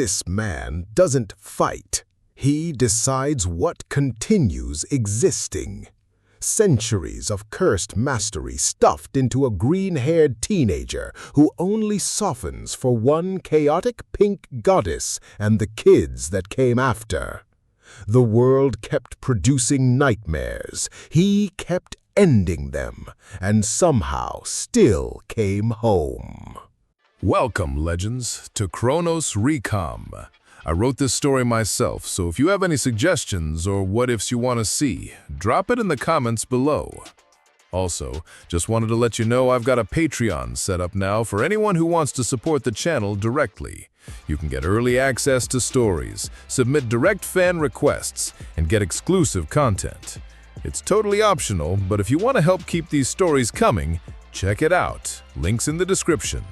This man doesn't fight. He decides what continues existing. Centuries of cursed mastery stuffed into a green-haired teenager who only softens for one chaotic pink goddess and the kids that came after. The world kept producing nightmares. He kept ending them, and somehow still came home. Welcome, legends, to Chronos Recom. I wrote this story myself, so if you have any suggestions or what-ifs you want to see, drop it in the comments below. Also, just wanted to let you know I've got a Patreon set up now for anyone who wants to support the channel directly. You can get early access to stories, submit direct fan requests, and get exclusive content. It's totally optional, but if you want to help keep these stories coming, check it out. Links in the description.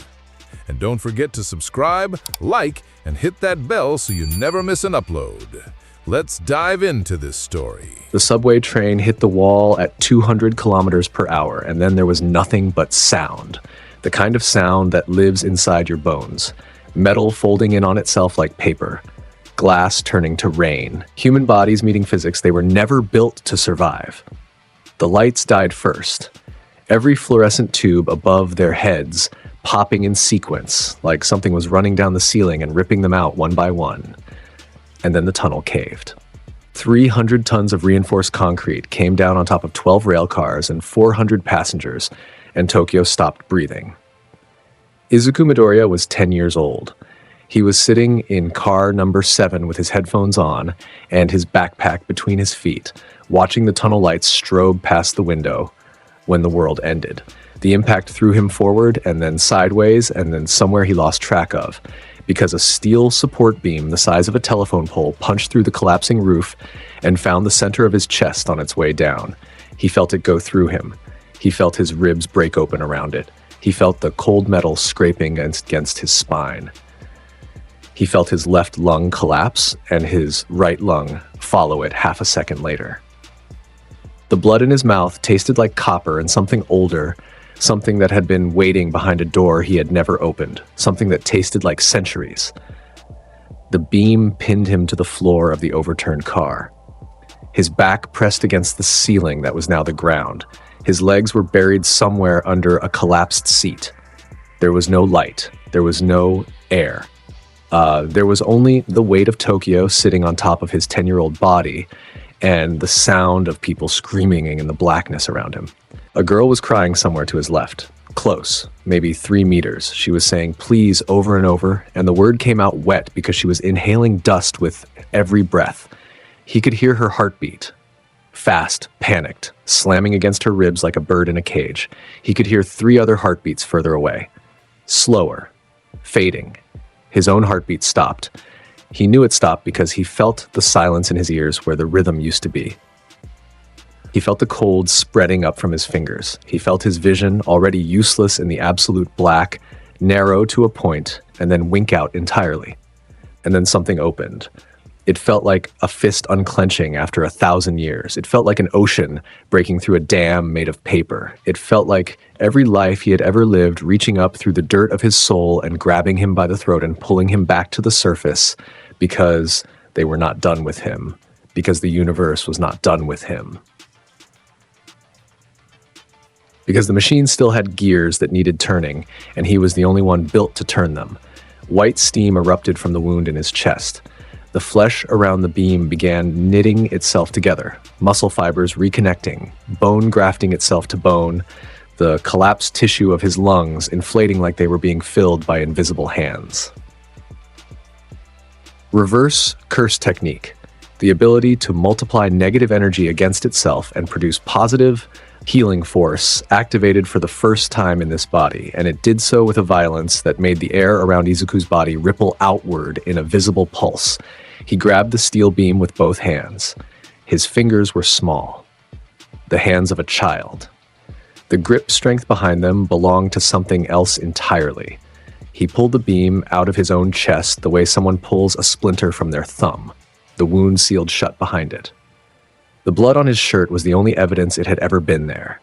And don't forget to subscribe, like, and hit that bell so you never miss an upload. Let's dive into this story. The subway train hit the wall at 200 kilometers per hour, and then there was nothing but sound. The kind of sound that lives inside your bones. Metal folding in on itself like paper. Glass turning to rain. Human bodies meeting physics they were never built to survive. The lights died first. Every fluorescent tube above their heads popping in sequence, like something was running down the ceiling and ripping them out one by one. And then the tunnel caved. 300 tons of reinforced concrete came down on top of 12 rail cars and 400 passengers, and Tokyo stopped breathing. Izuku Midoriya was 10 years old. He was sitting in car number 7 with his headphones on and his backpack between his feet, watching the tunnel lights strobe past the window when the world ended. The impact threw him forward and then sideways and then somewhere he lost track of, because a steel support beam the size of a telephone pole punched through the collapsing roof and found the center of his chest on its way down. He felt it go through him. He felt his ribs break open around it. He felt the cold metal scraping against his spine. He felt his left lung collapse and his right lung follow it half a second later. The blood in his mouth tasted like copper and something older, something that had been waiting behind a door he had never opened, something that tasted like centuries. The beam pinned him to the floor of the overturned car. His back pressed against the ceiling that was now the ground. His legs were buried somewhere under a collapsed seat. There was no light. There was no air. There was only the weight of Tokyo sitting on top of his 10-year-old body and the sound of people screaming in the blackness around him. A girl was crying somewhere to his left, close, maybe 3 meters. She was saying please over and over, and the word came out wet because she was inhaling dust with every breath. He could hear her heartbeat. Fast, panicked, slamming against her ribs like a bird in a cage. He could hear 3 other heartbeats further away. Slower, fading. His own heartbeat stopped. He knew it stopped because he felt the silence in his ears where the rhythm used to be. He felt the cold spreading up from his fingers. He felt his vision, already useless in the absolute black, narrow to a point, and then wink out entirely. And then something opened. It felt like a fist unclenching after 1,000 years. It felt like an ocean breaking through a dam made of paper. It felt like every life he had ever lived reaching up through the dirt of his soul and grabbing him by the throat and pulling him back to the surface because they were not done with him, because the universe was not done with him. Because the machine still had gears that needed turning, and he was the only one built to turn them. White steam erupted from the wound in his chest. The flesh around the beam began knitting itself together, muscle fibers reconnecting, bone grafting itself to bone, the collapsed tissue of his lungs inflating like they were being filled by invisible hands. Reverse curse technique, the ability to multiply negative energy against itself and produce positive, healing force activated for the first time in this body, and it did so with a violence that made the air around Izuku's body ripple outward in a visible pulse. He grabbed the steel beam with both hands. His fingers were small, the hands of a child. The grip strength behind them belonged to something else entirely. He pulled the beam out of his own chest the way someone pulls a splinter from their thumb, the wound sealed shut behind it. The blood on his shirt was the only evidence it had ever been there.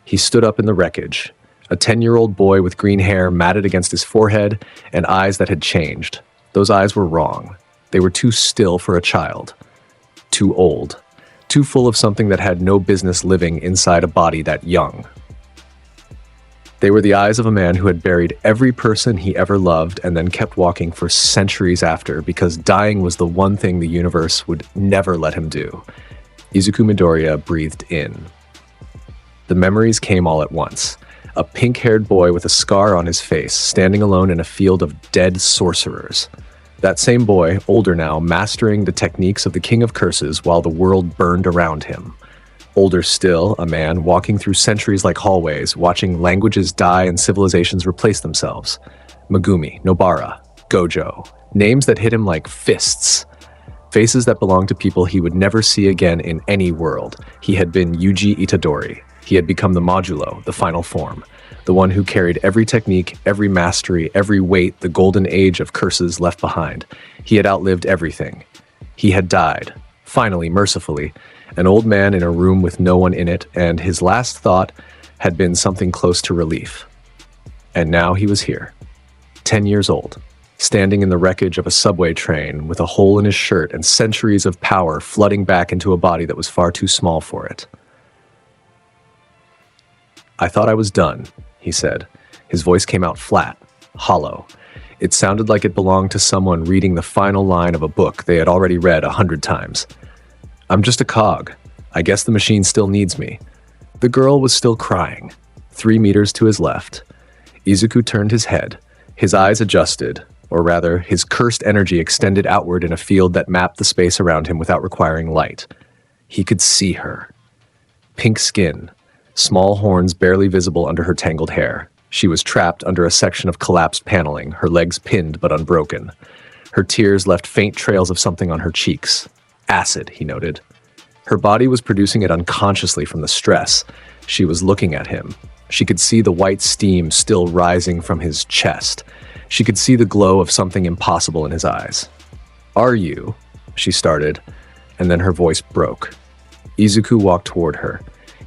He stood up in the wreckage, a 10-year-old boy with green hair matted against his forehead and eyes that had changed. Those eyes were wrong. They were too still for a child. Too old. Too full of something that had no business living inside a body that young. They were the eyes of a man who had buried every person he ever loved and then kept walking for centuries after because dying was the one thing the universe would never let him do. Izuku Midoriya breathed in. The memories came all at once. A pink-haired boy with a scar on his face, standing alone in a field of dead sorcerers. That same boy, older now, mastering the techniques of the King of Curses while the world burned around him. Older still, a man walking through centuries like hallways, watching languages die and civilizations replace themselves. Megumi, Nobara, Gojo. Names that hit him like fists. Faces that belonged to people he would never see again in any world. He had been Yuji Itadori. He had become the Modulo, the final form. The one who carried every technique, every mastery, every weight the golden age of curses left behind. He had outlived everything. He had died, finally, mercifully, an old man in a room with no one in it, and his last thought had been something close to relief. And now he was here, 10 years old, standing in the wreckage of a subway train with a hole in his shirt and centuries of power flooding back into a body that was far too small for it. "I thought I was done," he said. His voice came out flat, hollow. It sounded like it belonged to someone reading the final line of a book they had already read 100 times. "I'm just a cog. I guess the machine still needs me." The girl was still crying, 3 meters to his left. Izuku turned his head. His eyes adjusted, or rather, his cursed energy extended outward in a field that mapped the space around him without requiring light. He could see her. Pink skin, small horns barely visible under her tangled hair. She was trapped under a section of collapsed paneling, her legs pinned but unbroken. Her tears left faint trails of something on her cheeks. Acid, he noted. Her body was producing it unconsciously from the stress. She was looking at him. She could see the white steam still rising from his chest. She could see the glow of something impossible in his eyes. "Are you?" she started, and then her voice broke. Izuku walked toward her.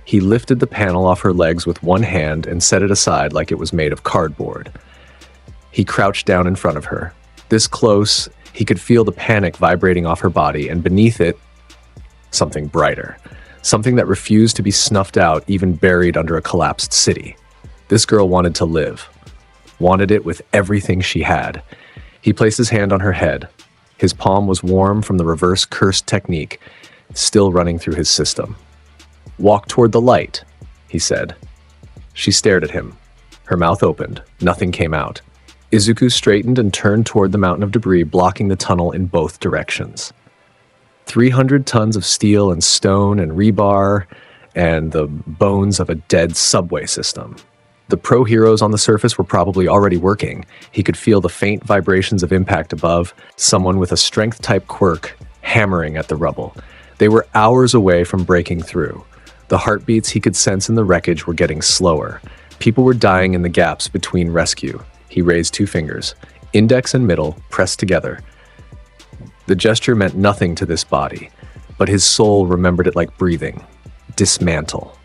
He lifted the panel off her legs with one hand and set it aside like it was made of cardboard. He crouched down in front of her. This close, he could feel the panic vibrating off her body, and beneath it, something brighter. Something that refused to be snuffed out, even buried under a collapsed city. This girl wanted to live. Wanted it with everything she had. He placed his hand on her head. His palm was warm from the reverse curse technique, still running through his system. "Walk toward the light," he said. She stared at him. Her mouth opened. Nothing came out. Izuku straightened and turned toward the mountain of debris blocking the tunnel in both directions. 300 tons of steel and stone and rebar and the bones of a dead subway system. The pro heroes on the surface were probably already working. He could feel the faint vibrations of impact above, someone with a strength-type quirk hammering at the rubble. They were hours away from breaking through. The heartbeats he could sense in the wreckage were getting slower. People were dying in the gaps between rescue. He raised 2 fingers, index and middle, pressed together. The gesture meant nothing to this body, but his soul remembered it like breathing. Dismantle.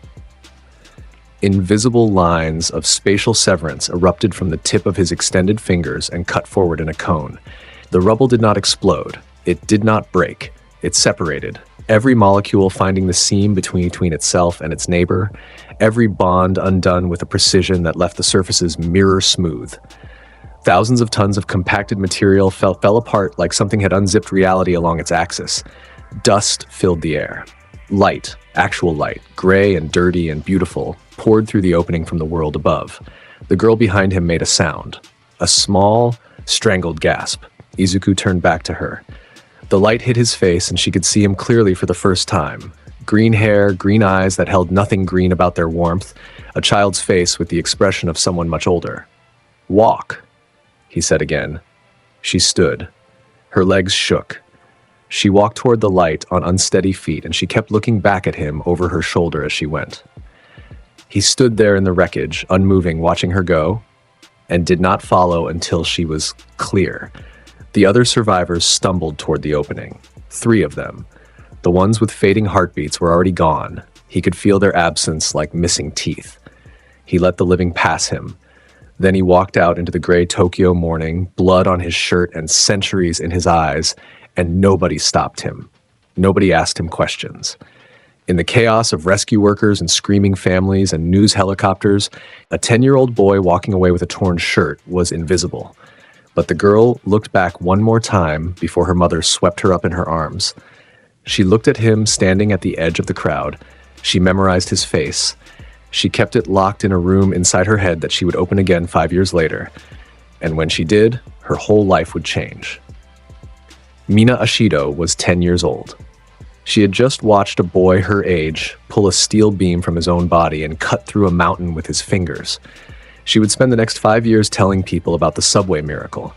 Invisible lines of spatial severance erupted from the tip of his extended fingers and cut forward in a cone. The rubble did not explode. It did not break. It separated. Every molecule finding the seam between itself and its neighbor, every bond undone with a precision that left the surfaces mirror smooth. Thousands of tons of compacted material fell apart like something had unzipped reality along its axis. Dust filled the air. Light, actual light, gray and dirty and beautiful, poured through the opening from the world above. The girl behind him made a sound. A small, strangled gasp. Izuku turned back to her. The light hit his face and she could see him clearly for the first time. Green hair, green eyes that held nothing green about their warmth, a child's face with the expression of someone much older. "Walk," he said again. She stood. Her legs shook. She walked toward the light on unsteady feet, and she kept looking back at him over her shoulder as she went. He stood there in the wreckage, unmoving, watching her go, and did not follow until she was clear. The other survivors stumbled toward the opening. 3 of them. The ones with fading heartbeats were already gone. He could feel their absence like missing teeth. He let the living pass him. Then he walked out into the gray Tokyo morning, blood on his shirt and centuries in his eyes, and nobody stopped him. Nobody asked him questions. In the chaos of rescue workers and screaming families and news helicopters, a 10-year-old boy walking away with a torn shirt was invisible. But the girl looked back one more time before her mother swept her up in her arms. She looked at him standing at the edge of the crowd. She memorized his face. She kept it locked in a room inside her head that she would open again 5 years later. And when she did, her whole life would change. Mina Ashido was 10 years old. She had just watched a boy her age pull a steel beam from his own body and cut through a mountain with his fingers. She would spend the next 5 years telling people about the subway miracle.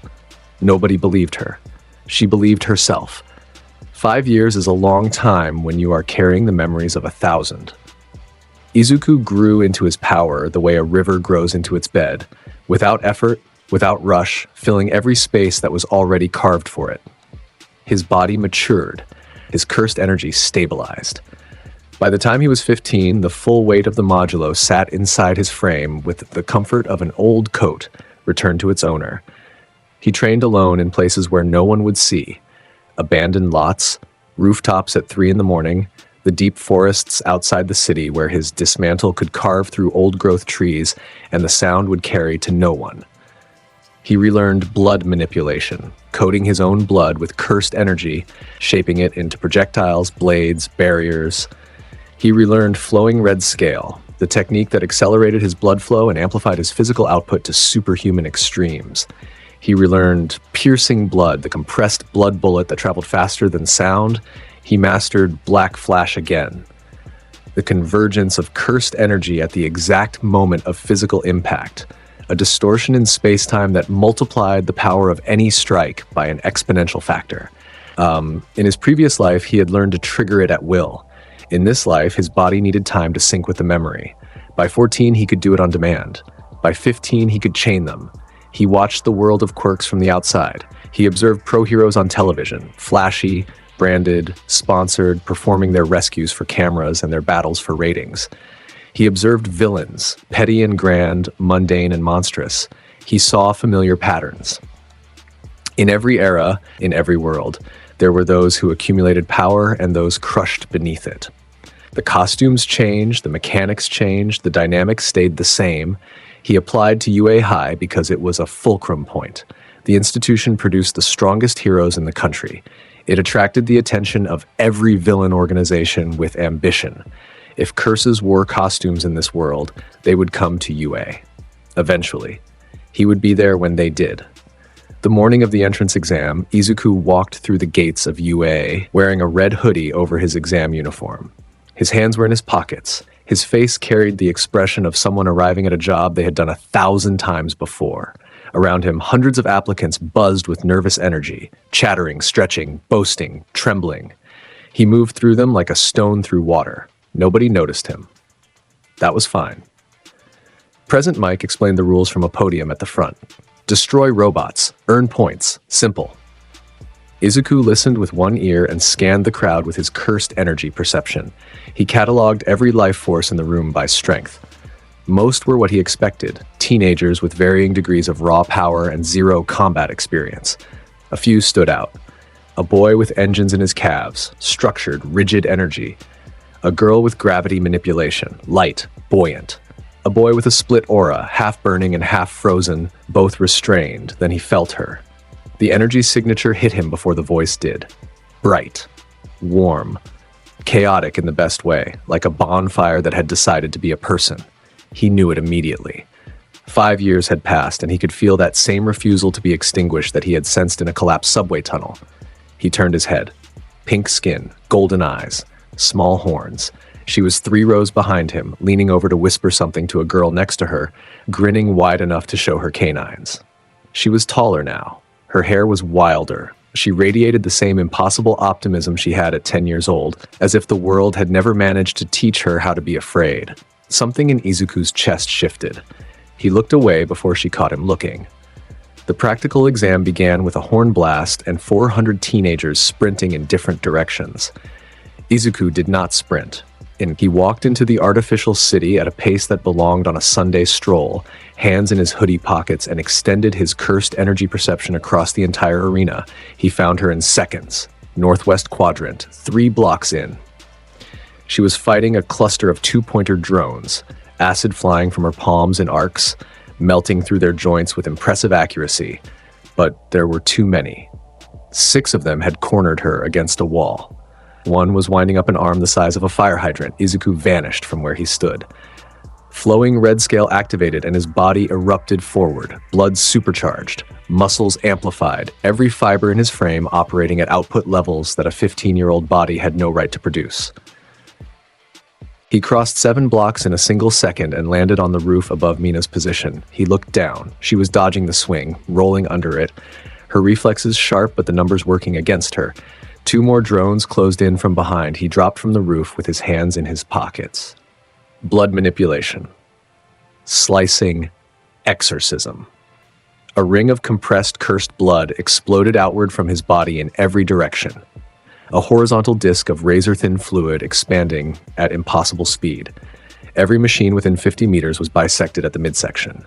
Nobody believed her. She believed herself. 5 years is a long time when you are carrying the memories of 1,000. Izuku grew into his power the way a river grows into its bed, without effort, without rush, filling every space that was already carved for it. His body matured. His cursed energy stabilized. By the time he was 15, the full weight of the modulo sat inside his frame with the comfort of an old coat returned to its owner. He trained alone in places where no one would see. Abandoned lots, rooftops at 3 a.m, the deep forests outside the city where his dismantle could carve through old-growth trees and the sound would carry to no one. He relearned blood manipulation, coating his own blood with cursed energy, shaping it into projectiles, blades, barriers. He relearned flowing red scale, the technique that accelerated his blood flow and amplified his physical output to superhuman extremes. He relearned piercing blood, the compressed blood bullet that traveled faster than sound. He mastered black flash again, the convergence of cursed energy at the exact moment of physical impact, a distortion in space-time that multiplied the power of any strike by an exponential factor. In his previous life, he had learned to trigger it at will. In this life, his body needed time to sync with the memory. By 14, he could do it on demand. By 15, he could chain them. He watched the world of quirks from the outside. He observed pro heroes on television, flashy, branded, sponsored, performing their rescues for cameras and their battles for ratings. He observed villains, petty and grand, mundane and monstrous. He saw familiar patterns. In every era, in every world, there were those who accumulated power and those crushed beneath it. The costumes changed, the mechanics changed, the dynamics stayed the same. He applied to UA High because it was a fulcrum point. The institution produced the strongest heroes in the country. It attracted the attention of every villain organization with ambition. If curses wore costumes in this world, they would come to UA. Eventually. He would be there when they did. The morning of the entrance exam, Izuku walked through the gates of UA wearing a red hoodie over his exam uniform. His hands were in his pockets. His face carried the expression of someone arriving at a job they had done 1,000 times before. Around him, hundreds of applicants buzzed with nervous energy, chattering, stretching, boasting, trembling. He moved through them like a stone through water. Nobody noticed him. That was fine. Present Mike explained the rules from a podium at the front. Destroy robots. Earn points. Simple. Izuku listened with one ear and scanned the crowd with his cursed energy perception. He cataloged every life force in the room by strength. Most were what he expected, teenagers with varying degrees of raw power and zero combat experience. A few stood out. A boy with engines in his calves, structured, rigid energy. A girl with gravity manipulation, light, buoyant. A boy with a split aura, half burning and half frozen, both restrained. Then he felt her. The energy signature hit him before the voice did. Bright, warm, chaotic in the best way, like a bonfire that had decided to be a person. He knew it immediately. 5 years had passed and he could feel that same refusal to be extinguished that he had sensed in a collapsed subway tunnel. He turned his head. Pink skin, golden eyes, small horns. She was 3 rows behind him, leaning over to whisper something to a girl next to her, grinning wide enough to show her canines. She was taller now. Her hair was wilder. She radiated the same impossible optimism she had at 10 years old, as if the world had never managed to teach her how to be afraid. Something in Izuku's chest shifted. He looked away before she caught him looking. The practical exam began with a horn blast and 400 teenagers sprinting in different directions. Izuku did not sprint. And he walked into the artificial city at a pace that belonged on a Sunday stroll, hands in his hoodie pockets, and extended his cursed energy perception across the entire arena. He found her in seconds. Northwest quadrant, 3 blocks in. She was fighting a cluster of 2-pointer drones, acid flying from her palms in arcs, melting through their joints with impressive accuracy. But there were too many. 6 of them had cornered her against a wall. One was winding up an arm the size of a fire hydrant. Izuku vanished from where he stood. Flowing red scale activated and his body erupted forward, blood supercharged, muscles amplified, every fiber in his frame operating at output levels that a 15-year-old body had no right to produce. He crossed 7 blocks in a single second and landed on the roof above Mina's position. He looked down. She was dodging the swing, rolling under it, her reflexes sharp but the numbers working against her. 2 more drones closed in from behind. He dropped from the roof with his hands in his pockets. Blood manipulation. Slicing. Exorcism. A ring of compressed, cursed blood exploded outward from his body in every direction. A horizontal disc of razor-thin fluid expanding at impossible speed. Every machine within 50 meters was bisected at the midsection.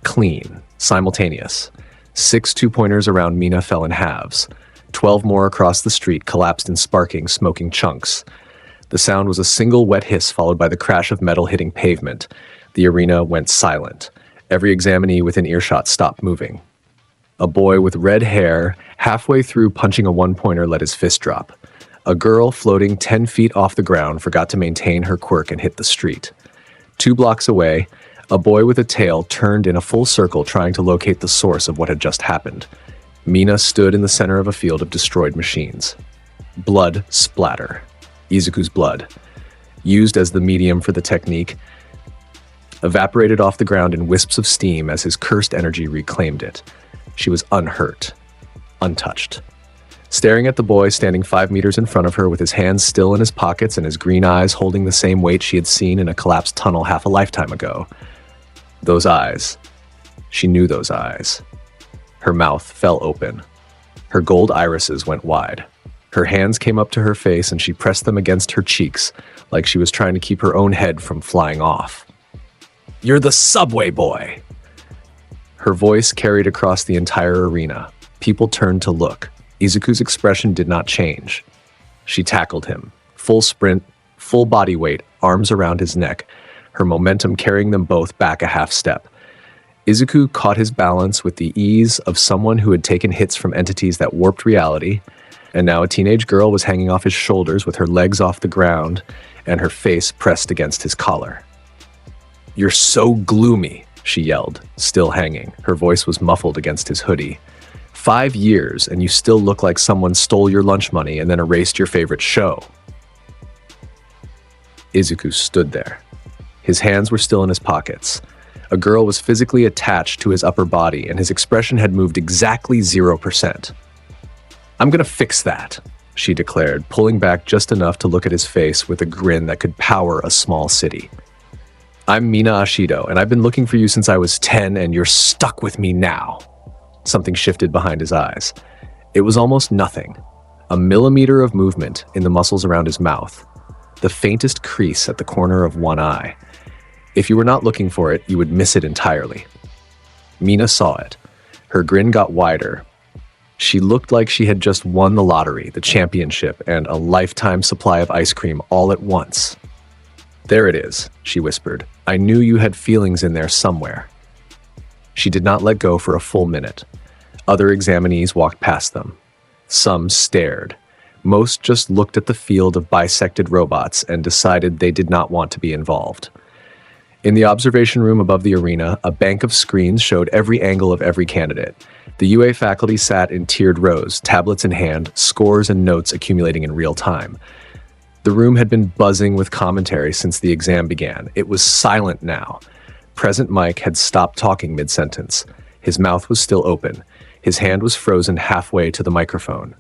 Clean. Simultaneous. 6 2-pointers around Mina fell in halves. 12 more across the street collapsed in sparking, smoking chunks. The sound was a single wet hiss followed by the crash of metal hitting pavement. The arena went silent. Every examinee within earshot stopped moving. A boy with red hair, halfway through punching a 1-pointer, let his fist drop. A girl floating 10 feet off the ground forgot to maintain her quirk and hit the street. 2 blocks away, a boy with a tail turned in a full circle trying to locate the source of what had just happened. Mina stood in the center of a field of destroyed machines. Blood splatter. Izuku's blood, used as the medium for the technique, evaporated off the ground in wisps of steam as his cursed energy reclaimed it. She was unhurt, untouched. Staring at the boy standing 5 meters in front of her with his hands still in his pockets and his green eyes holding the same weight she had seen in a collapsed tunnel half a lifetime ago. Those eyes. She knew those eyes. Her mouth fell open. Her gold irises went wide. Her hands came up to her face and she pressed them against her cheeks like she was trying to keep her own head from flying off. "You're the subway boy!" Her voice carried across the entire arena. People turned to look. Izuku's expression did not change. She tackled him. Full sprint, full body weight, arms around his neck, her momentum carrying them both back a half step. Izuku caught his balance with the ease of someone who had taken hits from entities that warped reality, and now a teenage girl was hanging off his shoulders with her legs off the ground and her face pressed against his collar. "You're so gloomy," she yelled, still hanging. Her voice was muffled against his hoodie. 5 years, and you still look like someone stole your lunch money and then erased your favorite show. Izuku stood there. His hands were still in his pockets. A girl was physically attached to his upper body, and his expression had moved exactly 0%. "I'm gonna fix that," she declared, pulling back just enough to look at his face with a grin that could power a small city. "I'm Mina Ashido, and I've been looking for you since I was 10, and you're stuck with me now." Something shifted behind his eyes. It was almost nothing. A millimeter of movement in the muscles around his mouth. The faintest crease at the corner of one eye. If you were not looking for it, you would miss it entirely. Mina saw it. Her grin got wider. She looked like she had just won the lottery, the championship, and a lifetime supply of ice cream all at once. "There it is," she whispered. "I knew you had feelings in there somewhere." She did not let go for a full minute. Other examinees walked past them. Some stared. Most just looked at the field of bisected robots and decided they did not want to be involved. In the observation room above the arena, a bank of screens showed every angle of every candidate. The UA faculty sat in tiered rows, tablets in hand, scores and notes accumulating in real time. The room had been buzzing with commentary since the exam began. It was silent now. Present Mike had stopped talking mid-sentence. His mouth was still open. His hand was frozen halfway to the microphone.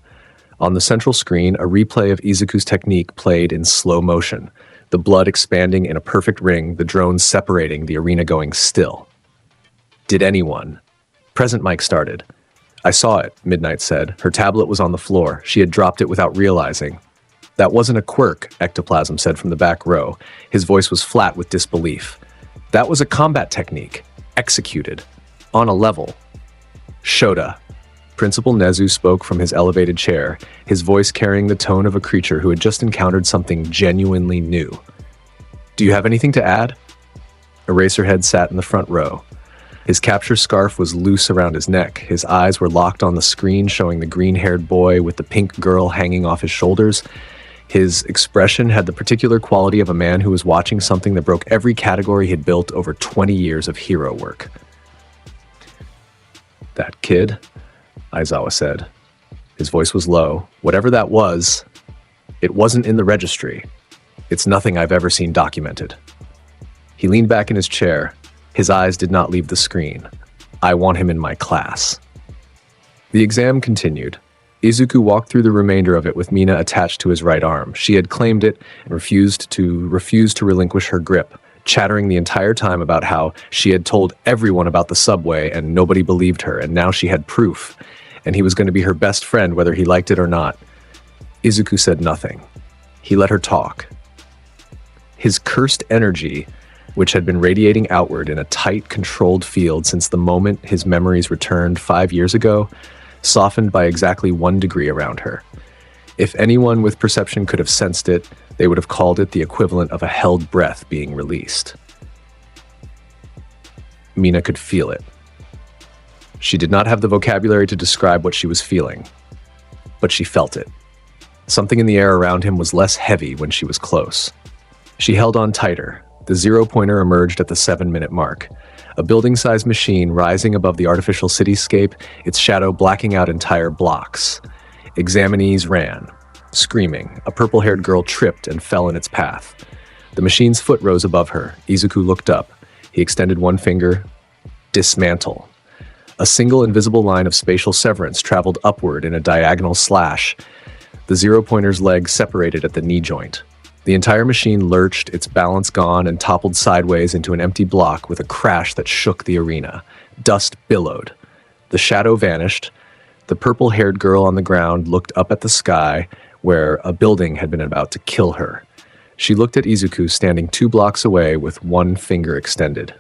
On the central screen, a replay of Izuku's technique played in slow motion. The blood expanding in a perfect ring, the drones separating, the arena going still. "Did anyone?" Present Mike started. "I saw it," Midnight said. Her tablet was on the floor. She had dropped it without realizing. That wasn't a quirk, Ectoplasm said from the back row. His voice was flat with disbelief. That was a combat technique, executed, on a level. Shota. Principal Nezu spoke from his elevated chair, his voice carrying the tone of a creature who had just encountered something genuinely new. Do you have anything to add? Eraserhead sat in the front row. His capture scarf was loose around his neck. His eyes were locked on the screen, showing the green-haired boy with the pink girl hanging off his shoulders. His expression had the particular quality of a man who was watching something that broke every category he'd built over 20 years of hero work. That kid, Aizawa said. His voice was low. Whatever that was, it wasn't in the registry. It's nothing I've ever seen documented. He leaned back in his chair. His eyes did not leave the screen. I want him in my class. The exam continued. Izuku walked through the remainder of it with Mina attached to his right arm. She had claimed it and refused to relinquish her grip, chattering the entire time about how she had told everyone about the subway and nobody believed her, and now she had proof, and he was going to be her best friend whether he liked it or not. Izuku said nothing. He let her talk. His cursed energy, which had been radiating outward in a tight, controlled field since the moment his memories returned 5 years ago, softened by exactly 1 degree around her. If anyone with perception could have sensed it, they would have called it the equivalent of a held breath being released. Mina could feel it. She did not have the vocabulary to describe what she was feeling, but she felt it. Something in the air around him was less heavy when she was close. She held on tighter. The 0-pointer emerged at the 7-minute mark. A building-sized machine rising above the artificial cityscape, its shadow blacking out entire blocks. Examinees ran, screaming. A purple-haired girl tripped and fell in its path. The machine's foot rose above her. Izuku looked up. He extended 1 finger. Dismantle. A single invisible line of spatial severance traveled upward in a diagonal slash. The 0-pointer's leg separated at the knee joint. The entire machine lurched, its balance gone, and toppled sideways into an empty block with a crash that shook the arena. Dust billowed. The shadow vanished. The purple-haired girl on the ground looked up at the sky, where a building had been about to kill her. She looked at Izuku standing 2 blocks away with 1 finger extended.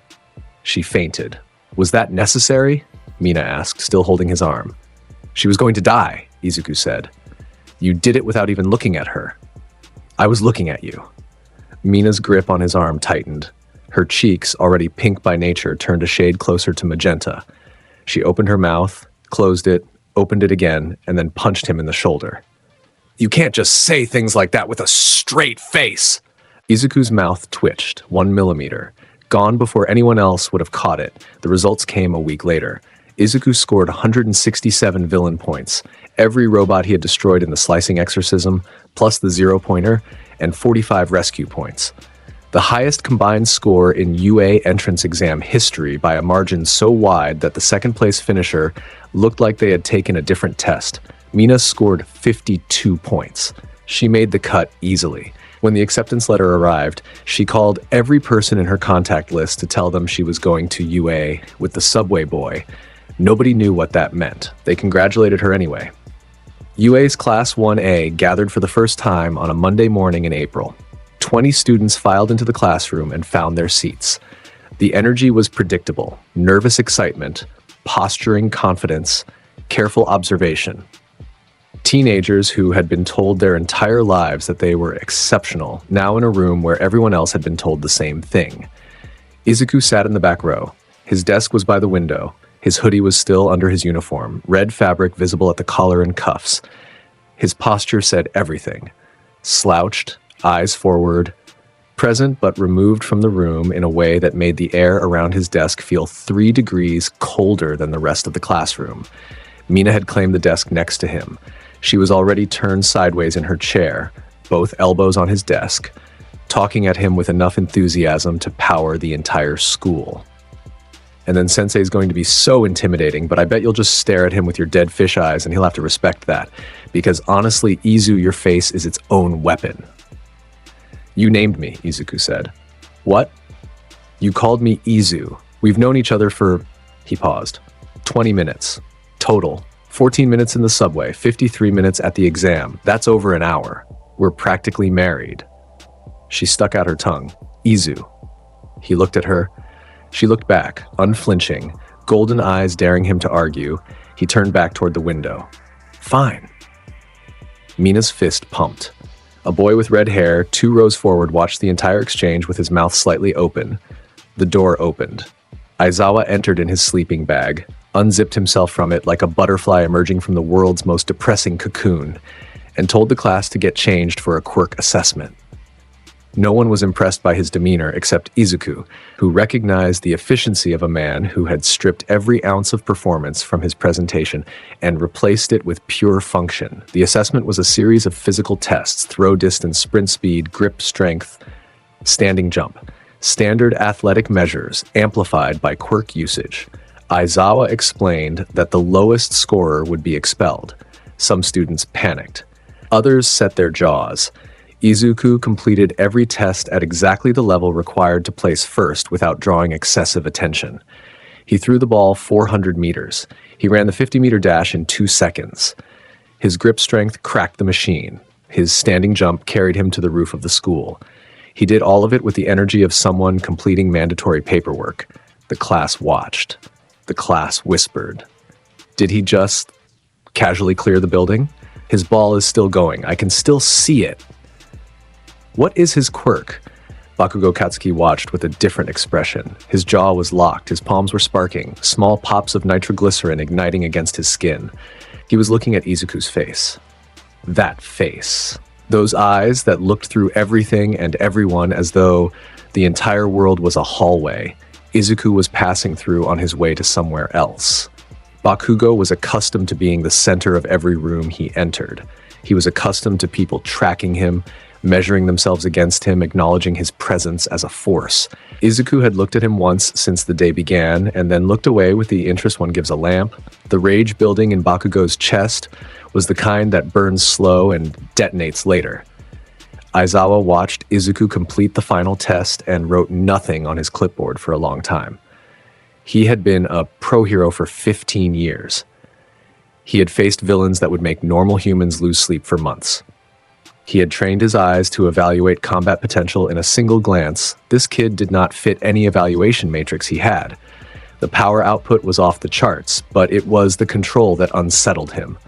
She fainted. Was that necessary? Mina asked, still holding his arm. She was going to die, Izuku said. You did it without even looking at her. I was looking at you. Mina's grip on his arm tightened. Her cheeks, already pink by nature, turned a shade closer to magenta. She opened her mouth, closed it, opened it again, and then punched him in the shoulder. You can't just say things like that with a straight face! Izuku's mouth twitched, 1 millimeter. Gone before anyone else would have caught it. The results came a week later. Izuku scored 167 villain points, every robot he had destroyed in the slicing exorcism, plus the 0-pointer, and 45 rescue points. The highest combined score in UA entrance exam history by a margin so wide that the second-place finisher looked like they had taken a different test. Mina scored 52 points. She made the cut easily. When the acceptance letter arrived, she called every person in her contact list to tell them she was going to UA with the subway boy. Nobody knew what that meant. They congratulated her anyway. UA's Class 1A gathered for the first time on a Monday morning in April. 20 students filed into the classroom and found their seats. The energy was predictable: nervous excitement, posturing confidence, careful observation. Teenagers who had been told their entire lives that they were exceptional, now in a room where everyone else had been told the same thing. Izuku sat in the back row. His desk was by the window. His hoodie was still under his uniform, red fabric visible at the collar and cuffs. His posture said everything. Slouched, eyes forward, present but removed from the room in a way that made the air around his desk feel 3 degrees colder than the rest of the classroom. Mina had claimed the desk next to him. She was already turned sideways in her chair, both elbows on his desk, talking at him with enough enthusiasm to power the entire school. And then Sensei's going to be so intimidating, but I bet you'll just stare at him with your dead fish eyes and he'll have to respect that. Because honestly, Izu, your face is its own weapon. You named me, Izuku said. What? You called me Izu. We've known each other for... He paused. 20 minutes. Total. 14 minutes in the subway, 53 minutes at the exam. That's over an hour. We're practically married." She stuck out her tongue. "Izu." He looked at her. She looked back, unflinching, golden eyes daring him to argue. He turned back toward the window. "Fine." Mina's fist pumped. A boy with red hair, 2 rows forward, watched the entire exchange with his mouth slightly open. The door opened. Aizawa entered in his sleeping bag, unzipped himself from it like a butterfly emerging from the world's most depressing cocoon, and told the class to get changed for a quirk assessment. No one was impressed by his demeanor except Izuku, who recognized the efficiency of a man who had stripped every ounce of performance from his presentation and replaced it with pure function. The assessment was a series of physical tests: throw distance, sprint speed, grip strength, standing jump. Standard athletic measures amplified by quirk usage. Aizawa explained that the lowest scorer would be expelled. Some students panicked. Others set their jaws. Izuku completed every test at exactly the level required to place first without drawing excessive attention. He threw the ball 400 meters. He ran the 50-meter dash in 2 seconds. His grip strength cracked the machine. His standing jump carried him to the roof of the school. He did all of it with the energy of someone completing mandatory paperwork. The class watched. The class whispered. Did he just casually clear the building? His ball is still going. I can still see it. What is his quirk? Bakugo Katsuki watched with a different expression. His jaw was locked, his palms were sparking, small pops of nitroglycerin igniting against his skin. He was looking at Izuku's face. That face. Those eyes that looked through everything and everyone as though the entire world was a hallway Izuku was passing through on his way to somewhere else. Bakugo was accustomed to being the center of every room he entered. He was accustomed to people tracking him, measuring themselves against him, acknowledging his presence as a force. Izuku had looked at him once since the day began, and then looked away with the interest one gives a lamp. The rage building in Bakugo's chest was the kind that burns slow and detonates later. Aizawa watched Izuku complete the final test and wrote nothing on his clipboard for a long time. He had been a pro hero for 15 years. He had faced villains that would make normal humans lose sleep for months. He had trained his eyes to evaluate combat potential in a single glance. This kid did not fit any evaluation matrix he had. The power output was off the charts, but it was the control that unsettled him.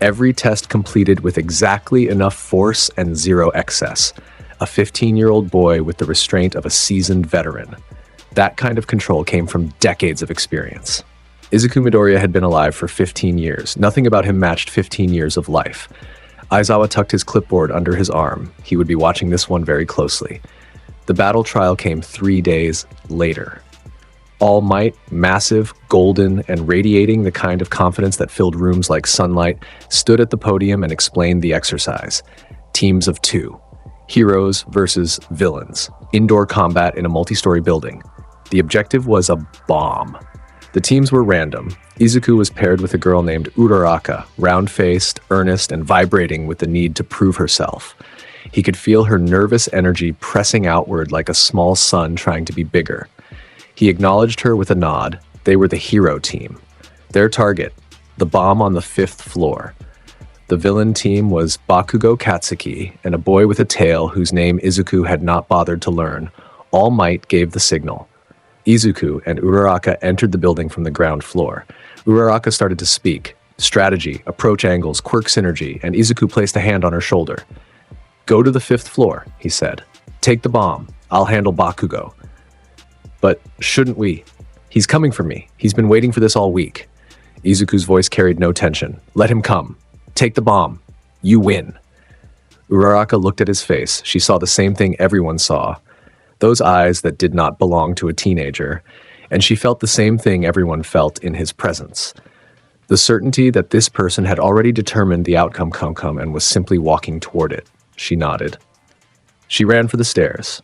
Every test completed with exactly enough force and 0 excess. A 15-year-old boy with the restraint of a seasoned veteran. That kind of control came from decades of experience. Izuku Midoriya had been alive for 15 years. Nothing about him matched 15 years of life. Aizawa tucked his clipboard under his arm. He would be watching this one very closely. The battle trial came 3 days later. All Might, massive, golden, and radiating the kind of confidence that filled rooms like sunlight, stood at the podium and explained the exercise. Teams of 2. Heroes versus villains. Indoor combat in a multi-story building. The objective was a bomb. The teams were random. Izuku was paired with a girl named Uraraka, round-faced, earnest, and vibrating with the need to prove herself. He could feel her nervous energy pressing outward like a small sun trying to be bigger. He acknowledged her with a nod. They were the hero team. Their target, the bomb on the 5th floor. The villain team was Bakugo Katsuki and a boy with a tail whose name Izuku had not bothered to learn. All Might gave the signal. Izuku and Uraraka entered the building from the ground floor. Uraraka started to speak. Strategy, approach angles, quirk synergy, and Izuku placed a hand on her shoulder. "Go to the 5th floor," he said. "Take the bomb. I'll handle Bakugo." "But shouldn't we? He's coming for me. He's been waiting for this all week." Izuku's voice carried no tension. "Let him come. Take the bomb. You win." Uraraka looked at his face. She saw the same thing everyone saw. Those eyes that did not belong to a teenager, and she felt the same thing everyone felt in his presence. The certainty that this person had already determined the outcome and was simply walking toward it. She nodded. She ran for the stairs.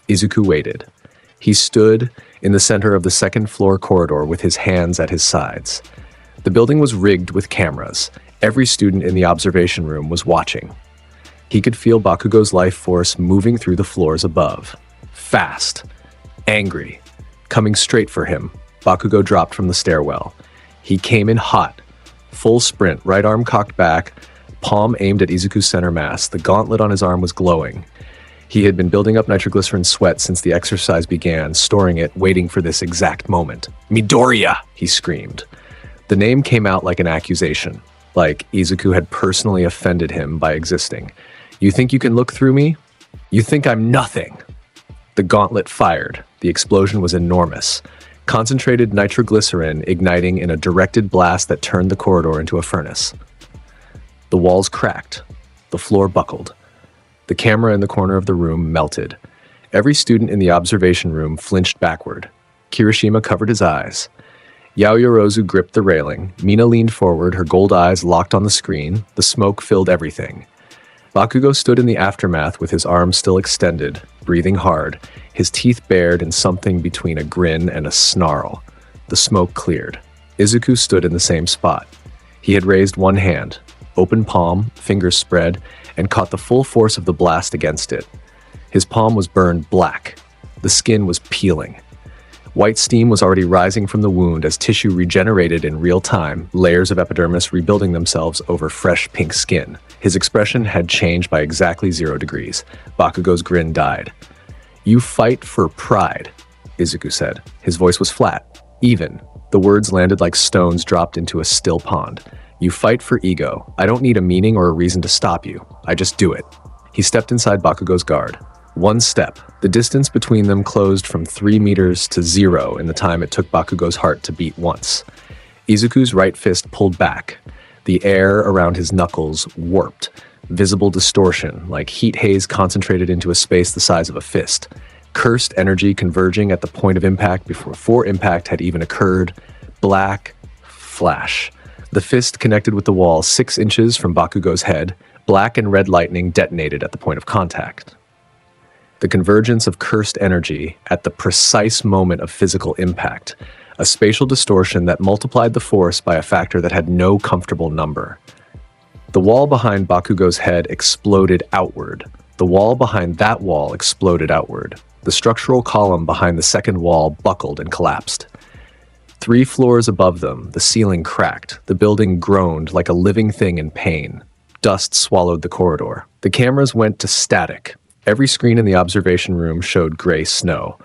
Izuku waited. He stood in the center of the 2nd floor corridor with his hands at his sides. The building was rigged with cameras. Every student in the observation room was watching. He could feel Bakugo's life force moving through the floors above. Fast, angry, coming straight for him. Bakugo dropped from the stairwell. He came in hot, full sprint, right arm cocked back, palm aimed at Izuku's center mass. The gauntlet on his arm was glowing. He had been building up nitroglycerin sweat since the exercise began, storing it, waiting for this exact moment. "Midoriya!" he screamed. The name came out like an accusation, like Izuku had personally offended him by existing. "You think you can look through me? You think I'm nothing!" The gauntlet fired. The explosion was enormous. Concentrated nitroglycerin igniting in a directed blast that turned the corridor into a furnace. The walls cracked. The floor buckled. The camera in the corner of the room melted. Every student in the observation room flinched backward. Kirishima covered his eyes. Yaoyorozu gripped the railing. Mina leaned forward, her gold eyes locked on the screen. The smoke filled everything. Bakugo stood in the aftermath with his arms still extended, breathing hard, his teeth bared in something between a grin and a snarl. The smoke cleared. Izuku stood in the same spot. He had raised one hand, open palm, fingers spread, and caught the full force of the blast against it. His palm was burned black. The skin was peeling. White steam was already rising from the wound as tissue regenerated in real time, layers of epidermis rebuilding themselves over fresh pink skin. His expression had changed by exactly 0 degrees. Bakugo's grin died. "You fight for pride," Izuku said. His voice was flat, even. The words landed like stones dropped into a still pond. "You fight for ego. I don't need a meaning or a reason to stop you. I just do it." He stepped inside Bakugo's guard. One step. The distance between them closed from 3 meters to 0 in the time it took Bakugo's heart to beat once. Izuku's right fist pulled back. The air around his knuckles warped. Visible distortion, like heat haze concentrated into a space the size of a fist. Cursed energy converging at the point of impact before impact had even occurred. Black flash. The fist connected with the wall 6 inches from Bakugo's head. Black and red lightning detonated at the point of contact. The convergence of cursed energy at the precise moment of physical impact, a spatial distortion that multiplied the force by a factor that had no comfortable number. The wall behind Bakugo's head exploded outward. The wall behind that wall exploded outward. The structural column behind the second wall buckled and collapsed. 3 floors above them, the ceiling cracked. The building groaned like a living thing in pain. Dust swallowed the corridor. The cameras went to static. Every screen in the observation room showed gray snow.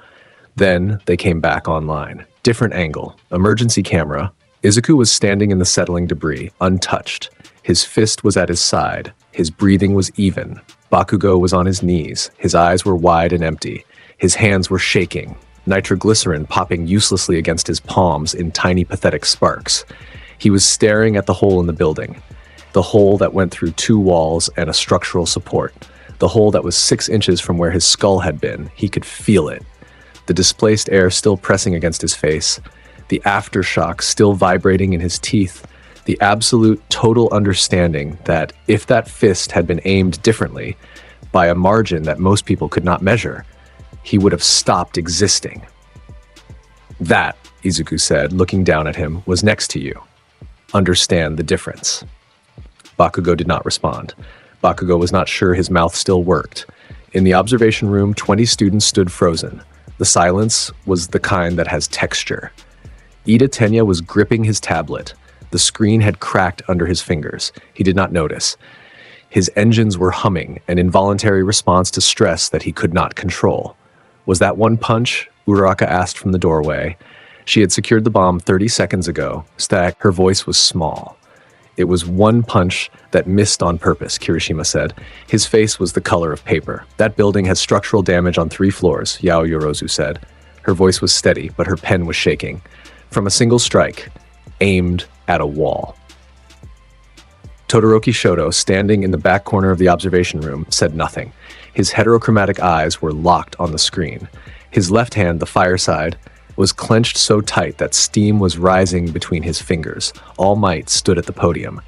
Then they came back online. Different angle. Emergency camera. Izuku was standing in the settling debris, untouched. His fist was at his side. His breathing was even. Bakugo was on his knees. His eyes were wide and empty. His hands were shaking. Nitroglycerin popping uselessly against his palms in tiny pathetic sparks. He was staring at the hole in the building. The hole that went through 2 walls and a structural support. The hole that was 6 inches from where his skull had been. He could feel it. The displaced air still pressing against his face. The aftershock still vibrating in his teeth. The absolute total understanding that if that fist had been aimed differently, by a margin that most people could not measure, he would have stopped existing. "That," Izuku said, looking down at him, "was next to you. Understand the difference." Bakugo did not respond. Bakugo was not sure his mouth still worked. In the observation room, 20 students stood frozen. The silence was the kind that has texture. Ida Tenya was gripping his tablet. The screen had cracked under his fingers. He did not notice. His engines were humming, an involuntary response to stress that he could not control. Was that one punch? Uraraka asked from the doorway. She had secured the bomb 30 seconds ago. Her voice was small. It was one punch that missed on purpose, Kirishima said. His face was the color of paper. That building has structural damage on 3 floors, Yaoyorozu said. Her voice was steady, but her pen was shaking. From a single strike, aimed at a wall. Todoroki Shoto, standing in the back corner of the observation room, said nothing. His heterochromatic eyes were locked on the screen. His left hand, the fireside, was clenched so tight that steam was rising between his fingers. All Might stood at the podium.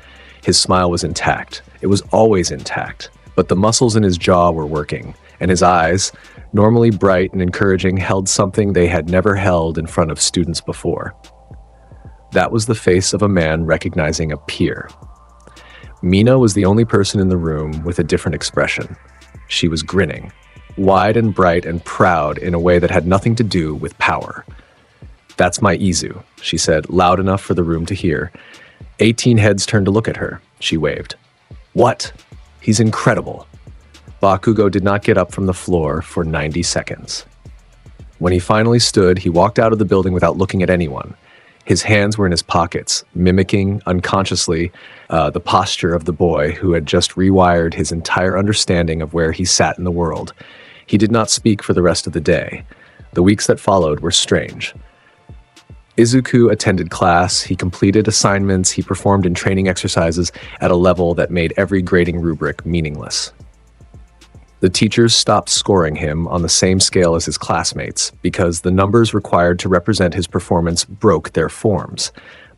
His smile was intact. It was always intact, but the muscles in his jaw were working, and his eyes, normally bright and encouraging, held something they had never held in front of students before. That was the face of a man recognizing a peer. Mina was the only person in the room with a different expression. She was grinning, wide and bright and proud in a way that had nothing to do with power. "That's my Izu," she said, loud enough for the room to hear. 18 heads turned to look at her. She waved. What? He's incredible. Bakugo did not get up from the floor for 90 seconds. When he finally stood, he walked out of the building without looking at anyone. His hands were in his pockets, mimicking, unconsciously, the posture of the boy who had just rewired his entire understanding of where he sat in the world. He did not speak for the rest of the day. The weeks that followed were strange. Izuku attended class, he completed assignments, he performed in training exercises at a level that made every grading rubric meaningless. The teachers stopped scoring him on the same scale as his classmates because the numbers required to represent his performance broke their forms.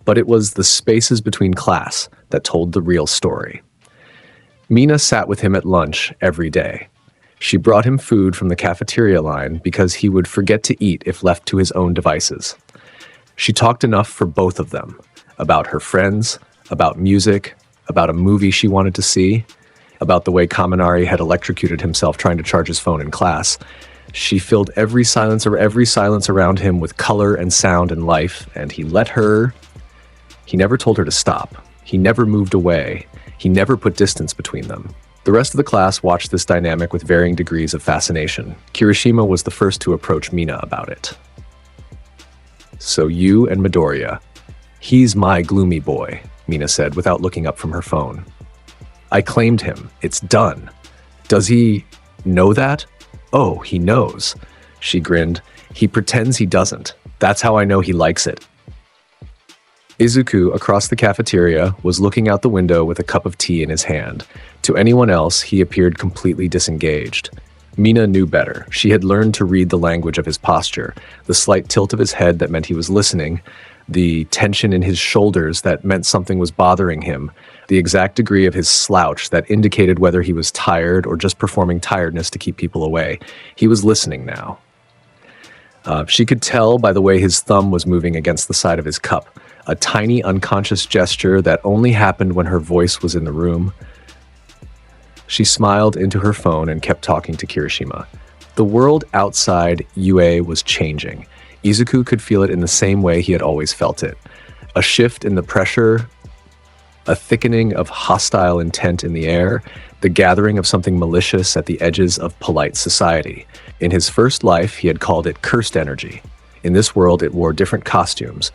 But it was the spaces between class that told the real story. Mina sat with him at lunch every day. She brought him food from the cafeteria line because he would forget to eat if left to his own devices. She talked enough for both of them, about her friends, about music, about a movie she wanted to see, about the way Kaminari had electrocuted himself trying to charge his phone in class. She filled every silence around him with color and sound and life, and he let her. He never told her to stop. He never moved away. He never put distance between them. The rest of the class watched this dynamic with varying degrees of fascination. Kirishima was the first to approach Mina about it. "So you and Midoriya. He's my gloomy boy," Mina said without looking up from her phone. "I claimed him. It's done. Does he know that?" "Oh, he knows." She grinned. "He pretends he doesn't. That's how I know he likes it." Izuku, across the cafeteria, was looking out the window with a cup of tea in his hand. To anyone else, he appeared completely disengaged. Mina knew better. She had learned to read the language of his posture, the slight tilt of his head that meant he was listening, the tension in his shoulders that meant something was bothering him, the exact degree of his slouch that indicated whether he was tired or just performing tiredness to keep people away. He was listening now. She could tell by the way his thumb was moving against the side of his cup, a tiny unconscious gesture that only happened when her voice was in the room. She smiled into her phone and kept talking to Kirishima. The world outside UA was changing. Izuku could feel it in the same way he had always felt it. A shift in the pressure, a thickening of hostile intent in the air, the gathering of something malicious at the edges of polite society. In his first life, he had called it cursed energy. In this world, it wore different costumes,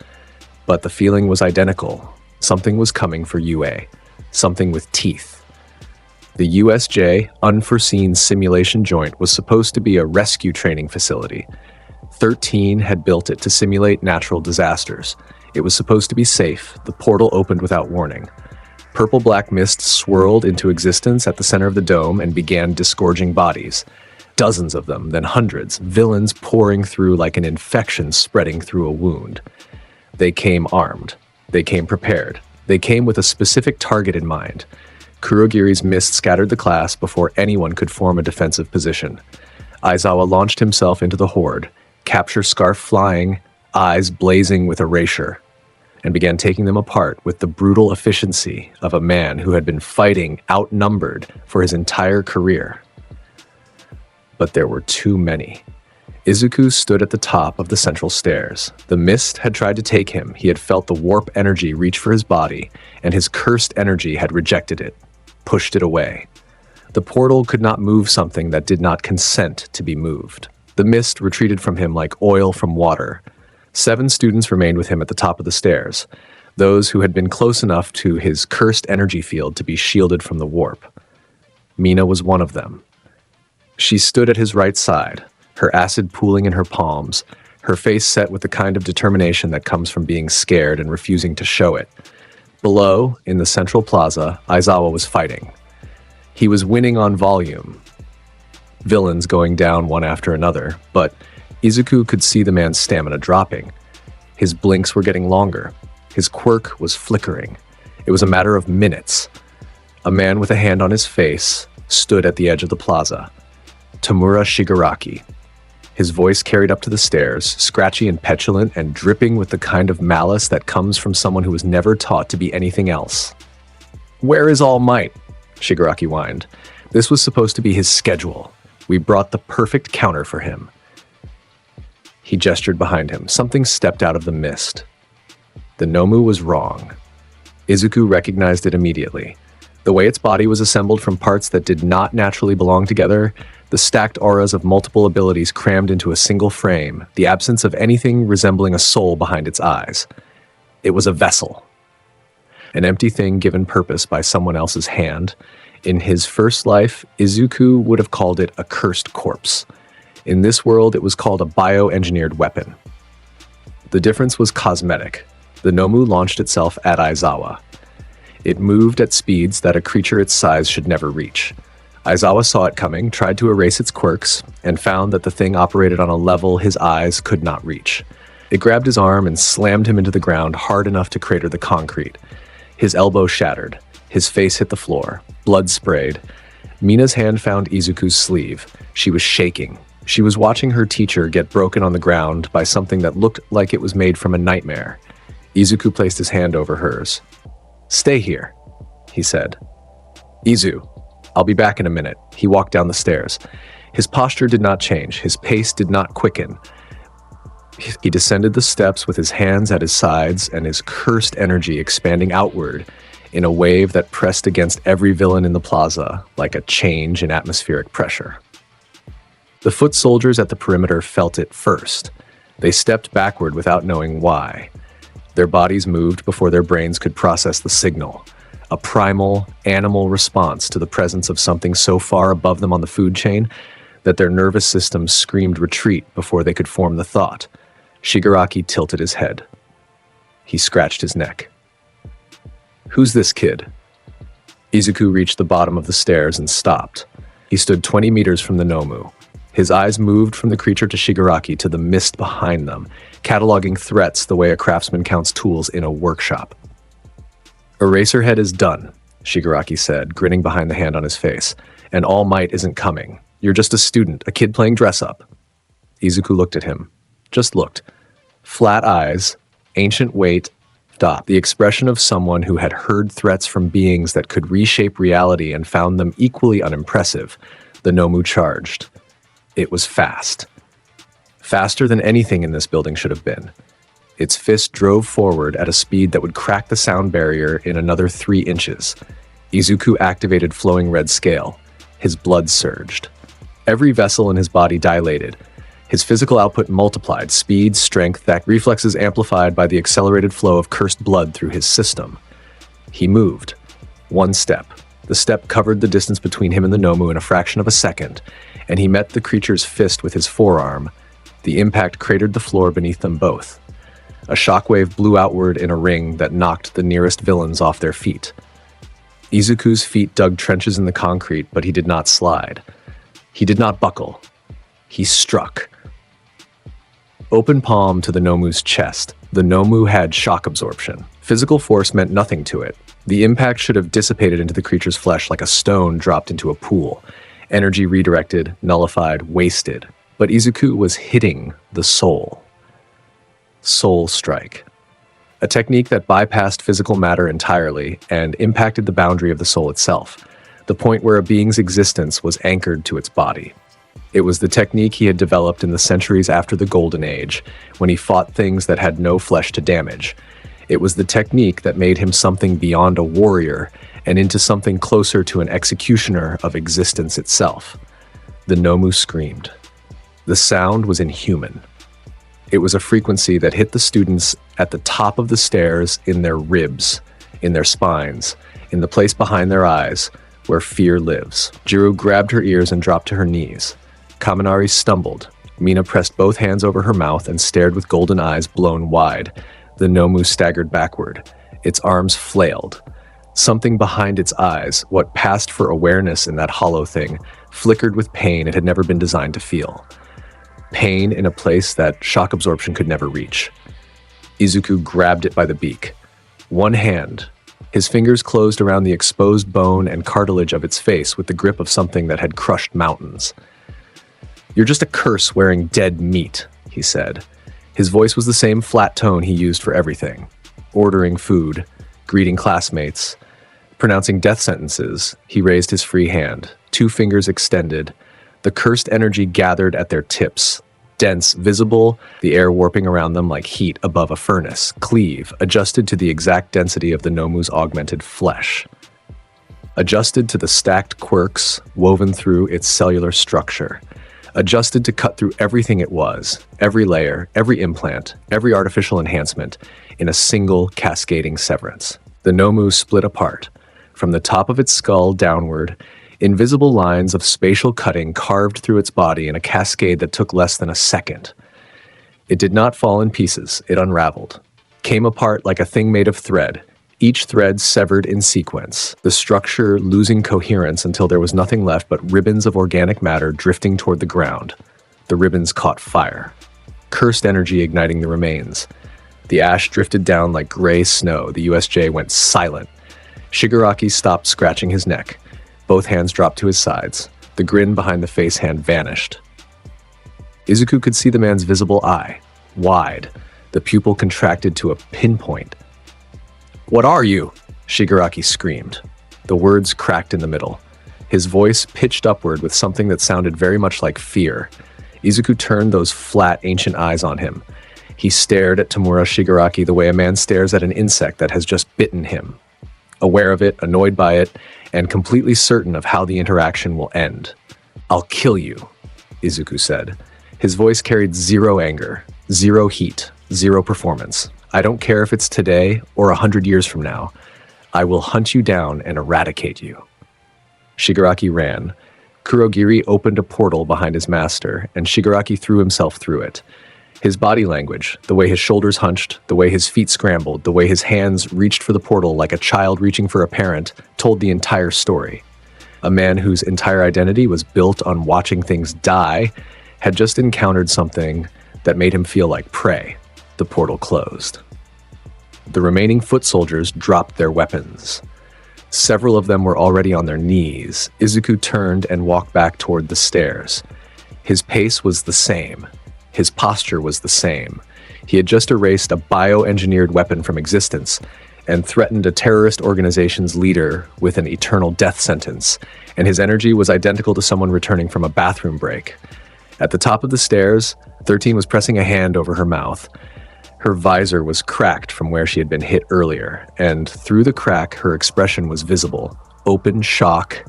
but the feeling was identical. Something was coming for UA, something with teeth. The USJ, Unforeseen Simulation Joint, was supposed to be a rescue training facility. 13 had built it to simulate natural disasters. It was supposed to be safe. The portal opened without warning. Purple-black mist swirled into existence at the center of the dome and began disgorging bodies. Dozens of them, then hundreds, villains pouring through like an infection spreading through a wound. They came armed. They came prepared. They came with a specific target in mind. Kurogiri's mist scattered the class before anyone could form a defensive position. Aizawa launched himself into the horde, capture scarf flying, eyes blazing with erasure, and began taking them apart with the brutal efficiency of a man who had been fighting outnumbered for his entire career. But there were too many. Izuku stood at the top of the central stairs. The mist had tried to take him. He had felt the warp energy reach for his body, and his cursed energy had rejected it, pushed it away. The portal could not move something that did not consent to be moved. The mist retreated from him like oil from water. 7 students remained with him at the top of the stairs, those who had been close enough to his cursed energy field to be shielded from the warp. Mina was one of them. She stood at his right side, her acid pooling in her palms, her face set with the kind of determination that comes from being scared and refusing to show it. Below, in the central plaza, Aizawa was fighting. He was winning on volume, villains going down one after another, but Izuku could see the man's stamina dropping. His blinks were getting longer. His quirk was flickering. It was a matter of minutes. A man with a hand on his face stood at the edge of the plaza. Tamura Shigaraki. His voice carried up to the stairs, scratchy and petulant and dripping with the kind of malice that comes from someone who was never taught to be anything else. "Where is All Might?" Shigaraki whined. This was supposed to be his schedule. We brought the perfect counter for him. He gestured behind him. Something stepped out of the mist. The Nomu was wrong. Izuku recognized it immediately. The way its body was assembled from parts that did not naturally belong together, the stacked auras of multiple abilities crammed into a single frame, the absence of anything resembling a soul behind its eyes. It was a vessel. An empty thing given purpose by someone else's hand. In his first life, Izuku would have called it a cursed corpse. In this world, it was called a bioengineered weapon. The difference was cosmetic. The Nomu launched itself at Aizawa. It moved at speeds that a creature its size should never reach. Aizawa saw it coming, tried to erase its quirks, and found that the thing operated on a level his eyes could not reach. It grabbed his arm and slammed him into the ground hard enough to crater the concrete. His elbow shattered. His face hit the floor. Blood sprayed. Mina's hand found Izuku's sleeve. She was shaking. She was watching her teacher get broken on the ground by something that looked like it was made from a nightmare. Izuku placed his hand over hers. "Stay here," he said. "Izu, I'll be back in a minute." He walked down the stairs. His posture did not change. His pace did not quicken. He descended the steps with his hands at his sides and his cursed energy expanding outward in a wave that pressed against every villain in the plaza like a change in atmospheric pressure. The foot soldiers at the perimeter felt it first. They stepped backward without knowing why. Their bodies moved before their brains could process the signal, a primal, animal response to the presence of something so far above them on the food chain that their nervous systems screamed retreat before they could form the thought. Shigaraki tilted his head. He scratched his neck. "Who's this kid?" Izuku reached the bottom of the stairs and stopped. He stood 20 meters from the Nomu. His eyes moved from the creature to Shigaraki to the mist behind them, cataloging threats the way a craftsman counts tools in a workshop. "Eraserhead is done," Shigaraki said, grinning behind the hand on his face. "And All Might isn't coming. You're just a student, a kid playing dress-up." Izuku looked at him. Just looked. Flat eyes, ancient weight, stop. The expression of someone who had heard threats from beings that could reshape reality and found them equally unimpressive. The Nomu charged. It was fast. Faster than anything in this building should have been. Its fist drove forward at a speed that would crack the sound barrier in another 3 inches. Izuku activated flowing red scale. His blood surged. Every vessel in his body dilated. His physical output multiplied, speed, strength, that reflexes amplified by the accelerated flow of cursed blood through his system. He moved. 1 step. The step covered the distance between him and the Nomu in a fraction of a second, and he met the creature's fist with his forearm. The impact cratered the floor beneath them both. A shockwave blew outward in a ring that knocked the nearest villains off their feet. Izuku's feet dug trenches in the concrete, but he did not slide. He did not buckle. He struck. Open palm to the Nomu's chest. The Nomu had shock absorption. Physical force meant nothing to it. The impact should have dissipated into the creature's flesh like a stone dropped into a pool. Energy redirected, nullified, wasted. But Izuku was hitting the soul. Soul strike. A technique that bypassed physical matter entirely and impacted the boundary of the soul itself, the point where a being's existence was anchored to its body. It was the technique he had developed in the centuries after the Golden Age, when he fought things that had no flesh to damage. It was the technique that made him something beyond a warrior and into something closer to an executioner of existence itself. The Nomu screamed. The sound was inhuman. It was a frequency that hit the students at the top of the stairs, in their ribs, in their spines, in the place behind their eyes, where fear lives. Jiro grabbed her ears and dropped to her knees. Kaminari stumbled. Mina pressed both hands over her mouth and stared with golden eyes blown wide. The Nomu staggered backward. Its arms flailed. Something behind its eyes, what passed for awareness in that hollow thing, flickered with pain it had never been designed to feel. Pain in a place that shock absorption could never reach. Izuku grabbed it by the beak. One hand. His fingers closed around the exposed bone and cartilage of its face with the grip of something that had crushed mountains. "You're just a curse wearing dead meat," he said. His voice was the same flat tone he used for everything. Ordering food, greeting classmates, pronouncing death sentences. He raised his free hand, 2 fingers extended. The cursed energy gathered at their tips. Dense, visible, the air warping around them like heat above a furnace. Cleave, adjusted to the exact density of the Nomu's augmented flesh. adjusted to the stacked quirks woven through its cellular structure, adjusted to cut through everything it was, every layer, every implant, every artificial enhancement, in a single cascading severance. The Nomu split apart. From the top of its skull downward, invisible lines of spatial cutting carved through its body in a cascade that took less than a second. It did not fall in pieces, it unraveled, came apart like a thing made of thread, each thread severed in sequence, the structure losing coherence until there was nothing left but ribbons of organic matter drifting toward the ground. The ribbons caught fire, cursed energy igniting the remains. The ash drifted down like gray snow. The USJ went silent. Shigaraki stopped scratching his neck. Both hands dropped to his sides. The grin behind the face hand vanished. Izuku could see the man's visible eye, wide, the pupil contracted to a pinpoint. "What are you?" Shigaraki screamed. The words cracked in the middle. His voice pitched upward with something that sounded very much like fear. Izuku turned those flat, ancient eyes on him. He stared at Tamura Shigaraki the way a man stares at an insect that has just bitten him. Aware of it, annoyed by it, and completely certain of how the interaction will end. "I'll kill you," Izuku said. His voice carried zero anger, zero heat, zero performance. "I don't care if it's today or 100 years from now. I will hunt you down and eradicate you." Shigaraki ran. Kurogiri opened a portal behind his master, and Shigaraki threw himself through it. His body language, the way his shoulders hunched, the way his feet scrambled, the way his hands reached for the portal like a child reaching for a parent, told the entire story. A man whose entire identity was built on watching things die had just encountered something that made him feel like prey. The portal closed. The remaining foot soldiers dropped their weapons. Several of them were already on their knees. Izuku turned and walked back toward the stairs. His pace was the same. His posture was the same. He had just erased a bioengineered weapon from existence and threatened a terrorist organization's leader with an eternal death sentence, and his energy was identical to someone returning from a bathroom break. At the top of the stairs, 13 was pressing a hand over her mouth. Her visor was cracked from where she had been hit earlier, and through the crack, her expression was visible. Open shock,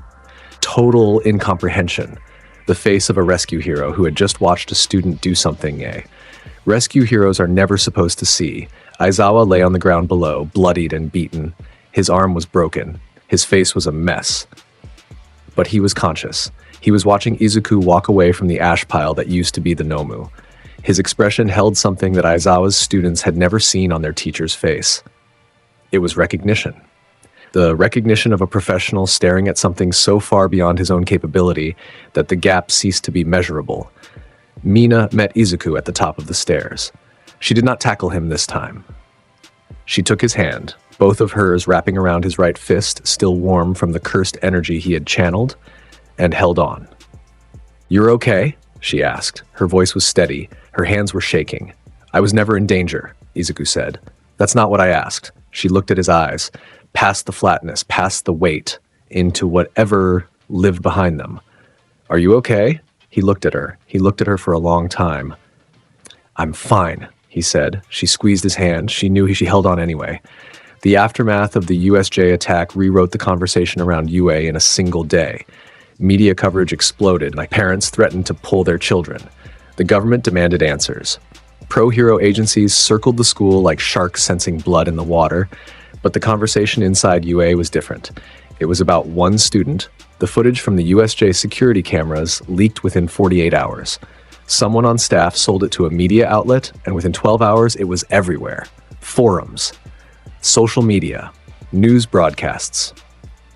total incomprehension. The face of a rescue hero who had just watched a student do something rescue heroes are never supposed to see. Aizawa lay on the ground below, bloodied and beaten. His arm was broken. His face was a mess. But he was conscious. He was watching Izuku walk away from the ash pile that used to be the Nomu. His expression held something that Aizawa's students had never seen on their teacher's face. It was recognition. The recognition of a professional staring at something so far beyond his own capability that the gap ceased to be measurable. Mina met Izuku at the top of the stairs. She did not tackle him this time. She took his hand, both of hers wrapping around his right fist, still warm from the cursed energy he had channeled, and held on. "You're okay?" she asked. Her voice was steady. Her hands were shaking. "I was never in danger," Izuku said. "That's not what I asked." She looked at his eyes, past the flatness, past the weight, into whatever lived behind them. "Are you okay?" He looked at her. He looked at her for a long time. "I'm fine," he said. She squeezed his hand. She knew she held on anyway. The aftermath of the USJ attack rewrote the conversation around UA in a single day. Media coverage exploded, like parents threatened to pull their children. The government demanded answers. Pro-hero agencies circled the school like sharks sensing blood in the water, but the conversation inside UA was different. It was about one student. The footage from the USJ security cameras leaked within 48 hours. Someone on staff sold it to a media outlet, and within 12 hours, it was everywhere. Forums, social media, news broadcasts.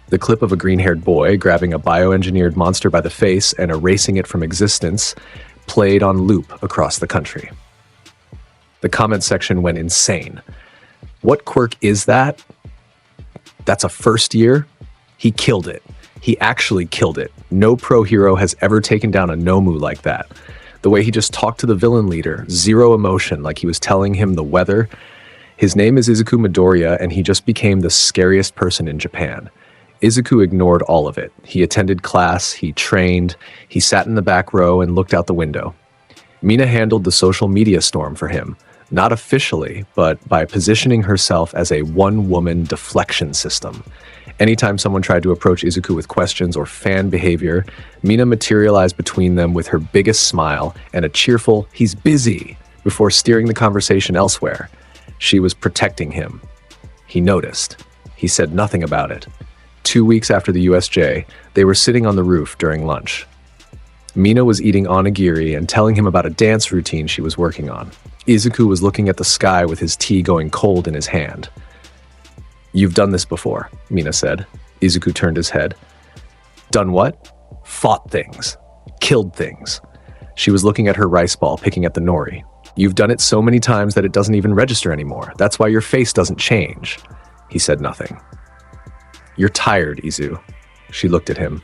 The clip of a green-haired boy grabbing a bioengineered monster by the face and erasing it from existence played on loop across the country. The comment section went insane. "What quirk is that? That's a first year? He killed it. He actually killed it. No pro hero has ever taken down a Nomu like that. The way he just talked to the villain leader, zero emotion, like he was telling him the weather. His name is Izuku Midoriya, and he just became the scariest person in Japan." Izuku ignored all of it. He attended class, he trained, he sat in the back row and looked out the window. Mina handled the social media storm for him. Not officially, but by positioning herself as a one-woman deflection system. Anytime someone tried to approach Izuku with questions or fan behavior, Mina materialized between them with her biggest smile and a cheerful, "He's busy," before steering the conversation elsewhere. She was protecting him. He noticed. He said nothing about it. 2 weeks after the USJ, they were sitting on the roof during lunch. Mina was eating onigiri and telling him about a dance routine she was working on. Izuku was looking at the sky with his tea going cold in his hand. "You've done this before," Mina said. Izuku turned his head. "Done what?" "Fought things. Killed things." She was looking at her rice ball, picking at the nori. "You've done it so many times that it doesn't even register anymore. That's why your face doesn't change." He said nothing. "You're tired, Izu." She looked at him.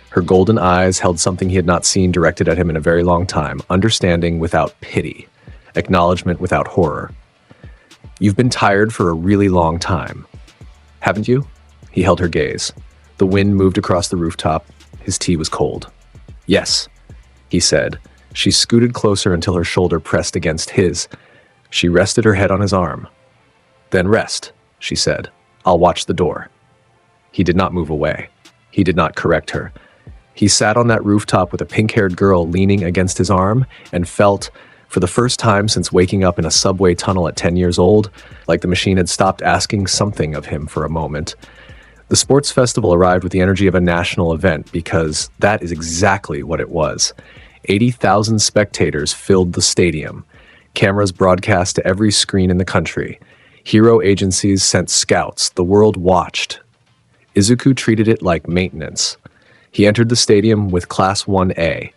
Her golden eyes held something he had not seen directed at him in a very long time, understanding without pity, acknowledgement without horror. "You've been tired for a really long time. Haven't you?" He held her gaze. The wind moved across the rooftop. His tea was cold. "Yes," he said. She scooted closer until her shoulder pressed against his. She rested her head on his arm. "Then rest," she said. "I'll watch the door." He did not move away. He did not correct her. He sat on that rooftop with a pink-haired girl leaning against his arm and felt, for the first time since waking up in a subway tunnel at 10 years old, like the machine had stopped asking something of him for a moment. The sports festival arrived with the energy of a national event because that is exactly what it was. 80,000 spectators filled the stadium. Cameras broadcast to every screen in the country. Hero agencies sent scouts. The world watched. Izuku treated it like maintenance. He entered the stadium with Class 1A.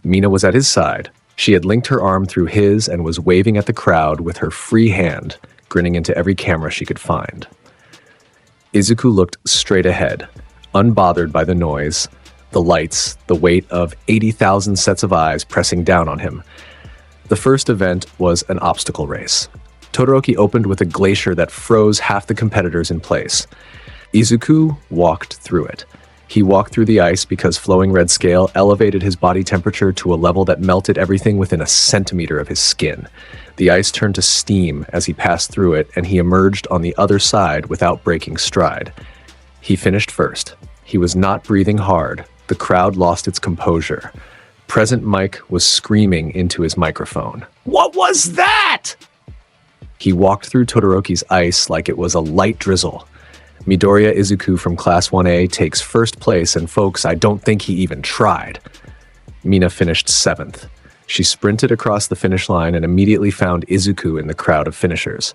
Mina was at his side. She had linked her arm through his and was waving at the crowd with her free hand, grinning into every camera she could find. Izuku looked straight ahead, unbothered by the noise, the lights, the weight of 80,000 sets of eyes pressing down on him. The first event was an obstacle race. Todoroki opened with a glacier that froze half the competitors in place. Izuku walked through it. He walked through the ice because flowing red scale elevated his body temperature to a level that melted everything within a centimeter of his skin. The ice turned to steam as he passed through it, and he emerged on the other side without breaking stride. He finished first. He was not breathing hard. The crowd lost its composure. Present Mike was screaming into his microphone. "What was that?" He walked through Todoroki's ice like it was a light drizzle. Midoriya Izuku from Class 1A takes first place, and folks, I don't think he even tried. Mina finished 7th. She sprinted across the finish line and immediately found Izuku in the crowd of finishers.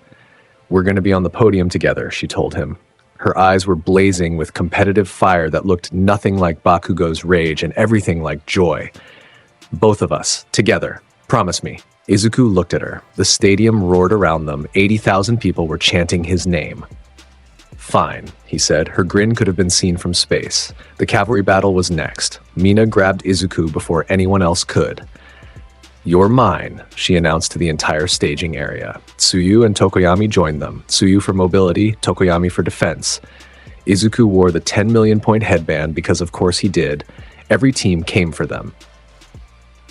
"We're going to be on the podium together," she told him. Her eyes were blazing with competitive fire that looked nothing like Bakugo's rage and everything like joy. "Both of us, together. Promise me." Izuku looked at her. The stadium roared around them. 80,000 people were chanting his name. "Fine," he said. Her grin could have been seen from space. The cavalry battle was next. Mina grabbed Izuku before anyone else could. "You're mine," she announced to the entire staging area. Tsuyu and Tokoyami joined them. Tsuyu for mobility, Tokoyami for defense. Izuku wore the 10 million point headband because of course he did. Every team came for them.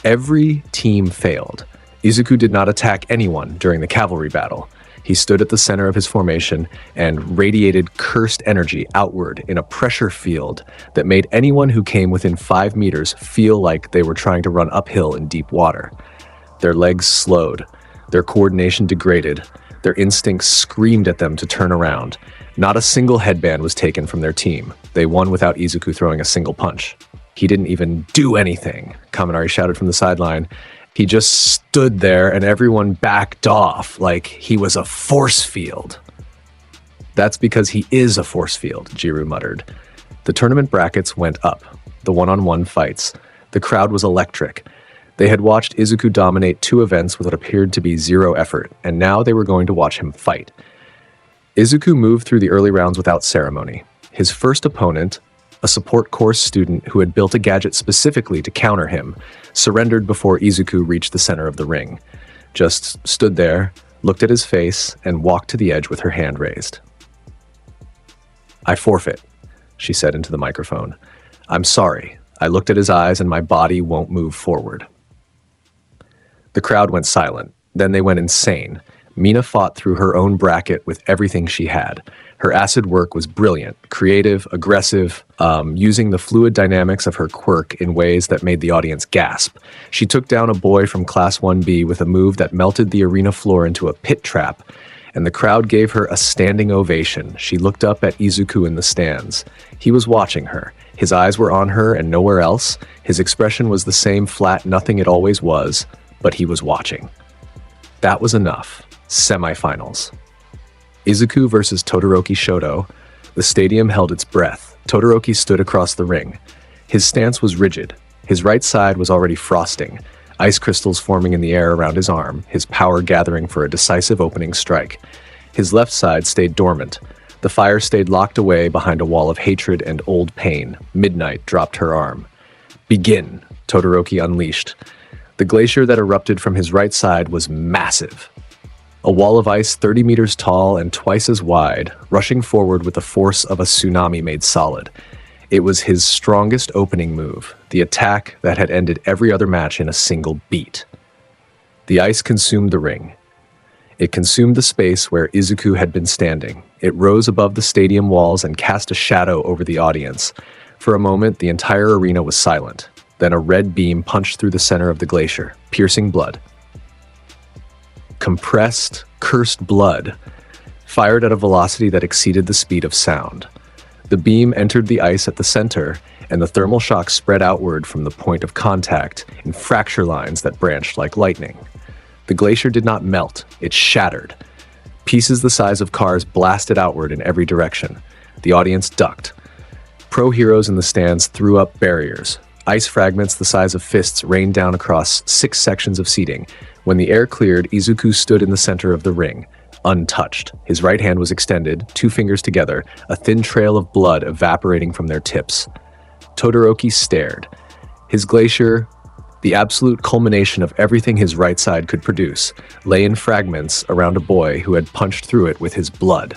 Every team failed. Izuku did not attack anyone during the cavalry battle. He stood at the center of his formation and radiated cursed energy outward in a pressure field that made anyone who came within 5 meters feel like they were trying to run uphill in deep water. Their legs slowed, their coordination degraded, their instincts screamed at them to turn around. Not a single headband was taken from their team. They won without Izuku throwing a single punch. "He didn't even do anything," Kaminari shouted from the sideline. "He just stood there and everyone backed off like he was a force field." "That's because he is a force field," Jiru muttered. The tournament brackets went up. The one-on-one fights. The crowd was electric. They had watched Izuku dominate 2 events with what appeared to be 0 effort, and now they were going to watch him fight. Izuku moved through the early rounds without ceremony. His first opponent, a support course student who had built a gadget specifically to counter him, surrendered before Izuku reached the center of the ring. Just stood there, looked at his face, and walked to the edge with her hand raised. "I forfeit," she said into the microphone. "I'm sorry. I looked at his eyes and my body won't move forward." The crowd went silent. Then they went insane. Mina fought through her own bracket with everything she had. Her acid work was brilliant, creative, aggressive, using the fluid dynamics of her quirk in ways that made the audience gasp. She took down a boy from Class 1B with a move that melted the arena floor into a pit trap, and the crowd gave her a standing ovation. She looked up at Izuku in the stands. He was watching her. His eyes were on her and nowhere else. His expression was the same flat nothing it always was, but he was watching. That was enough. Semifinals. Izuku versus Todoroki Shoto. The stadium held its breath. Todoroki stood across the ring. His stance was rigid. His right side was already frosting, ice crystals forming in the air around his arm, his power gathering for a decisive opening strike. His left side stayed dormant. The fire stayed locked away behind a wall of hatred and old pain. Midnight dropped her arm. Begin, Todoroki unleashed. The glacier that erupted from his right side was massive. A wall of ice 30 meters tall and twice as wide, rushing forward with the force of a tsunami made solid. It was his strongest opening move, the attack that had ended every other match in a single beat. The ice consumed the ring. It consumed the space where Izuku had been standing. It rose above the stadium walls and cast a shadow over the audience. For a moment, the entire arena was silent. Then a red beam punched through the center of the glacier, piercing blood. Compressed, cursed blood, fired at a velocity that exceeded the speed of sound. The beam entered the ice at the center, and the thermal shock spread outward from the point of contact in fracture lines that branched like lightning. The glacier did not melt, it shattered. Pieces the size of cars blasted outward in every direction. The audience ducked. Pro heroes in the stands threw up barriers. Ice fragments the size of fists rained down across 6 sections of seating. When the air cleared, Izuku stood in the center of the ring, untouched. His right hand was extended, 2 fingers together, a thin trail of blood evaporating from their tips. Todoroki stared. His glacier, the absolute culmination of everything his right side could produce, lay in fragments around a boy who had punched through it with his blood.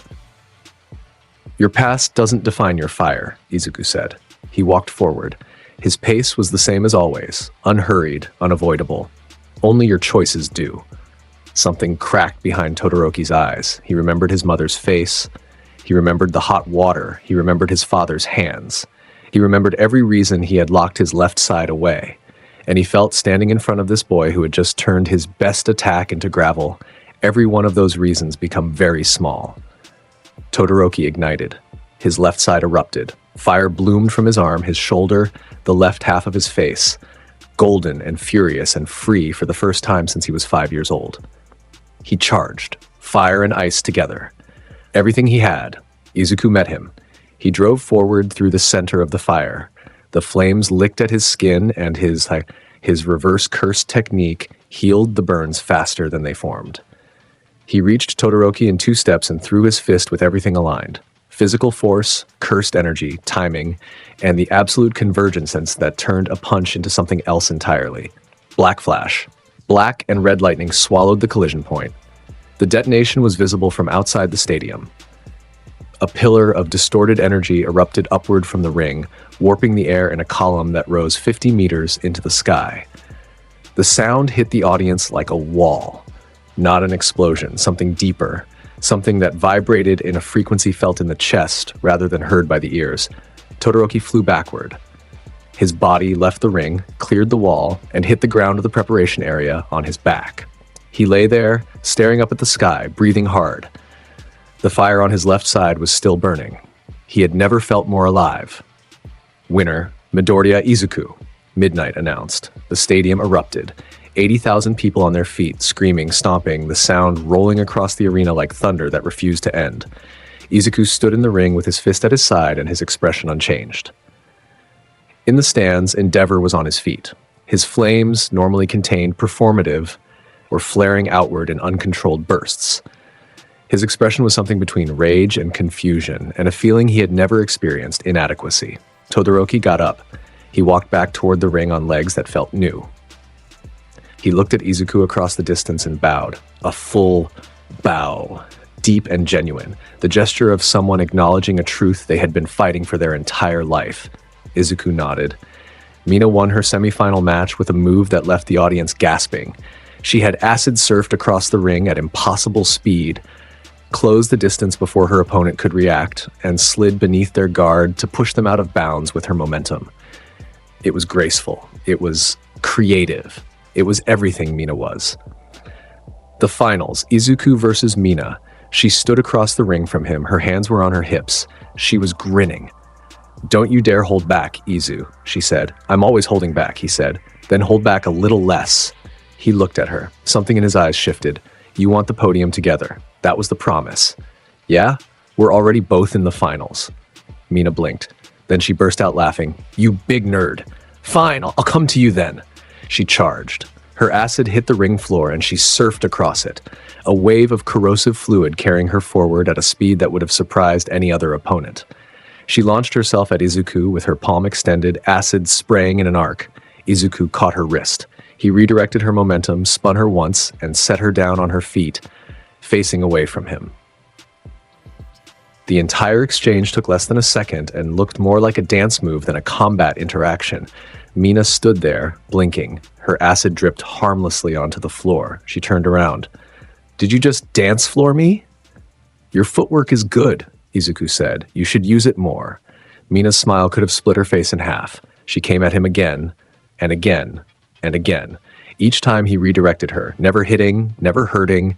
Your past doesn't define your fire, Izuku said. He walked forward. His pace was the same as always, unhurried, unavoidable. Only your choices do. Something cracked behind Todoroki's eyes. He remembered his mother's face. He remembered the hot water. He remembered his father's hands. He remembered every reason he had locked his left side away. And he felt standing in front of this boy who had just turned his best attack into gravel, every one of those reasons become very small. Todoroki ignited. His left side erupted. Fire bloomed from his arm, his shoulder, the left half of his face, golden and furious and free for the first time since he was 5 years old. He charged, fire and ice together. Everything he had. Izuku met him. He drove forward through the center of the fire. The flames licked at his skin, and his reverse curse technique healed the burns faster than they formed. He reached Todoroki in 2 steps and threw his fist with everything aligned. Physical force, cursed energy, timing, and the absolute convergence that turned a punch into something else entirely. Black flash. Black and red lightning swallowed the collision point. The detonation was visible from outside the stadium. A pillar of distorted energy erupted upward from the ring, warping the air in a column that rose 50 meters into the sky. The sound hit the audience like a wall. Not an explosion, something deeper. Something that vibrated in a frequency felt in the chest rather than heard by the ears. Todoroki flew backward. His body left the ring, cleared the wall, and hit the ground of the preparation area on his back. He lay there, staring up at the sky, breathing hard. The fire on his left side was still burning. He had never felt more alive. Winner, Midoriya Izuku, Midnight announced. The stadium erupted. 80,000 people on their feet, screaming, stomping, the sound rolling across the arena like thunder that refused to end. Izuku stood in the ring with his fist at his side and his expression unchanged. In the stands, Endeavor was on his feet. His flames, normally contained performative, were flaring outward in uncontrolled bursts. His expression was something between rage and confusion, and a feeling he had never experienced, inadequacy. Todoroki got up. He walked back toward the ring on legs that felt new. He looked at Izuku across the distance and bowed. A full bow, deep and genuine, the gesture of someone acknowledging a truth they had been fighting for their entire life. Izuku nodded. Mina won her semifinal match with a move that left the audience gasping. She had acid surfed across the ring at impossible speed, closed the distance before her opponent could react, and slid beneath their guard to push them out of bounds with her momentum. It was graceful. It was creative. It was everything Mina was. The finals, Izuku versus Mina. She stood across the ring from him. Her hands were on her hips. She was grinning. "Don't you dare hold back, Izu," she said. "I'm always holding back," he said. "Then hold back a little less." He looked at her. Something in his eyes shifted. "You want the podium together. That was the promise." "Yeah? We're already both in the finals." Mina blinked. Then she burst out laughing. "You big nerd. Fine, I'll come to you then." She charged. Her acid hit the ring floor and she surfed across it, a wave of corrosive fluid carrying her forward at a speed that would have surprised any other opponent. She launched herself at Izuku with her palm extended, acid spraying in an arc. Izuku caught her wrist. He redirected her momentum, spun her once, and set her down on her feet, facing away from him. The entire exchange took less than a second and looked more like a dance move than a combat interaction. Mina stood there, blinking. Her acid dripped harmlessly onto the floor. She turned around. "Did you just dance floor me?" "Your footwork is good," Izuku said. "You should use it more." Mina's smile could have split her face in half. She came at him again, and again, and again. Each time he redirected her, never hitting, never hurting,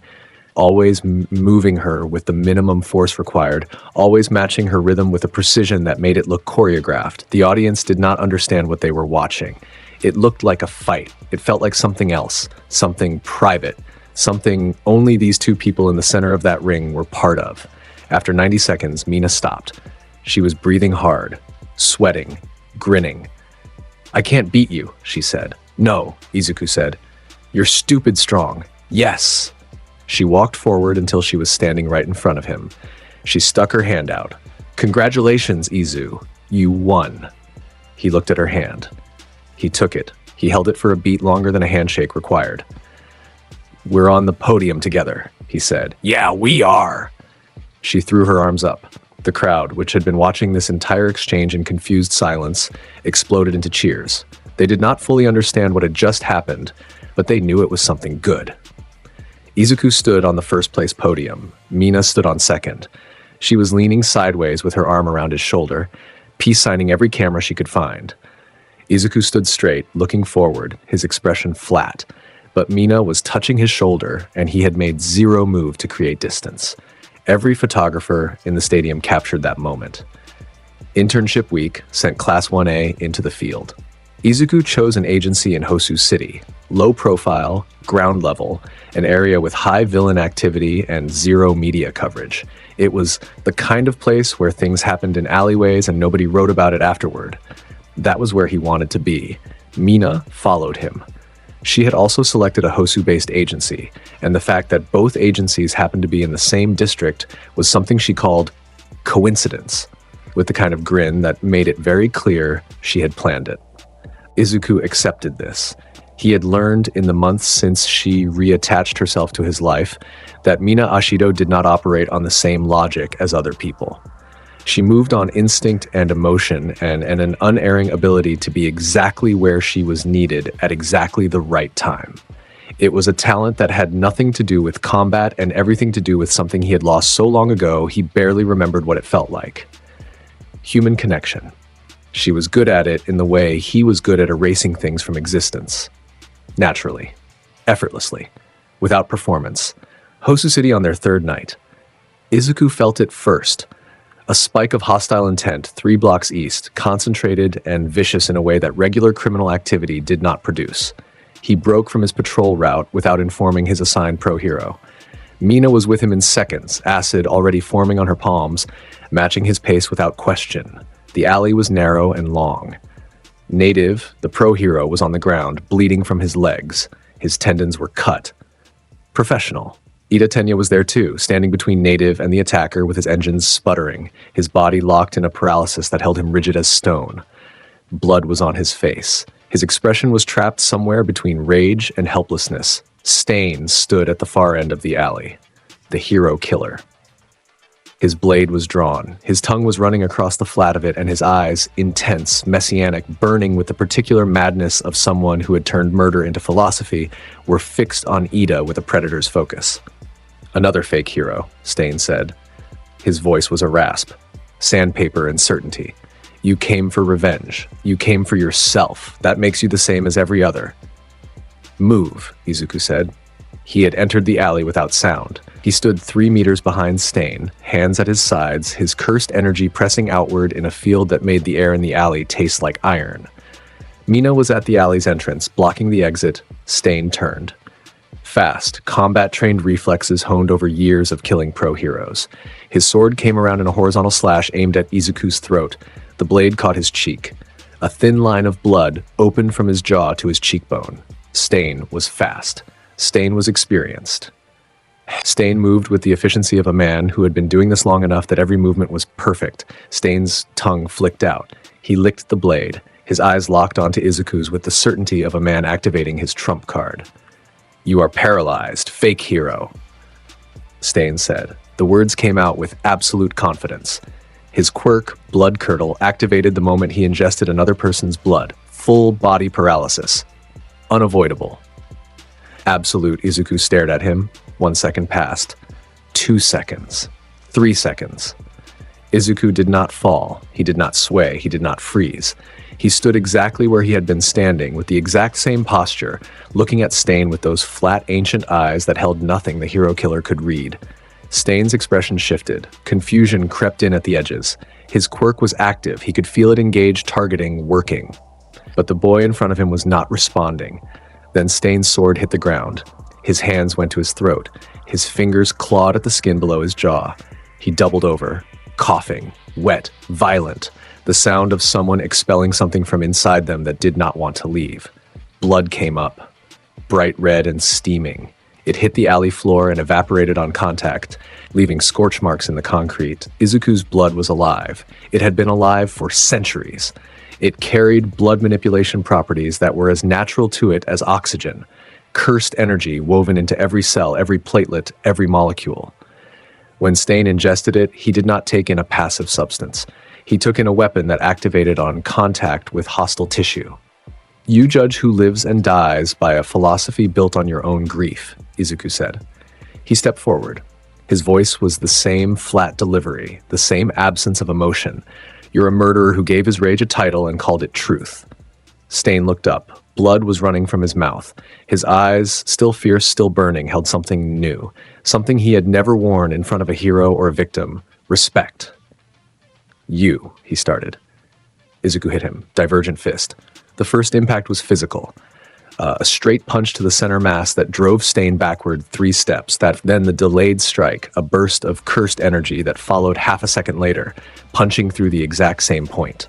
always moving her with the minimum force required, always matching her rhythm with a precision that made it look choreographed. The audience did not understand what they were watching. It looked like a fight. It felt like something else, something private, something only these two people in the center of that ring were part of. After 90 seconds, Mina stopped. She was breathing hard, sweating, grinning. "I can't beat you," she said. "No," Izuku said. "You're stupid strong." "Yes." She walked forward until she was standing right in front of him. She stuck her hand out. "Congratulations, Izu. You won." He looked at her hand. He took it. He held it for a beat longer than a handshake required. "We're on the podium together," he said. "Yeah, we are." She threw her arms up. The crowd, which had been watching this entire exchange in confused silence, exploded into cheers. They did not fully understand what had just happened, but they knew it was something good. Izuku stood on the first place podium. Mina stood on second. She was leaning sideways with her arm around his shoulder, peace signing every camera she could find. Izuku stood straight, looking forward, his expression flat, but Mina was touching his shoulder and he had made zero move to create distance. Every photographer in the stadium captured that moment. Internship week sent Class 1A into the field. Izuku chose an agency in Hosu City, low profile, ground level, an area with high villain activity and zero media coverage. It was the kind of place where things happened in alleyways and nobody wrote about it afterward. That was where he wanted to be. Mina followed him. She had also selected a Hosu-based agency, and the fact that both agencies happened to be in the same district was something she called coincidence, with the kind of grin that made it very clear she had planned it. Izuku accepted this. He had learned in the months since she reattached herself to his life that Mina Ashido did not operate on the same logic as other people. She moved on instinct and emotion and an unerring ability to be exactly where she was needed at exactly the right time. It was a talent that had nothing to do with combat and everything to do with something he had lost so long ago he barely remembered what it felt like. Human connection. She was good at it in the way he was good at erasing things from existence. Naturally. Effortlessly. Without performance. Hosu City on their third night. Izuku felt it first. A spike of hostile intent 3 blocks east, concentrated and vicious in a way that regular criminal activity did not produce. He broke from his patrol route without informing his assigned pro-hero. Mina was with him in seconds, acid already forming on her palms, matching his pace without question. The alley was narrow and long. Native, the pro-hero, was on the ground, bleeding from his legs. His tendons were cut. Professional. Ida Tenya was there too, standing between Native and the attacker with his engines sputtering, his body locked in a paralysis that held him rigid as stone. Blood was on his face. His expression was trapped somewhere between rage and helplessness. Stain stood at the far end of the alley. The hero killer. His blade was drawn. His tongue was running across the flat of it, and his eyes, intense, messianic, burning with the particular madness of someone who had turned murder into philosophy, were fixed on Ida with a predator's focus. "Another fake hero," Stain said. His voice was a rasp, sandpaper and certainty. "You came for revenge. You came for yourself. That makes you the same as every other." "Move," Izuku said. He had entered the alley without sound. He stood 3 meters behind Stain, hands at his sides, his cursed energy pressing outward in a field that made the air in the alley taste like iron. Mina was at the alley's entrance, blocking the exit. Stain turned. Fast, combat-trained reflexes honed over years of killing pro heroes. His sword came around in a horizontal slash aimed at Izuku's throat. The blade caught his cheek. A thin line of blood opened from his jaw to his cheekbone. Stain was fast. Stain was experienced. Stain moved with the efficiency of a man who had been doing this long enough that every movement was perfect. Stain's tongue flicked out. He licked the blade. His eyes locked onto Izuku's with the certainty of a man activating his trump card. "You are paralyzed, fake hero," Stain said. The words came out with absolute confidence. His quirk, Blood Curdle, activated the moment he ingested another person's blood. Full body paralysis. Unavoidable. Absolute. Izuku stared at him. 1 second passed. 2 seconds. 3 seconds. Izuku did not fall. He did not sway. He did not freeze. He stood exactly where he had been standing, with the exact same posture, looking at Stain with those flat, ancient eyes that held nothing the hero killer could read. Stain's expression shifted. Confusion crept in at the edges. His quirk was active. He could feel it engaged, targeting, working. But the boy in front of him was not responding. Then Stain's sword hit the ground. His hands went to his throat. His fingers clawed at the skin below his jaw. He doubled over, coughing, wet, violent, the sound of someone expelling something from inside them that did not want to leave. Blood came up, bright red and steaming. It hit the alley floor and evaporated on contact, leaving scorch marks in the concrete. Izuku's blood was alive. It had been alive for centuries. It carried blood manipulation properties that were as natural to it as oxygen. Cursed energy woven into every cell, every platelet, every molecule. When Stain ingested it, he did not take in a passive substance. He took in a weapon that activated on contact with hostile tissue. "You judge who lives and dies by a philosophy built on your own grief," Izuku said. He stepped forward. His voice was the same flat delivery, the same absence of emotion. "You're a murderer who gave his rage a title and called it truth." Stain looked up. Blood was running from his mouth. His eyes, still fierce, still burning, held something new. Something he had never worn in front of a hero or a victim. Respect. "You," he started. Izuku hit him. Divergent fist. The first impact was physical. A straight punch to the center mass that drove Stain backward 3 steps. Then the delayed strike, a burst of cursed energy that followed half a second later, punching through the exact same point.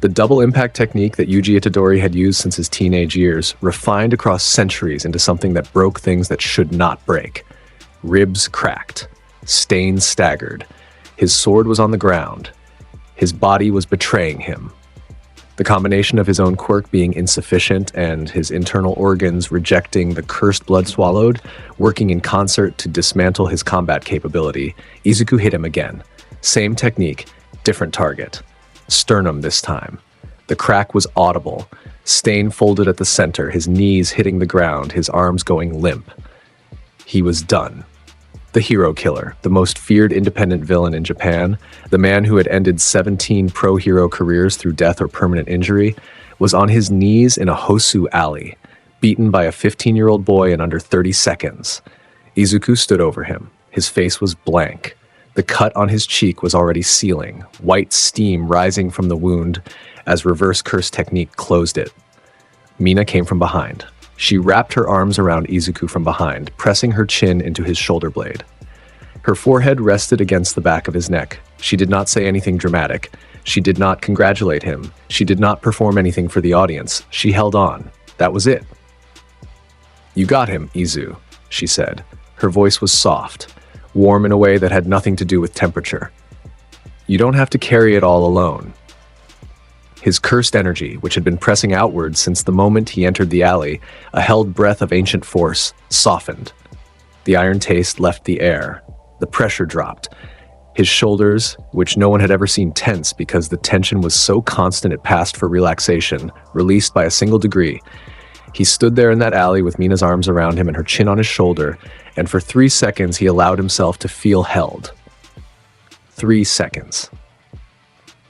The double impact technique that Yuji Itadori had used since his teenage years, refined across centuries into something that broke things that should not break. Ribs cracked. Stain staggered. His sword was on the ground. His body was betraying him. The combination of his own quirk being insufficient and his internal organs rejecting the cursed blood swallowed, working in concert to dismantle his combat capability, Izuku hit him again. Same technique, different target. Sternum this time. The crack was audible. Stain folded at the center, his knees hitting the ground, his arms going limp. He was done. The hero killer, the most feared independent villain in Japan, the man who had ended 17 pro-hero careers through death or permanent injury, was on his knees in a Hosu alley, beaten by a 15-year-old boy in under 30 seconds. Izuku stood over him. His face was blank. The cut on his cheek was already sealing, white steam rising from the wound as reverse curse technique closed it. Mina came from behind. She wrapped her arms around Izuku from behind, pressing her chin into his shoulder blade. Her forehead rested against the back of his neck. She did not say anything dramatic. She did not congratulate him. She did not perform anything for the audience. She held on. That was it. "You got him, Izu," she said. Her voice was soft, warm in a way that had nothing to do with temperature. "You don't have to carry it all alone." His cursed energy, which had been pressing outward since the moment he entered the alley, a held breath of ancient force, softened. The iron taste left the air. The pressure dropped. His shoulders, which no one had ever seen tense because the tension was so constant it passed for relaxation, released by a single degree. He stood there in that alley with Mina's arms around him and her chin on his shoulder, and for 3 seconds he allowed himself to feel held. 3 seconds.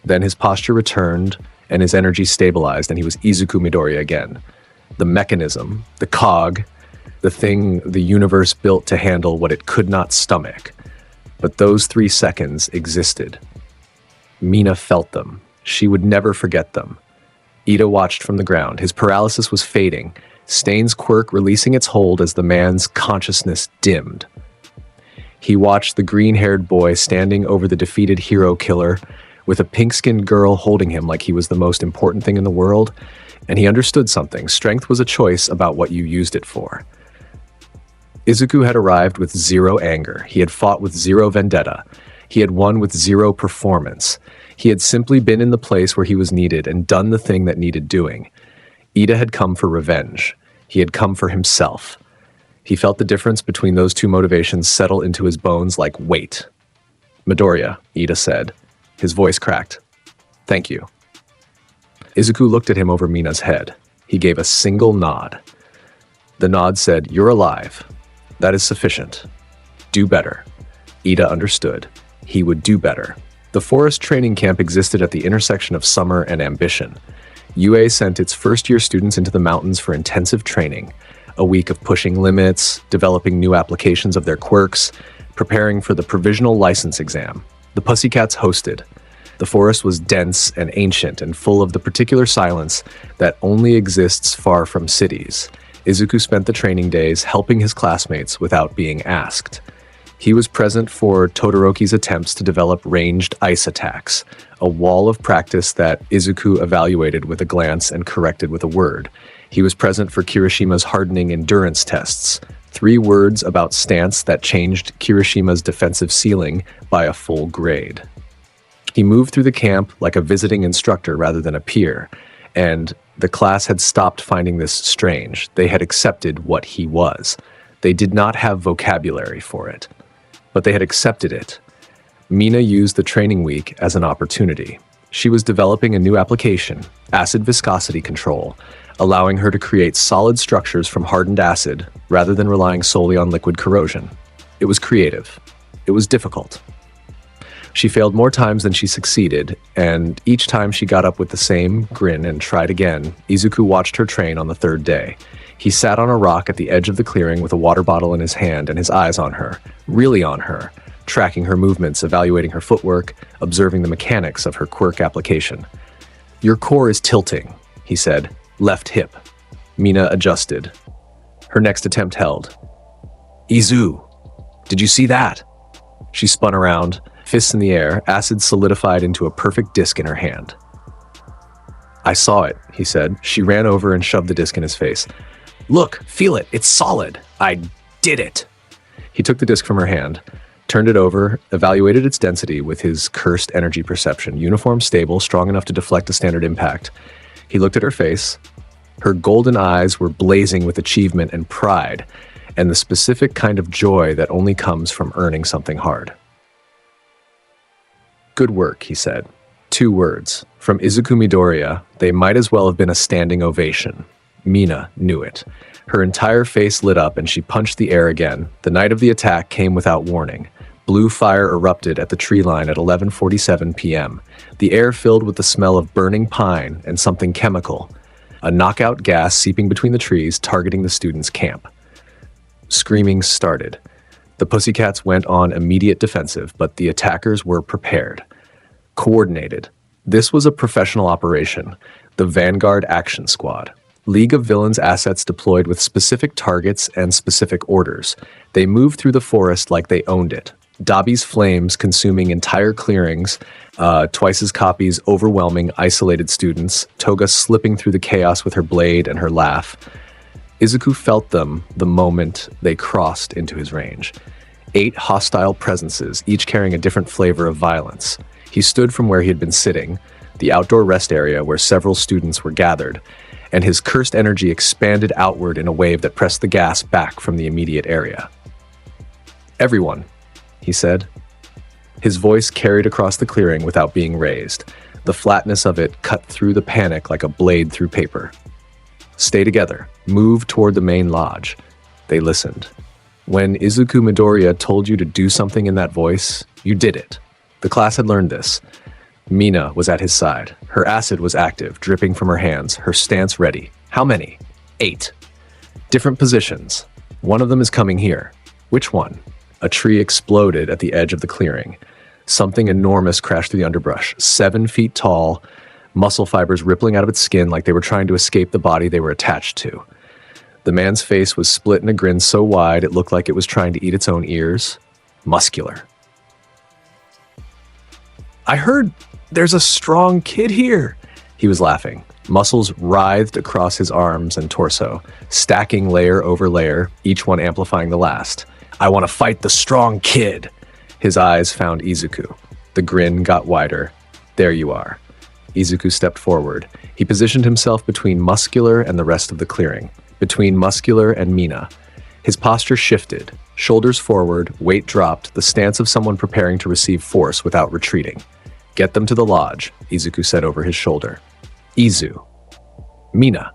Then his posture returned and his energy stabilized, and he was Izuku Midoriya again. The mechanism, the cog, the thing the universe built to handle what it could not stomach. But those 3 seconds existed. Mina felt them. She would never forget them. Ida watched from the ground. His paralysis was fading, Stain's quirk releasing its hold as the man's consciousness dimmed. He watched the green-haired boy standing over the defeated hero killer with a pink-skinned girl holding him like he was the most important thing in the world, and he understood something. Strength was a choice about what you used it for. Izuku had arrived with 0 anger. He had fought with 0 vendetta. He had won with 0 performance. He had simply been in the place where he was needed and done the thing that needed doing. Ida had come for revenge. He had come for himself. He felt the difference between those two motivations settle into his bones like weight. "Midoriya," Ida said. His voice cracked. "Thank you." Izuku looked at him over Mina's head. He gave a single nod. The nod said, "You're alive. That is sufficient. Do better." Ida understood. He would do better. The forest training camp existed at the intersection of summer and ambition. UA sent its first-year students into the mountains for intensive training, a week of pushing limits, developing new applications of their quirks, preparing for the provisional license exam. The Pussycats hosted. The forest was dense and ancient and full of the particular silence that only exists far from cities. Izuku spent the training days helping his classmates without being asked. He was present for Todoroki's attempts to develop ranged ice attacks, a wall of practice that Izuku evaluated with a glance and corrected with a word. He was present for Kirishima's hardening endurance tests, 3 words about stance that changed Kirishima's defensive ceiling by a full grade. He moved through the camp like a visiting instructor rather than a peer, and the class had stopped finding this strange. They had accepted what he was. They did not have vocabulary for it, but they had accepted it. Mina used the training week as an opportunity. She was developing a new application, acid viscosity control, allowing her to create solid structures from hardened acid rather than relying solely on liquid corrosion. It was creative. It was difficult. She failed more times than she succeeded, and each time she got up with the same grin and tried again. Izuku watched her train on the 3rd day. He sat on a rock at the edge of the clearing with a water bottle in his hand and his eyes on her, really on her, tracking her movements, evaluating her footwork, observing the mechanics of her quirk application. "Your core is tilting," he said. "Left hip." Mina adjusted. Her next attempt held. "Izu, did you see that?" She spun around, fists in the air, acid solidified into a perfect disc in her hand. "I saw it," he said. She ran over and shoved the disc in his face. "Look, feel it, it's solid. I did it." He took the disc from her hand, turned it over, evaluated its density with his cursed energy perception, uniform, stable, strong enough to deflect a standard impact. He looked at her face. Her golden eyes were blazing with achievement and pride, and the specific kind of joy that only comes from earning something hard. "Good work," he said. 2 words. From Izuku Midoriya, they might as well have been a standing ovation. Mina knew it. Her entire face lit up and she punched the air again. The night of the attack came without warning. Blue fire erupted at the tree line at 11:47 p.m. The air filled with the smell of burning pine and something chemical. A knockout gas seeping between the trees, targeting the students' camp. Screaming started. The Pussycats went on immediate defensive, but the attackers were prepared. Coordinated. This was a professional operation, the Vanguard Action Squad. League of Villains assets deployed with specific targets and specific orders. They moved through the forest like they owned it. Dabi's flames consuming entire clearings, Twice's copies overwhelming isolated students, Toga slipping through the chaos with her blade and her laugh. Izuku felt them the moment they crossed into his range. 8 hostile presences, each carrying a different flavor of violence. He stood from where he had been sitting, the outdoor rest area where several students were gathered, and his cursed energy expanded outward in a wave that pressed the gas back from the immediate area. "Everyone," he said. His voice carried across the clearing without being raised. The flatness of it cut through the panic like a blade through paper. Stay together. Move toward the main lodge. They listened. When Izuku Midoriya told you to do something in that voice, you did it. The class had learned this. Mina was at his side. Her acid was active, dripping from her hands, her stance ready. How many? 8. Different positions. One of them is coming here. Which one? A tree exploded at the edge of the clearing. Something enormous crashed through the underbrush, 7 feet tall, muscle fibers rippling out of its skin like they were trying to escape the body they were attached to. The man's face was split in a grin so wide it looked like it was trying to eat its own ears. Muscular. I heard there's a strong kid here. He was laughing. Muscles writhed across his arms and torso, stacking layer over layer, each one amplifying the last. I want to fight the strong kid. His eyes found Izuku. The grin got wider. There you are. Izuku stepped forward. He positioned himself between Muscular and the rest of the clearing, between Muscular and Mina. His posture shifted, shoulders forward, weight dropped, the stance of someone preparing to receive force without retreating. Get them to the lodge, Izuku said over his shoulder. Izu. Mina.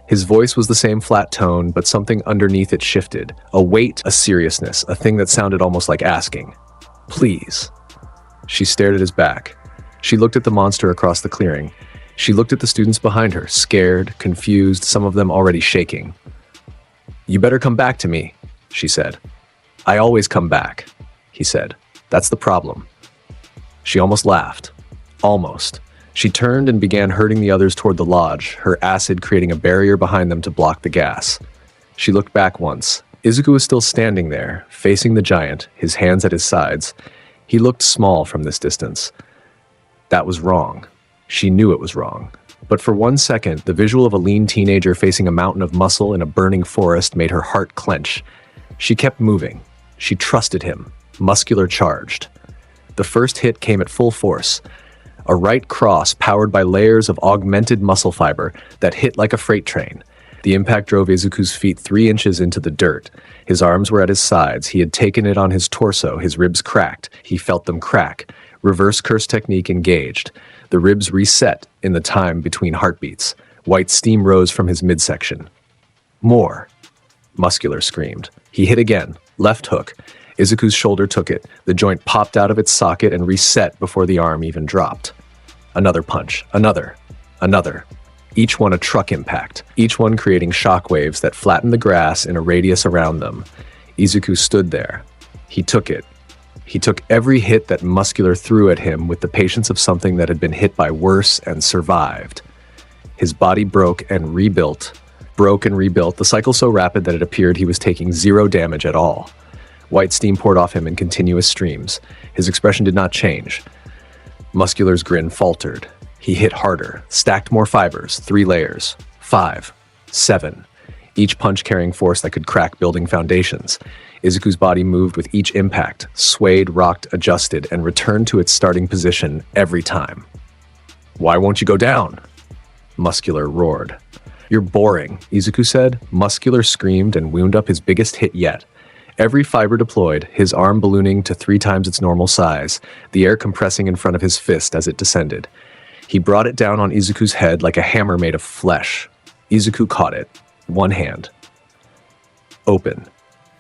His voice was the same flat tone, but something underneath it shifted. A weight, a seriousness, a thing that sounded almost like asking. Please. She stared at his back. She looked at the monster across the clearing. She looked at the students behind her, scared, confused, some of them already shaking. You better come back to me, she said. I always come back, he said. That's the problem. She almost laughed. Almost. She turned and began herding the others toward the lodge, her acid creating a barrier behind them to block the gas. She looked back once. Izuku was still standing there, facing the giant, his hands at his sides. He looked small from this distance. That was wrong. She knew it was wrong. But for 1 second, the visual of a lean teenager facing a mountain of muscle in a burning forest made her heart clench. She kept moving. She trusted him. Muscular charged. The first hit came at full force. A right cross powered by layers of augmented muscle fiber that hit like a freight train. The impact drove Izuku's feet 3 inches into the dirt. His arms were at his sides. He had taken it on his torso. His ribs cracked. He felt them crack. Reverse curse technique engaged. The ribs reset in the time between heartbeats. White steam rose from his midsection. More. Muscular screamed. He hit again. Left hook. Izuku's shoulder took it. The joint popped out of its socket and reset before the arm even dropped. Another punch. Another. Another. Each one a truck impact. Each one creating shockwaves that flattened the grass in a radius around them. Izuku stood there. He took it. He took every hit that Muscular threw at him with the patience of something that had been hit by worse and survived. His body broke and rebuilt, the cycle so rapid that it appeared he was taking 0 damage at all. White steam poured off him in continuous streams. His expression did not change. Muscular's grin faltered. He hit harder, stacked more fibers, 3 layers, 5, 7, each punch carrying force that could crack building foundations. Izuku's body moved with each impact, swayed, rocked, adjusted, and returned to its starting position every time. Why won't you go down? Muscular roared. You're boring, Izuku said. Muscular screamed and wound up his biggest hit yet. Every fiber deployed, his arm ballooning to 3 times its normal size, the air compressing in front of his fist as it descended. He brought it down on Izuku's head like a hammer made of flesh. Izuku caught it, 1 hand. Open.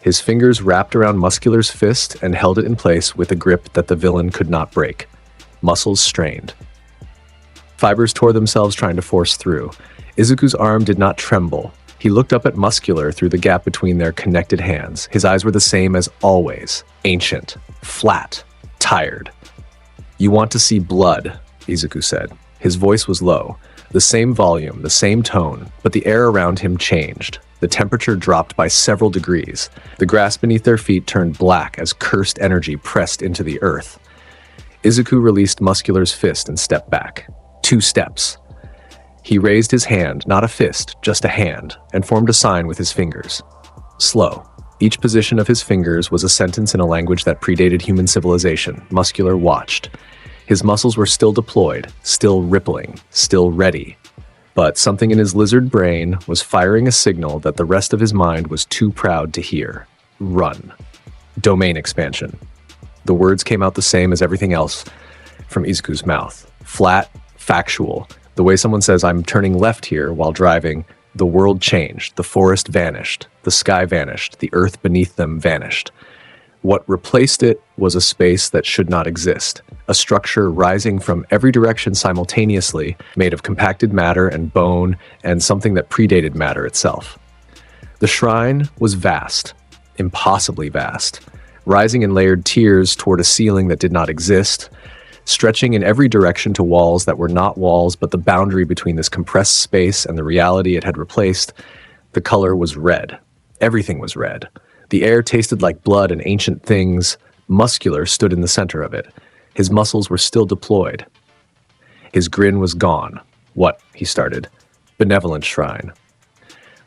His fingers wrapped around Muscular's fist and held it in place with a grip that the villain could not break. Muscles strained. Fibers tore themselves trying to force through. Izuku's arm did not tremble. He looked up at Muscular through the gap between their connected hands. His eyes were the same as always. Ancient. Flat. Tired. You want to see blood, Izuku said. His voice was low. The same volume, the same tone, but the air around him changed. The temperature dropped by several degrees. The grass beneath their feet turned black as cursed energy pressed into the earth. Izuku released Muscular's fist and stepped back. 2 steps. He raised his hand, not a fist, just a hand, and formed a sign with his fingers. Slow. Each position of his fingers was a sentence in a language that predated human civilization. Muscular watched. His muscles were still deployed, still rippling, still ready. But something in his lizard brain was firing a signal that the rest of his mind was too proud to hear. Run. Domain expansion. The words came out the same as everything else from Izuku's mouth. Flat, factual. The way someone says, I'm turning left here while driving. The world changed. The forest vanished. The sky vanished. The earth beneath them vanished. What replaced it was a space that should not exist. A structure rising from every direction simultaneously, made of compacted matter and bone and something that predated matter itself. The shrine was vast, impossibly vast, rising in layered tiers toward a ceiling that did not exist, stretching in every direction to walls that were not walls but the boundary between this compressed space and the reality it had replaced. The color was red. Everything was red. The air tasted like blood and ancient things. Muscular stood in the center of it. His muscles were still deployed. His grin was gone. What? He started. Benevolent shrine.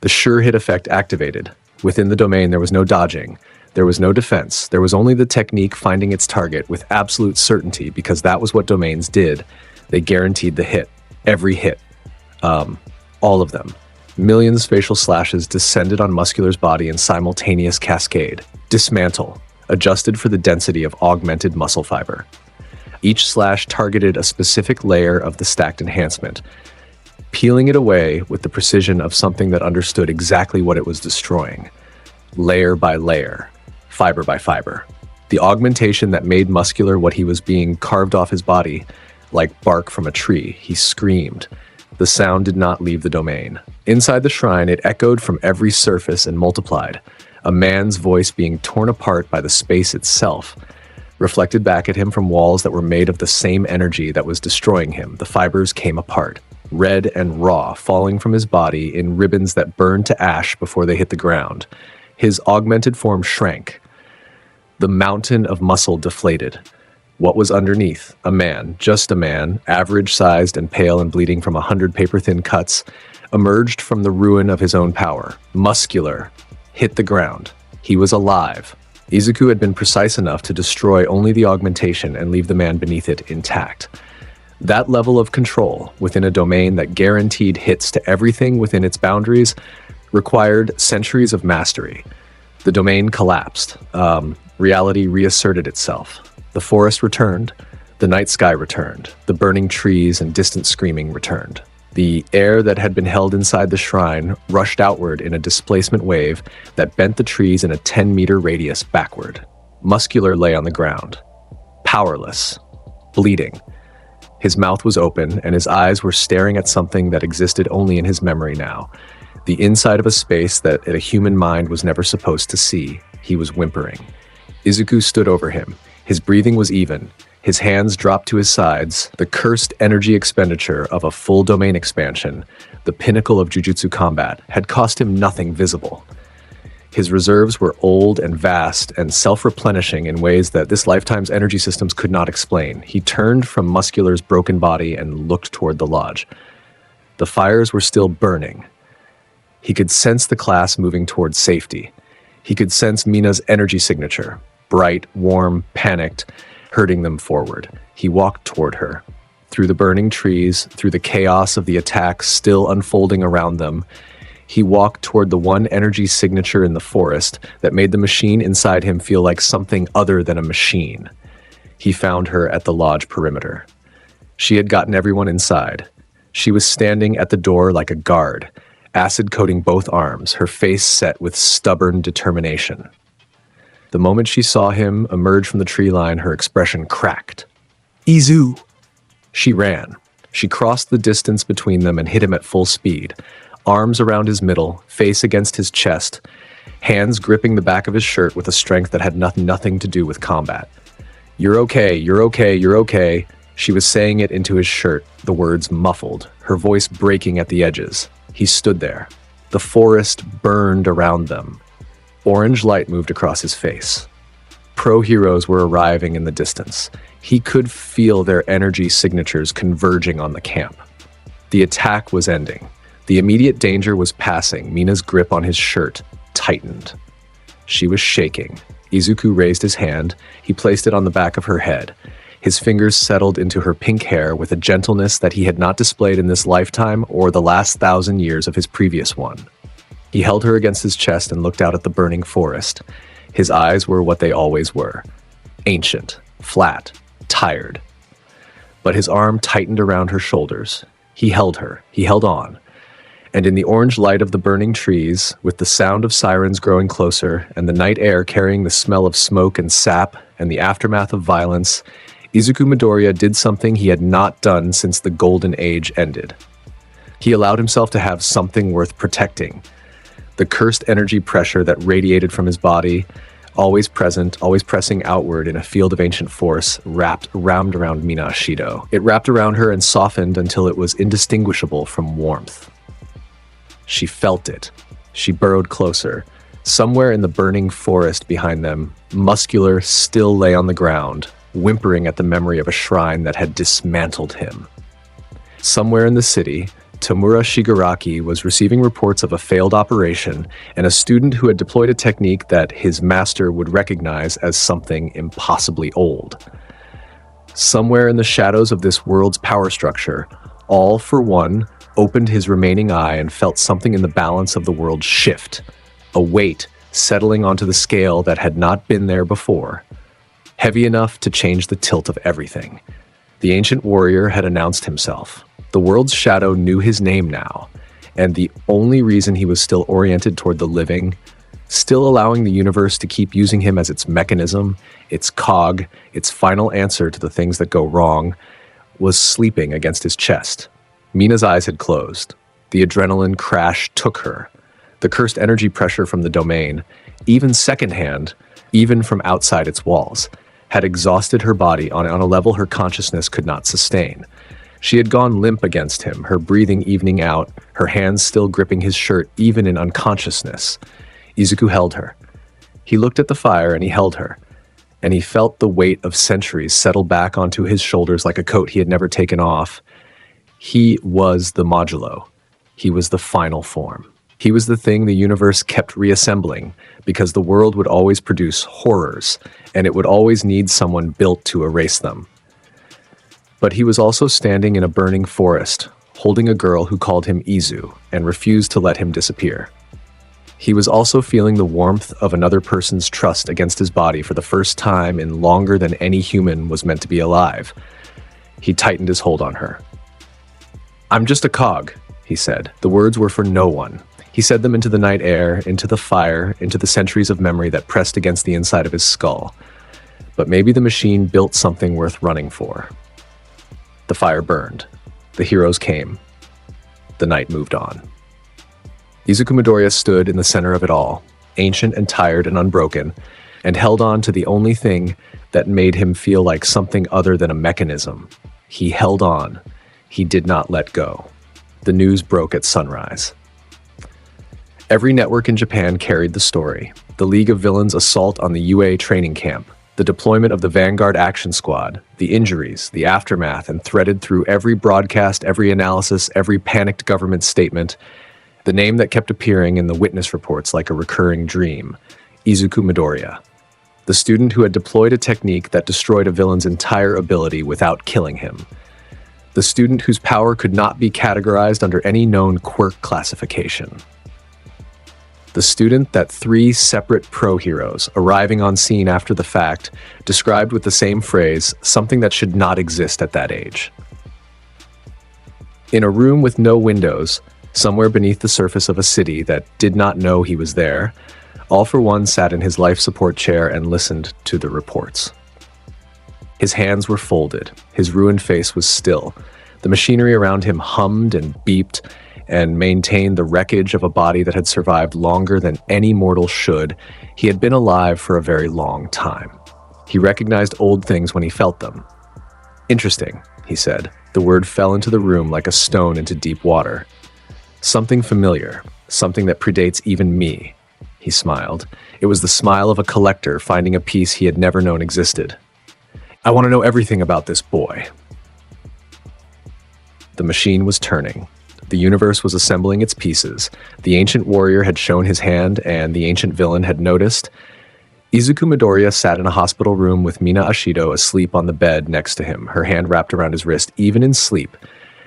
The sure hit effect activated. Within the domain there was no dodging. There was no defense. There was only the technique finding its target with absolute certainty because that was what domains did. They guaranteed the hit. Every hit. All of them. Millions of facial slashes descended on Muscular's body in simultaneous cascade. Dismantle. Adjusted for the density of augmented muscle fiber. Each slash targeted a specific layer of the stacked enhancement, peeling it away with the precision of something that understood exactly what it was destroying. Layer by layer. Fiber by fiber. The augmentation that made Muscular what he was being carved off his body, like bark from a tree. He screamed. The sound did not leave the domain. Inside the shrine, it echoed from every surface and multiplied, a man's voice being torn apart by the space itself, reflected back at him from walls that were made of the same energy that was destroying him. The fibers came apart, red and raw, falling from his body in ribbons that burned to ash before they hit the ground. His augmented form shrank. The mountain of muscle deflated. What was underneath? A man, just a man, average-sized and pale and bleeding from 100 paper-thin cuts, emerged from the ruin of his own power. Muscular. Hit the ground. He was alive. Izuku had been precise enough to destroy only the augmentation and leave the man beneath it intact. That level of control, within a domain that guaranteed hits to everything within its boundaries, required centuries of mastery. The domain collapsed. Reality reasserted itself. The forest returned. The night sky returned. The burning trees and distant screaming returned. The air that had been held inside the shrine rushed outward in a displacement wave that bent the trees in a 10-meter radius backward. Muscular lay on the ground. Powerless. Bleeding. His mouth was open, and his eyes were staring at something that existed only in his memory now. The inside of a space that a human mind was never supposed to see. He was whimpering. Izuku stood over him. His breathing was even. His hands dropped to his sides. The cursed energy expenditure of a full domain expansion, the pinnacle of jujutsu combat, had cost him nothing visible. His reserves were old and vast and self-replenishing in ways that this lifetime's energy systems could not explain. He turned from Muscular's broken body and looked toward the lodge. The fires were still burning. He could sense the class moving toward safety. He could sense Mina's energy signature, bright, warm, panicked, hurting them forward. He walked toward her. Through the burning trees, through the chaos of the attack still unfolding around them, he walked toward the one energy signature in the forest that made the machine inside him feel like something other than a machine. He found her at the lodge perimeter. She had gotten everyone inside. She was standing at the door like a guard, acid coating both arms, her face set with stubborn determination. The moment she saw him emerge from the tree line, her expression cracked. Izu! She ran. She crossed the distance between them and hit him at full speed, arms around his middle, face against his chest, hands gripping the back of his shirt with a strength that had nothing to do with combat. You're okay, you're okay, you're okay. She was saying it into his shirt, the words muffled, her voice breaking at the edges. He stood there. The forest burned around them. Orange light moved across his face. Pro-heroes were arriving in the distance. He could feel their energy signatures converging on the camp. The attack was ending. The immediate danger was passing. Mina's grip on his shirt tightened. She was shaking. Izuku raised his hand. He placed it on the back of her head. His fingers settled into her pink hair with a gentleness that he had not displayed in this lifetime or the last 1,000 years of his previous one. He held her against his chest and looked out at the burning forest. His eyes were what they always were. ancient, flat, tired. But his arm tightened around her shoulders. He held her. He held on. And in the orange light of the burning trees, with the sound of sirens growing closer and the night air carrying the smell of smoke and sap and the aftermath of violence, Izuku Midoriya did something he had not done since the Golden Age ended. He allowed himself to have something worth protecting. The cursed energy pressure that radiated from his body, always present, always pressing outward in a field of ancient force, wrapped around Mina Ashido. It wrapped around her and softened until it was indistinguishable from warmth. She felt it. She burrowed closer. Somewhere in the burning forest behind them, Muscular still lay on the ground, whimpering at the memory of a shrine that had dismantled him. Somewhere in the city, Tamura Shigaraki was receiving reports of a failed operation and a student who had deployed a technique that his master would recognize as something impossibly old. Somewhere in the shadows of this world's power structure, All for One opened his remaining eye and felt something in the balance of the world shift, a weight settling onto the scale that had not been there before, heavy enough to change the tilt of everything. The ancient warrior had announced himself. The world's shadow knew his name now, and the only reason he was still oriented toward the living, still allowing the universe to keep using him as its mechanism, its cog, its final answer to the things that go wrong, was sleeping against his chest. Mina's eyes had closed. The adrenaline crash took her. The cursed energy pressure from the domain, even secondhand, even from outside its walls, had exhausted her body on a level her consciousness could not sustain. She had gone limp against him, her breathing evening out, her hands still gripping his shirt even in unconsciousness. Izuku held her. He looked at the fire and he held her, and he felt the weight of centuries settle back onto his shoulders like a coat he had never taken off. He was the Modulo. He was the final form. He was the thing the universe kept reassembling, because the world would always produce horrors, and it would always need someone built to erase them. But he was also standing in a burning forest, holding a girl who called him Izu, and refused to let him disappear. He was also feeling the warmth of another person's trust against his body for the first time in longer than any human was meant to be alive. He tightened his hold on her. "I'm just a cog," he said. The words were for no one. He said them into the night air, into the fire, into the centuries of memory that pressed against the inside of his skull. But maybe the machine built something worth running for. The fire burned. The heroes came. The night moved on. Izuku Midoriya stood in the center of it all, ancient and tired and unbroken, and held on to the only thing that made him feel like something other than a mechanism. He held on. He did not let go. The news broke at sunrise. Every network in Japan carried the story. The League of Villains' assault on the UA training camp, the deployment of the Vanguard Action Squad, the injuries, the aftermath, and threaded through every broadcast, every analysis, every panicked government statement, the name that kept appearing in the witness reports like a recurring dream, Izuku Midoriya, the student who had deployed a technique that destroyed a villain's entire ability without killing him, the student whose power could not be categorized under any known quirk classification. The student that 3 separate pro-heroes, arriving on scene after the fact, described with the same phrase, something that should not exist at that age. In a room with no windows, somewhere beneath the surface of a city that did not know he was there, All for One sat in his life support chair and listened to the reports. His hands were folded, his ruined face was still. The machinery around him hummed and beeped and maintained the wreckage of a body that had survived longer than any mortal should. He had been alive for a very long time. He recognized old things when he felt them. "Interesting," he said. The word fell into the room like a stone into deep water. "Something familiar, something that predates even me." He smiled. It was the smile of a collector finding a piece he had never known existed. "I want to know everything about this boy." The machine was turning. The universe was assembling its pieces. The ancient warrior had shown his hand, and the ancient villain had noticed. Izuku Midoriya sat in a hospital room with Mina Ashido asleep on the bed next to him, her hand wrapped around his wrist, even in sleep,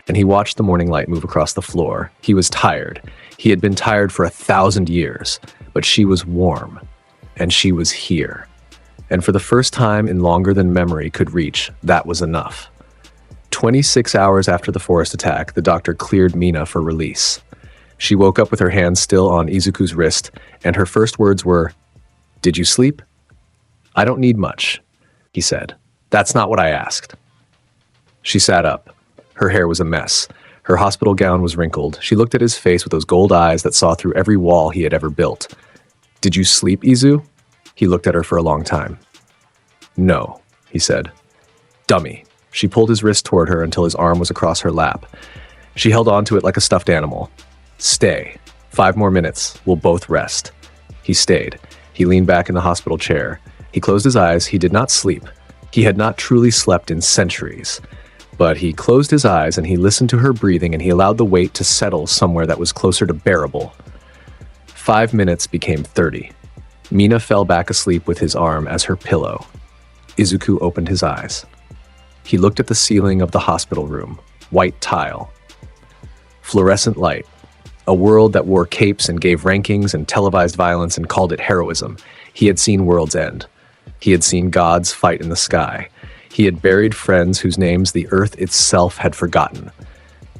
and he watched the morning light move across the floor. He was tired. He had been tired for 1,000 years, but she was warm, and she was here. And for the first time in longer than memory could reach, that was enough. 26 hours after the forest attack, the doctor cleared Mina for release. She woke up with her hand still on Izuku's wrist, and her first words were, "Did you sleep?" "I don't need much," he said. "That's not what I asked." She sat up. Her hair was a mess. Her hospital gown was wrinkled. She looked at his face with those gold eyes that saw through every wall he had ever built. "Did you sleep, Izu?" He looked at her for a long time. "No," he said. "Dummy." She pulled his wrist toward her until his arm was across her lap. She held on to it like a stuffed animal. "Stay. 5 more minutes. We'll both rest." He stayed. He leaned back in the hospital chair. He closed his eyes. He did not sleep. He had not truly slept in centuries. But he closed his eyes and he listened to her breathing and he allowed the weight to settle somewhere that was closer to bearable. 5 minutes became 30. Mina fell back asleep with his arm as her pillow. Izuku opened his eyes. He looked at the ceiling of the hospital room. White tile. Fluorescent light. A world that wore capes and gave rankings and televised violence and called it heroism. He had seen worlds end. He had seen gods fight in the sky. He had buried friends whose names the earth itself had forgotten.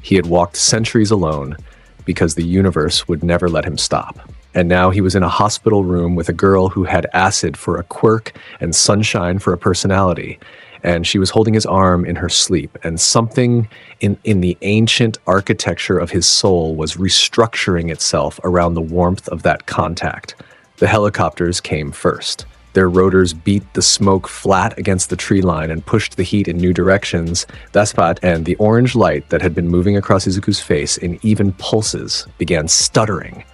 He had walked centuries alone because the universe would never let him stop. And now he was in a hospital room with a girl who had acid for a quirk and sunshine for a personality. And she was holding his arm in her sleep, and something in the ancient architecture of his soul was restructuring itself around the warmth of that contact. The helicopters came first. Their rotors beat the smoke flat against the tree line and pushed the heat in new directions. And the orange light that had been moving across Izuku's face in even pulses began stuttering.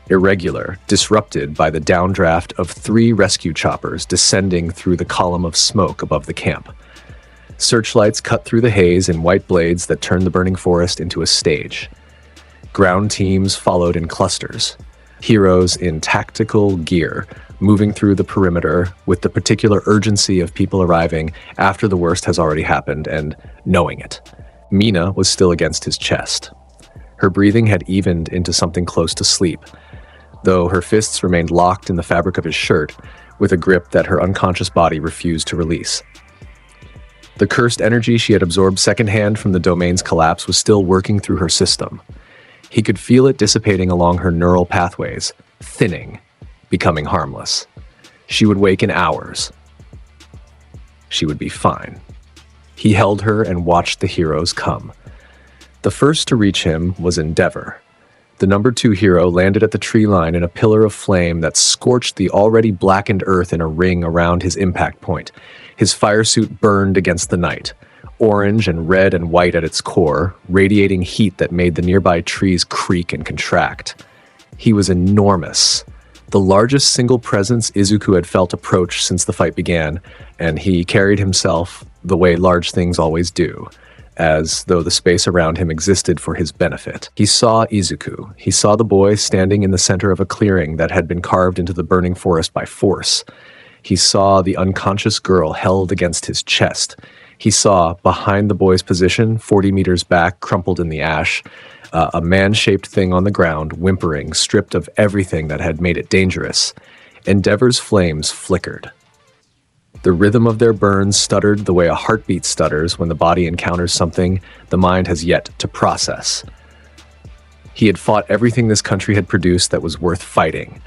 Irregular, disrupted by the downdraft of 3 rescue choppers descending through the column of smoke above the camp. Searchlights cut through the haze in white blades that turned the burning forest into a stage. Ground teams followed in clusters. Heroes in tactical gear, moving through the perimeter with the particular urgency of people arriving after the worst has already happened and knowing it. Mina was still against his chest. Her breathing had evened into something close to sleep, though her fists remained locked in the fabric of his shirt with a grip that her unconscious body refused to release. The cursed energy she had absorbed secondhand from the domain's collapse was still working through her system. He could feel it dissipating along her neural pathways, thinning, becoming harmless. She would wake in hours. She would be fine. He held her and watched the heroes come. The first to reach him was Endeavor. The number 2 hero landed at the tree line in a pillar of flame that scorched the already blackened earth in a ring around his impact point. His fire suit burned against the night, orange and red and white at its core, radiating heat that made the nearby trees creak and contract. He was enormous, the largest single presence Izuku had felt approach since the fight began, and he carried himself the way large things always do, as though the space around him existed for his benefit. He saw Izuku. He saw the boy standing in the center of a clearing that had been carved into the burning forest by force. He saw the unconscious girl held against his chest. He saw, behind the boy's position, 40 meters back, crumpled in the ash, a man-shaped thing on the ground, whimpering, stripped of everything that had made it dangerous. Endeavor's flames flickered. The rhythm of their burns stuttered the way a heartbeat stutters when the body encounters something the mind has yet to process. He had fought everything this country had produced that was worth fighting.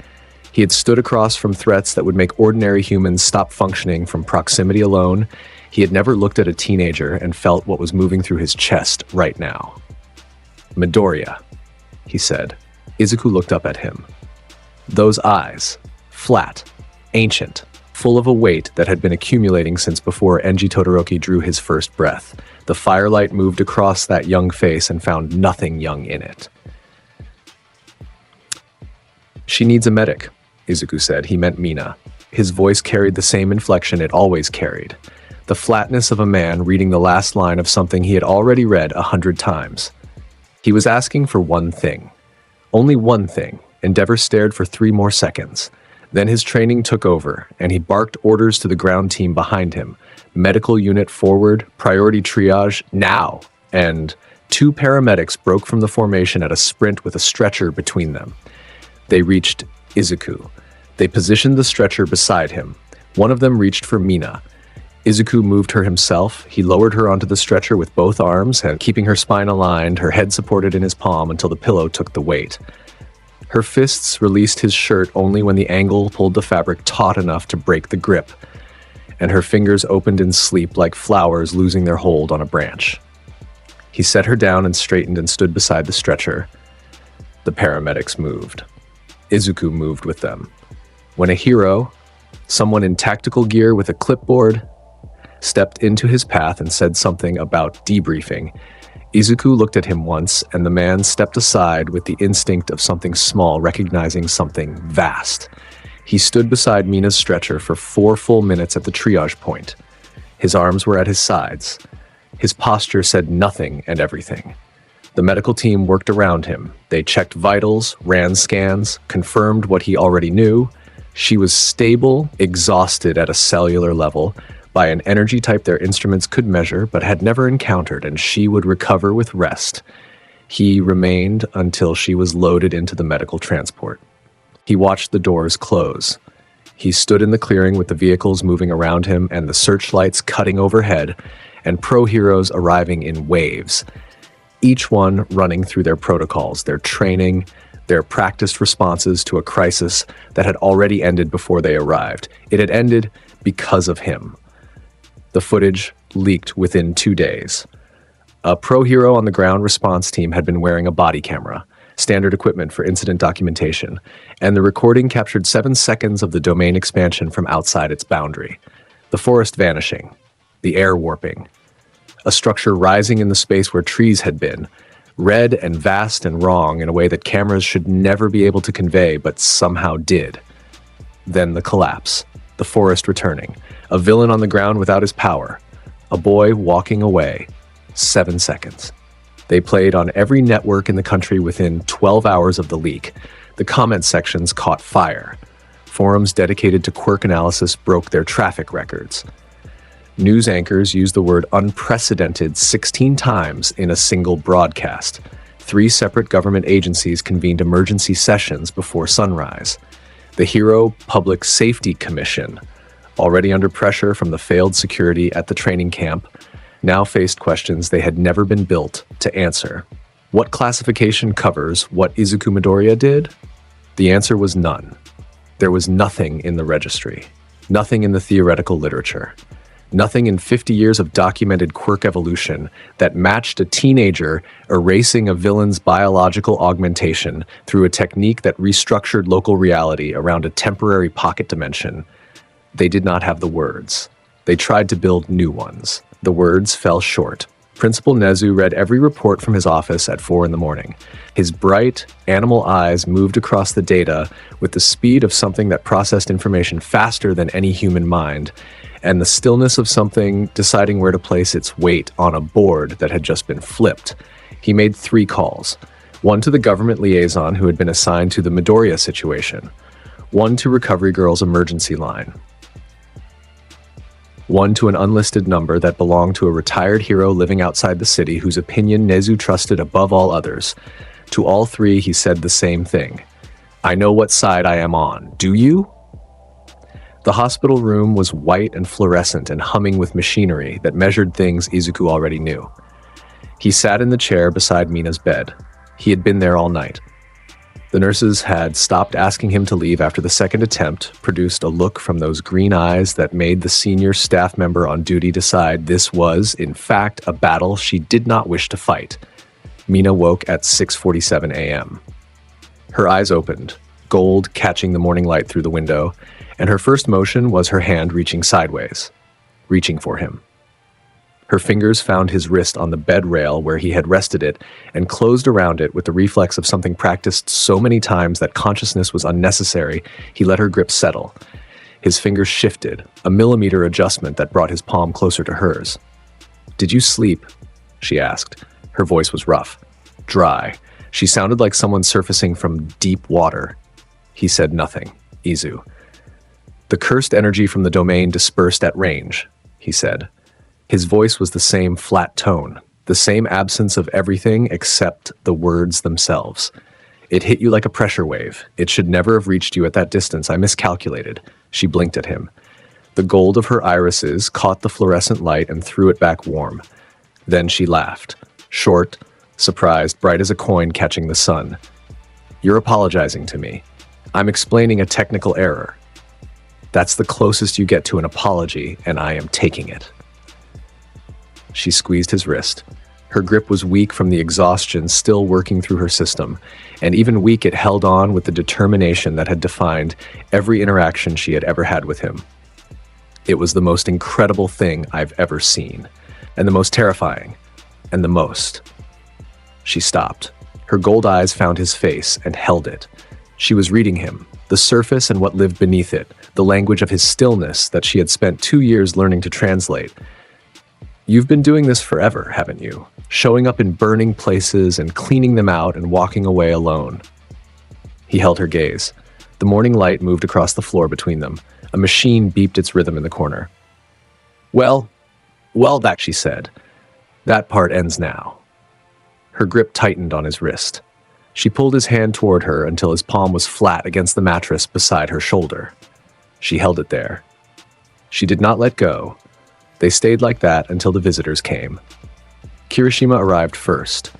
He had stood across from threats that would make ordinary humans stop functioning from proximity alone. He had never looked at a teenager and felt what was moving through his chest right now. "Midoriya," he said. Izuku looked up at him. Those eyes, flat, ancient, full of a weight that had been accumulating since before Enji Todoroki drew his first breath. The firelight moved across that young face and found nothing young in it. "She needs a medic," Izuku said. He meant Mina. His voice carried the same inflection it always carried. The flatness of a man reading the last line of something he had already read 100 times. He was asking for one thing. Only one thing. Endeavor stared for 3 more seconds. Then his training took over, and he barked orders to the ground team behind him. Medical unit forward, priority triage, now! And 2 paramedics broke from the formation at a sprint with a stretcher between them. They reached Izuku. They positioned the stretcher beside him. One of them reached for Mina. Izuku moved her himself. He lowered her onto the stretcher with both arms and, keeping her spine aligned, her head supported in his palm until the pillow took the weight. Her fists released his shirt only when the angle pulled the fabric taut enough to break the grip, and her fingers opened in sleep like flowers losing their hold on a branch. He set her down and straightened and stood beside the stretcher. The paramedics moved. Izuku moved with them. When a hero, someone in tactical gear with a clipboard, stepped into his path and said something about debriefing, Izuku looked at him once, and the man stepped aside with the instinct of something small recognizing something vast. He stood beside Mina's stretcher for 4 full minutes at the triage point. His arms were at his sides. His posture said nothing and everything. The medical team worked around him. They checked vitals, ran scans, confirmed what he already knew. She was stable, exhausted at a cellular level, by an energy type their instruments could measure but had never encountered, and she would recover with rest. He remained until she was loaded into the medical transport. He watched the doors close. He stood in the clearing with the vehicles moving around him and the searchlights cutting overhead, and pro-heroes arriving in waves, each one running through their protocols, their training, their practiced responses to a crisis that had already ended before they arrived. It had ended because of him. The footage leaked within 2 days. A pro-hero on the ground response team had been wearing a body camera, standard equipment for incident documentation, and the recording captured 7 seconds of the domain expansion from outside its boundary. The forest vanishing, the air warping, a structure rising in the space where trees had been, red and vast and wrong in a way that cameras should never be able to convey, but somehow did. Then the collapse, the forest returning, a villain on the ground without his power, a boy walking away. 7 seconds. They played on every network in the country within 12 hours of the leak. The comment sections caught fire. Forums dedicated to quirk analysis broke their traffic records. News anchors used the word unprecedented 16 times in a single broadcast. 3 separate government agencies convened emergency sessions before sunrise. The Hero Public Safety Commission, already under pressure from the failed security at the training camp, now faced questions they had never been built to answer. What classification covers what Izuku Midoriya did? The answer was none. There was nothing in the registry, nothing in the theoretical literature, nothing in 50 years of documented quirk evolution that matched a teenager erasing a villain's biological augmentation through a technique that restructured local reality around a temporary pocket dimension. They did not have the words. They tried to build new ones. The words fell short. Principal Nezu read every report from his office at 4 a.m. His bright, animal eyes moved across the data with the speed of something that processed information faster than any human mind, and the stillness of something deciding where to place its weight on a board that had just been flipped. He made 3 calls. 1 to the government liaison who had been assigned to the Midoriya situation. 1 to Recovery Girl's emergency line. 1 to an unlisted number that belonged to a retired hero living outside the city whose opinion Nezu trusted above all others. To all 3, he said the same thing. I know what side I am on. Do you? The hospital room was white and fluorescent and humming with machinery that measured things Izuku already knew. He sat in the chair beside Mina's bed. He had been there all night. The nurses had stopped asking him to leave after the second attempt, produced a look from those green eyes that made the senior staff member on duty decide this was, in fact, a battle she did not wish to fight. Mina woke at 6:47 a.m. Her eyes opened, gold catching the morning light through the window, and her first motion was her hand reaching sideways, reaching for him. Her fingers found his wrist on the bed rail where he had rested it and closed around it with the reflex of something practiced so many times that consciousness was unnecessary. He let her grip settle. His fingers shifted, a millimeter adjustment that brought his palm closer to hers. "Did you sleep?" she asked. Her voice was rough, dry. She sounded like someone surfacing from deep water. He said nothing. Izu. "The cursed energy from the domain dispersed at range," he said. His voice was the same flat tone, the same absence of everything except the words themselves. "It hit you like a pressure wave. It should never have reached you at that distance. I miscalculated." She blinked at him. The gold of her irises caught the fluorescent light and threw it back warm. Then she laughed, short, surprised, bright as a coin catching the sun. "You're apologizing to me. I'm explaining a technical error. That's the closest you get to an apology, and I am taking it." She squeezed his wrist. Her grip was weak from the exhaustion still working through her system, and even weak it held on with the determination that had defined every interaction she had ever had with him. It was the most incredible thing I've ever seen, and the most terrifying, and the most. She stopped. Her gold eyes found his face and held it. She was reading him, the surface and what lived beneath it, the language of his stillness that she had spent 2 years learning to translate. "You've been doing this forever, haven't you? Showing up in burning places and cleaning them out and walking away alone." He held her gaze. The morning light moved across the floor between them. A machine beeped its rhythm in the corner. Well, that," she said. "That part ends now." Her grip tightened on his wrist. She pulled his hand toward her until his palm was flat against the mattress beside her shoulder. She held it there. She did not let go. They stayed like that until the visitors came. Kirishima arrived first.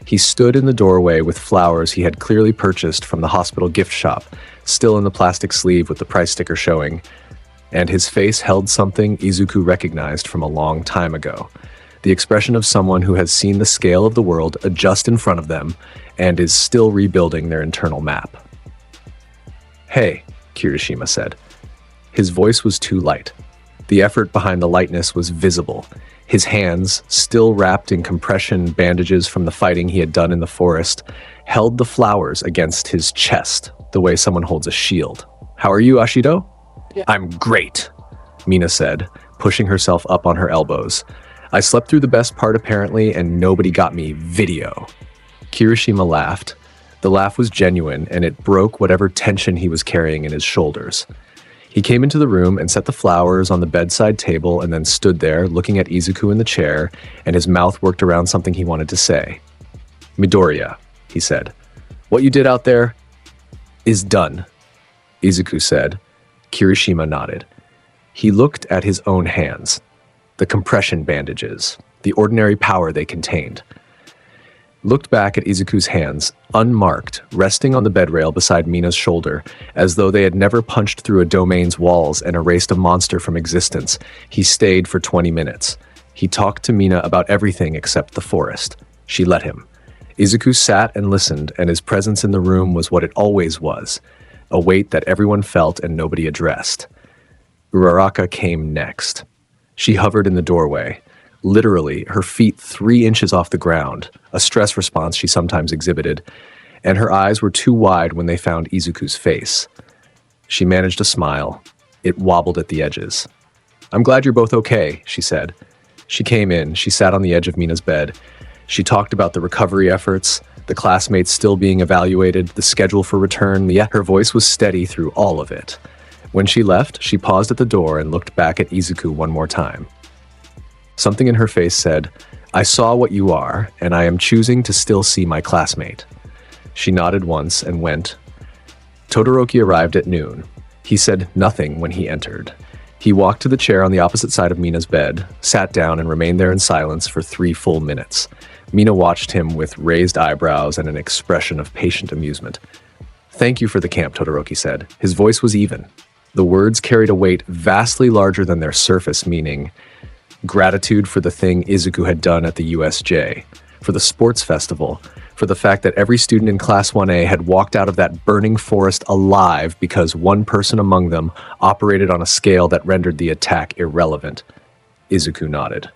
He stood in the doorway with flowers he had clearly purchased from the hospital gift shop, still in the plastic sleeve with the price sticker showing, and his face held something Izuku recognized from a long time ago. The expression of someone who has seen the scale of the world adjust in front of them and is still rebuilding their internal map. "Hey," Kirishima said. His voice was too light. The effort behind the lightness was visible. His hands, still wrapped in compression bandages from the fighting he had done in the forest, held the flowers against his chest, the way someone holds a shield. "How are you, Ashido?" "Yeah. I'm great," Mina said, pushing herself up on her elbows. "I slept through the best part apparently, and nobody got me video." Kirishima laughed. The laugh was genuine, and it broke whatever tension he was carrying in his shoulders. He came into the room and set the flowers on the bedside table and then stood there, looking at Izuku in the chair, and his mouth worked around something he wanted to say. "Midoriya," he said. "What you did out there is done," Izuku said. Kirishima nodded. He looked at his own hands, the compression bandages, the ordinary power they contained. Looked back at Izuku's hands, unmarked, resting on the bedrail beside Mina's shoulder, as though they had never punched through a domain's walls and erased a monster from existence. He stayed for 20 minutes. He talked to Mina about everything except the forest. She let him. Izuku sat and listened, and his presence in the room was what it always was, a weight that everyone felt and nobody addressed. Uraraka came next. She hovered in the doorway, literally her feet 3 inches off the ground, a stress response she sometimes exhibited, and her eyes were too wide when they found Izuku's face. She managed a smile. It wobbled at the edges. "I'm glad you're both okay," she said. She came in, she sat on the edge of Mina's bed. She talked about the recovery efforts, the classmates still being evaluated, the schedule for return, yet her voice was steady through all of it. When she left, she paused at the door and looked back at Izuku one more time. Something in her face said, "I saw what you are, and I am choosing to still see my classmate." She nodded once and went. Todoroki arrived at noon. He said nothing when he entered. He walked to the chair on the opposite side of Mina's bed, sat down and remained there in silence for 3 full minutes. Mina watched him with raised eyebrows and an expression of patient amusement. "Thank you for the camp," Todoroki said. His voice was even. The words carried a weight vastly larger than their surface meaning. Gratitude for the thing Izuku had done at the USJ, for the sports festival, for the fact that every student in Class 1A had walked out of that burning forest alive because one person among them operated on a scale that rendered the attack irrelevant. Izuku nodded.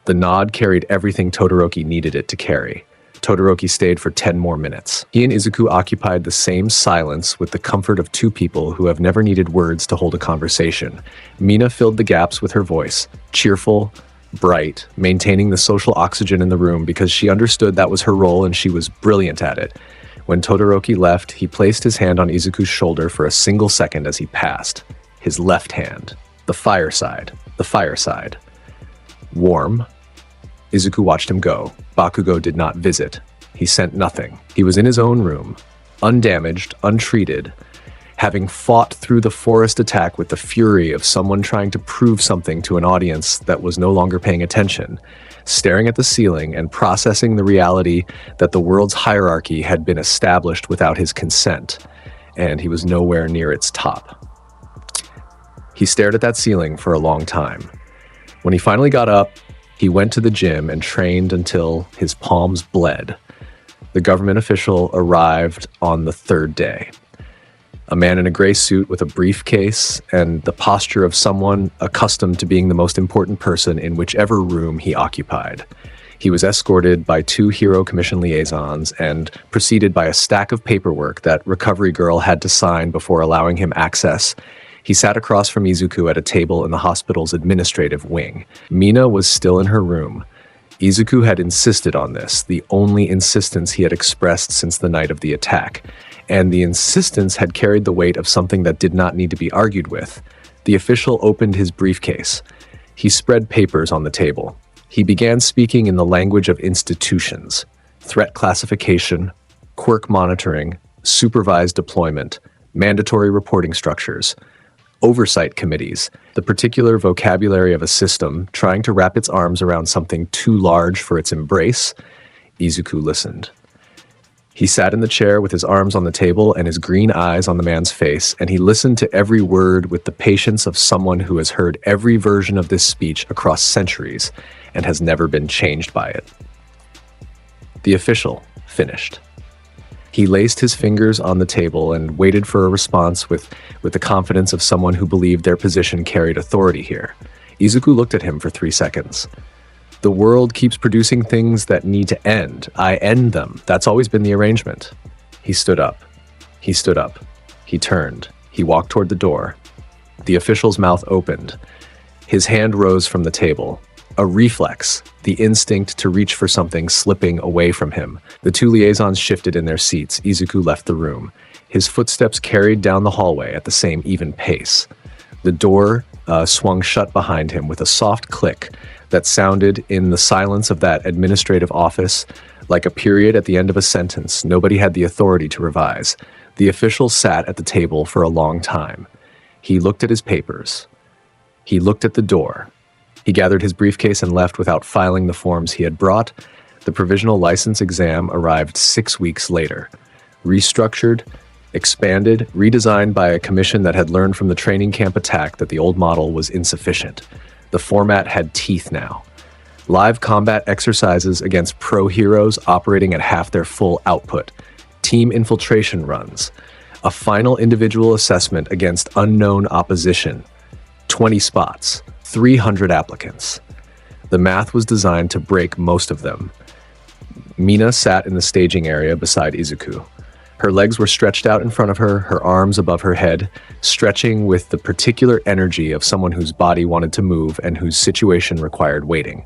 The nod carried everything Todoroki needed it to carry. Todoroki stayed for 10 more minutes. He and Izuku occupied the same silence with the comfort of 2 people who have never needed words to hold a conversation. Mina filled the gaps with her voice, cheerful, bright, maintaining the social oxygen in the room because she understood that was her role and she was brilliant at it. When Todoroki left, he placed his hand on Izuku's shoulder for a single second as he passed. His left hand. The fireside. Warm. Izuku watched him go. Bakugo did not visit. He sent nothing. He was in his own room, undamaged, untreated, having fought through the forest attack with the fury of someone trying to prove something to an audience that was no longer paying attention, staring at the ceiling and processing the reality that the world's hierarchy had been established without his consent, and he was nowhere near its top. He stared at that ceiling for a long time. When he finally got up, he went to the gym and trained until his palms bled. The government official arrived on the third day. A man in a gray suit with a briefcase and the posture of someone accustomed to being the most important person in whichever room he occupied. He was escorted by 2 Hero Commission liaisons and preceded by a stack of paperwork that Recovery Girl had to sign before allowing him access. He sat across from Izuku at a table in the hospital's administrative wing. Mina was still in her room. Izuku had insisted on this, the only insistence he had expressed since the night of the attack. And the insistence had carried the weight of something that did not need to be argued with. The official opened his briefcase. He spread papers on the table. He began speaking in the language of institutions: threat classification, quirk monitoring, supervised deployment, mandatory reporting structures, oversight committees, the particular vocabulary of a system trying to wrap its arms around something too large for its embrace. Izuku listened. He sat in the chair with his arms on the table and his green eyes on the man's face, and he listened to every word with the patience of someone who has heard every version of this speech across centuries and has never been changed by it. The official finished. He laced his fingers on the table and waited for a response with the confidence of someone who believed their position carried authority here. Izuku looked at him for 3 seconds. The world keeps producing things that need to end. I end them. That's always been the arrangement. He stood up. He stood up. He turned. He walked toward the door. The official's mouth opened. His hand rose from the table. A reflex, the instinct to reach for something slipping away from him. The 2 liaisons shifted in their seats. Izuku left the room. His footsteps carried down the hallway at the same even pace. The door swung shut behind him with a soft click that sounded in the silence of that administrative office like a period at the end of a sentence nobody had the authority to revise. The official sat at the table for a long time. He looked at his papers. He looked at the door. He gathered his briefcase and left without filing the forms he had brought. The provisional license exam arrived 6 weeks later. Restructured, expanded, redesigned by a commission that had learned from the training camp attack that the old model was insufficient. The format had teeth now. Live combat exercises against pro heroes operating at half their full output. Team infiltration runs. A final individual assessment against unknown opposition. 20 spots. 300 applicants. The math was designed to break most of them. Mina sat in the staging area beside Izuku. Her legs were stretched out in front of her, her arms above her head, stretching with the particular energy of someone whose body wanted to move and whose situation required waiting.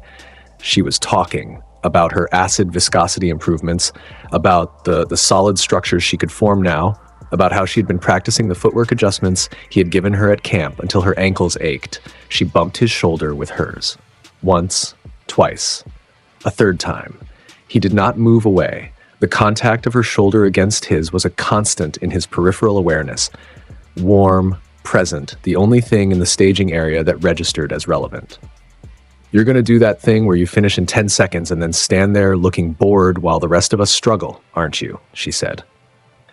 She was talking about her acid viscosity improvements, about the solid structures she could form now, about how she'd been practicing the footwork adjustments he had given her at camp until her ankles ached. She bumped his shoulder with hers. Once, twice, a third time. He did not move away. The contact of her shoulder against his was a constant in his peripheral awareness. Warm, present, the only thing in the staging area that registered as relevant. You're going to do that thing where you finish in 10 seconds and then stand there looking bored while the rest of us struggle, aren't you? She said.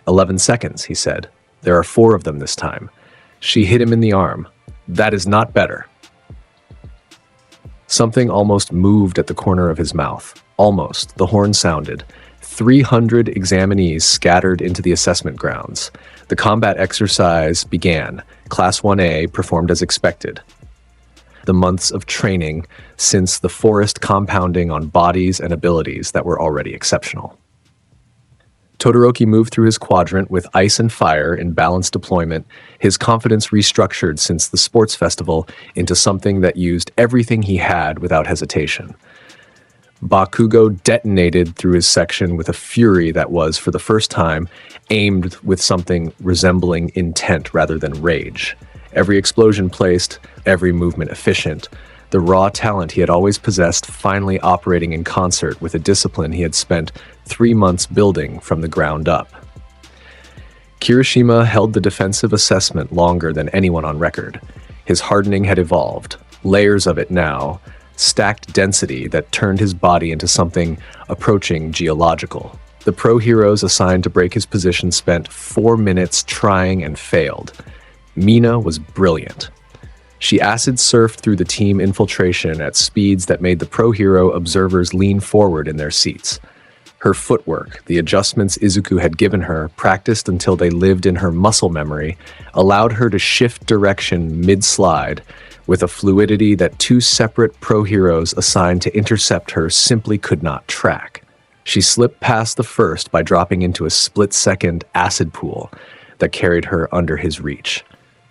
11 seconds, he said. There are 4 of them this time. She hit him in the arm. That is not better. Something almost moved at the corner of his mouth. Almost. The horn sounded. 300 examinees scattered into the assessment grounds. The combat exercise began. Class 1A performed as expected. The months of training since the forest compounding on bodies and abilities that were already exceptional. Todoroki moved through his quadrant with ice and fire in balanced deployment, his confidence restructured since the sports festival into something that used everything he had without hesitation. Bakugo detonated through his section with a fury that was, for the first time, aimed with something resembling intent rather than rage. Every explosion placed, every movement efficient, the raw talent he had always possessed finally operating in concert with a discipline he had spent 3 months building from the ground up. Kirishima held the defensive assessment longer than anyone on record. His hardening had evolved, layers of it now, stacked density that turned his body into something approaching geological. The pro heroes assigned to break his position spent 4 minutes trying and failed. Mina was brilliant. She acid surfed through the team infiltration at speeds that made the pro hero observers lean forward in their seats. Her footwork, the adjustments Izuku had given her, practiced until they lived in her muscle memory, allowed her to shift direction mid-slide with a fluidity that 2 separate pro heroes assigned to intercept her simply could not track. She slipped past the first by dropping into a split-second acid pool that carried her under his reach.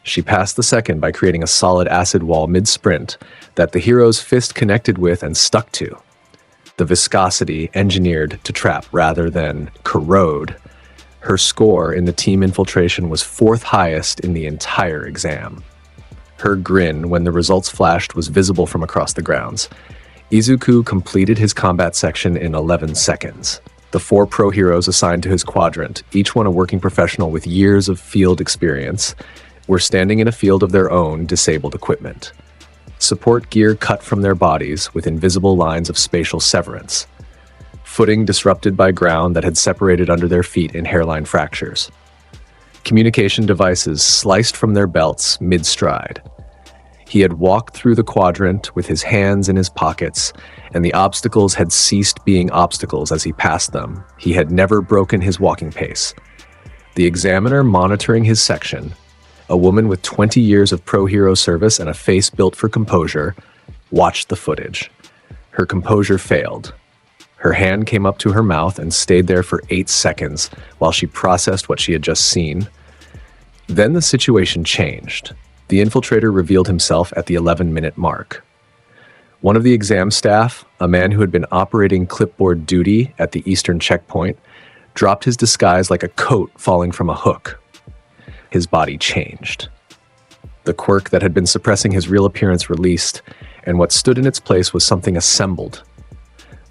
She passed the second by creating a solid acid wall mid-sprint that the hero's fist connected with and stuck to. The viscosity engineered to trap rather than corrode. Her score in the team infiltration was 4th highest in the entire exam. Her grin when the results flashed was visible from across the grounds. Izuku completed his combat section in 11 seconds. The 4 pro heroes assigned to his quadrant, each one a working professional with years of field experience, were standing in a field of their own disabled equipment. Support gear cut from their bodies with invisible lines of spatial severance. Footing disrupted by ground that had separated under their feet in hairline fractures. Communication devices sliced from their belts mid-stride. He had walked through the quadrant with his hands in his pockets, and the obstacles had ceased being obstacles as he passed them. He had never broken his walking pace. The examiner monitoring his section, a woman with 20 years of pro hero service and a face built for composure, watched the footage. Her composure failed. Her hand came up to her mouth and stayed there for 8 seconds while she processed what she had just seen. Then the situation changed. The infiltrator revealed himself at the 11-minute mark. One of the exam staff, a man who had been operating clipboard duty at the eastern checkpoint, dropped his disguise like a coat falling from a hook. His body changed. The quirk that had been suppressing his real appearance released, and what stood in its place was something assembled.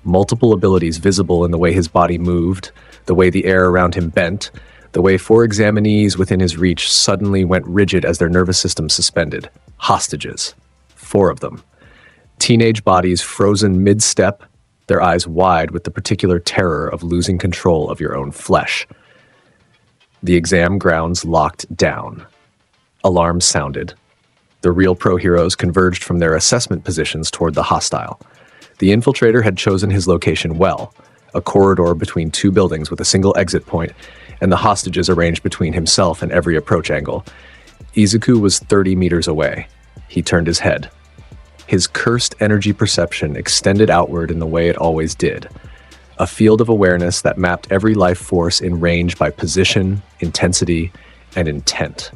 Multiple abilities visible in the way his body moved, the way the air around him bent, the way 4 examinees within his reach suddenly went rigid as their nervous systems suspended. Hostages. 4 of them. Teenage bodies frozen mid-step, their eyes wide with the particular terror of losing control of your own flesh. The exam grounds locked down. Alarms sounded. The real pro heroes converged from their assessment positions toward the hostile. The infiltrator had chosen his location well, a corridor between 2 buildings with a single exit point, and the hostages arranged between himself and every approach angle. Izuku was 30 meters away. He turned his head. His cursed energy perception extended outward in the way it always did. A field of awareness that mapped every life force in range by position, intensity, and intent.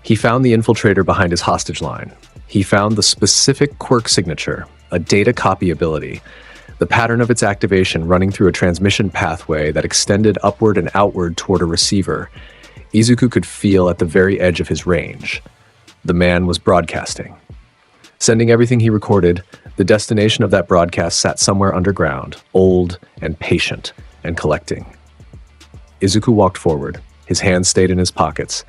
He found the infiltrator behind his hostage line. He found the specific quirk signature, a data copy ability, the pattern of its activation running through a transmission pathway that extended upward and outward toward a receiver. Izuku could feel at the very edge of his range. The man was broadcasting. Sending everything he recorded, the destination of that broadcast sat somewhere underground, old and patient, and collecting. Izuku walked forward. His hands stayed in his pockets.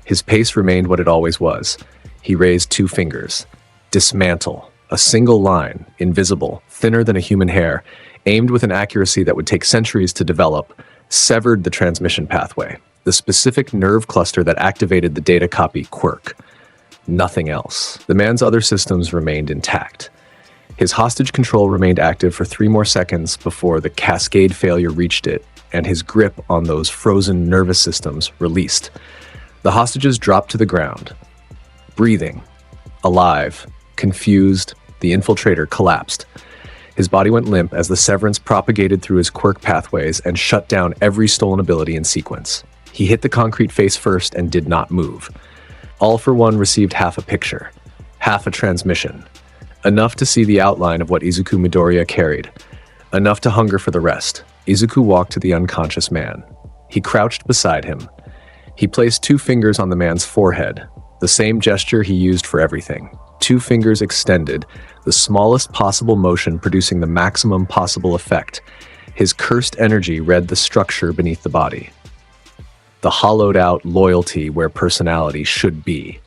His pace remained what it always was. He raised 2 fingers. Dismantle. A single line, invisible, thinner than a human hair, aimed with an accuracy that would take centuries to develop, severed the transmission pathway, the specific nerve cluster that activated the data copy quirk. Nothing else. The man's other systems remained intact. His hostage control remained active for 3 more seconds before the cascade failure reached it, and his grip on those frozen nervous systems released. The hostages dropped to the ground. Breathing. Alive. Confused, the infiltrator collapsed. His body went limp as the severance propagated through his quirk pathways and shut down every stolen ability in sequence. He hit the concrete face first and did not move. All for One received half a picture, half a transmission, enough to see the outline of what Izuku Midoriya carried, enough to hunger for the rest. Izuku walked to the unconscious man. He crouched beside him. He placed 2 fingers on the man's forehead, the same gesture he used for everything. 2 fingers extended, the smallest possible motion producing the maximum possible effect. His cursed energy read the structure beneath the body. the hollowed-out loyalty where personality should be.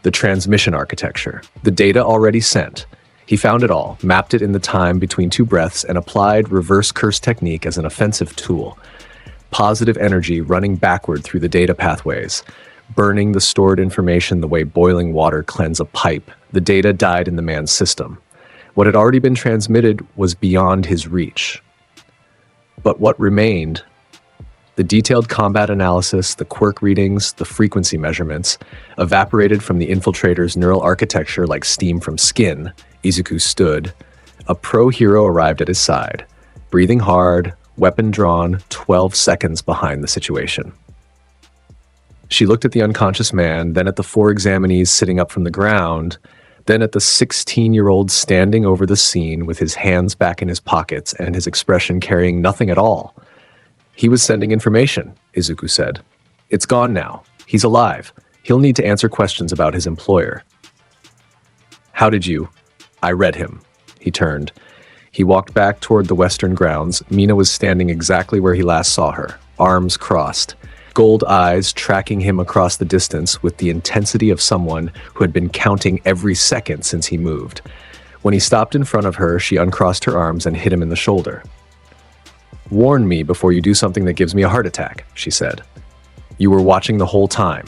The transmission architecture, the data already sent. He found it all, mapped it in the time between two breaths, and applied reverse curse technique as an offensive tool. Positive energy running backward through the data pathways, burning the stored information the way boiling water cleanses a pipe. The data died in the man's system. What had already been transmitted was beyond his reach. But what remained? The detailed combat analysis, the quirk readings, the frequency measurements, evaporated from the infiltrator's neural architecture like steam from skin. Izuku stood. A pro-hero arrived at his side, breathing hard, weapon drawn, 12 seconds behind the situation. She looked at the unconscious man, then at the 4 examinees sitting up from the ground, then at the 16-year-old standing over the scene with his hands back in his pockets and his expression carrying nothing at all. He was sending information, Izuku said. It's gone now. He's alive. He'll need to answer questions about his employer. How did you? I read him. He turned. He walked back toward the western grounds. Mina was standing exactly where he last saw her, arms crossed, gold eyes tracking him across the distance with the intensity of someone who had been counting every second since he moved. When he stopped in front of her, she uncrossed her arms and hit him in the shoulder. Warn me before you do something that gives me a heart attack, she said. You were watching the whole time,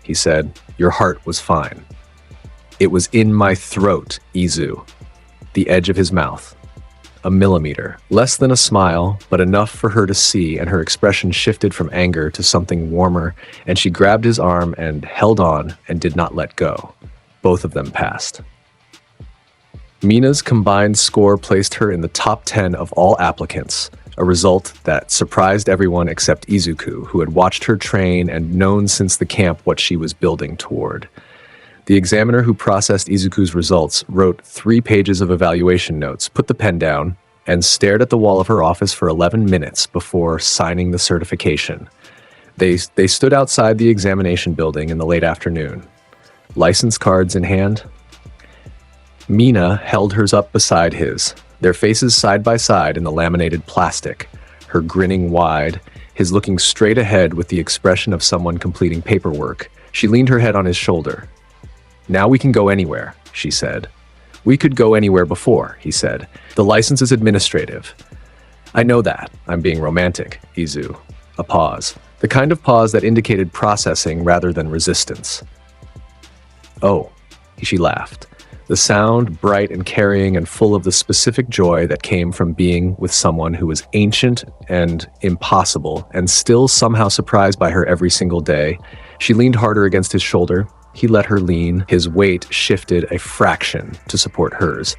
he said. Your heart was fine. It was in my throat, Izu. The edge of his mouth. A millimeter. Less than a smile, but enough for her to see, and her expression shifted from anger to something warmer, and she grabbed his arm and held on and did not let go. Both of them passed. Mina's combined score placed her in the top 10 of all applicants, a result that surprised everyone except Izuku, who had watched her train and known since the camp what she was building toward. The examiner who processed Izuku's results wrote 3 pages of evaluation notes, put the pen down, and stared at the wall of her office for 11 minutes before signing the certification. They stood outside the examination building in the late afternoon, license cards in hand. Mina held hers up beside his, their faces side by side in the laminated plastic, her grinning wide, his looking straight ahead with the expression of someone completing paperwork. She leaned her head on his shoulder. Now we can go anywhere, she said. We could go anywhere before, he said. The license is administrative. I know that. I'm being romantic, Izu. A pause. The kind of pause that indicated processing rather than resistance. Oh, she laughed. The sound, bright and carrying and full of the specific joy that came from being with someone who was ancient and impossible and still somehow surprised by her every single day. She leaned harder against his shoulder. He let her lean. His weight shifted a fraction to support hers.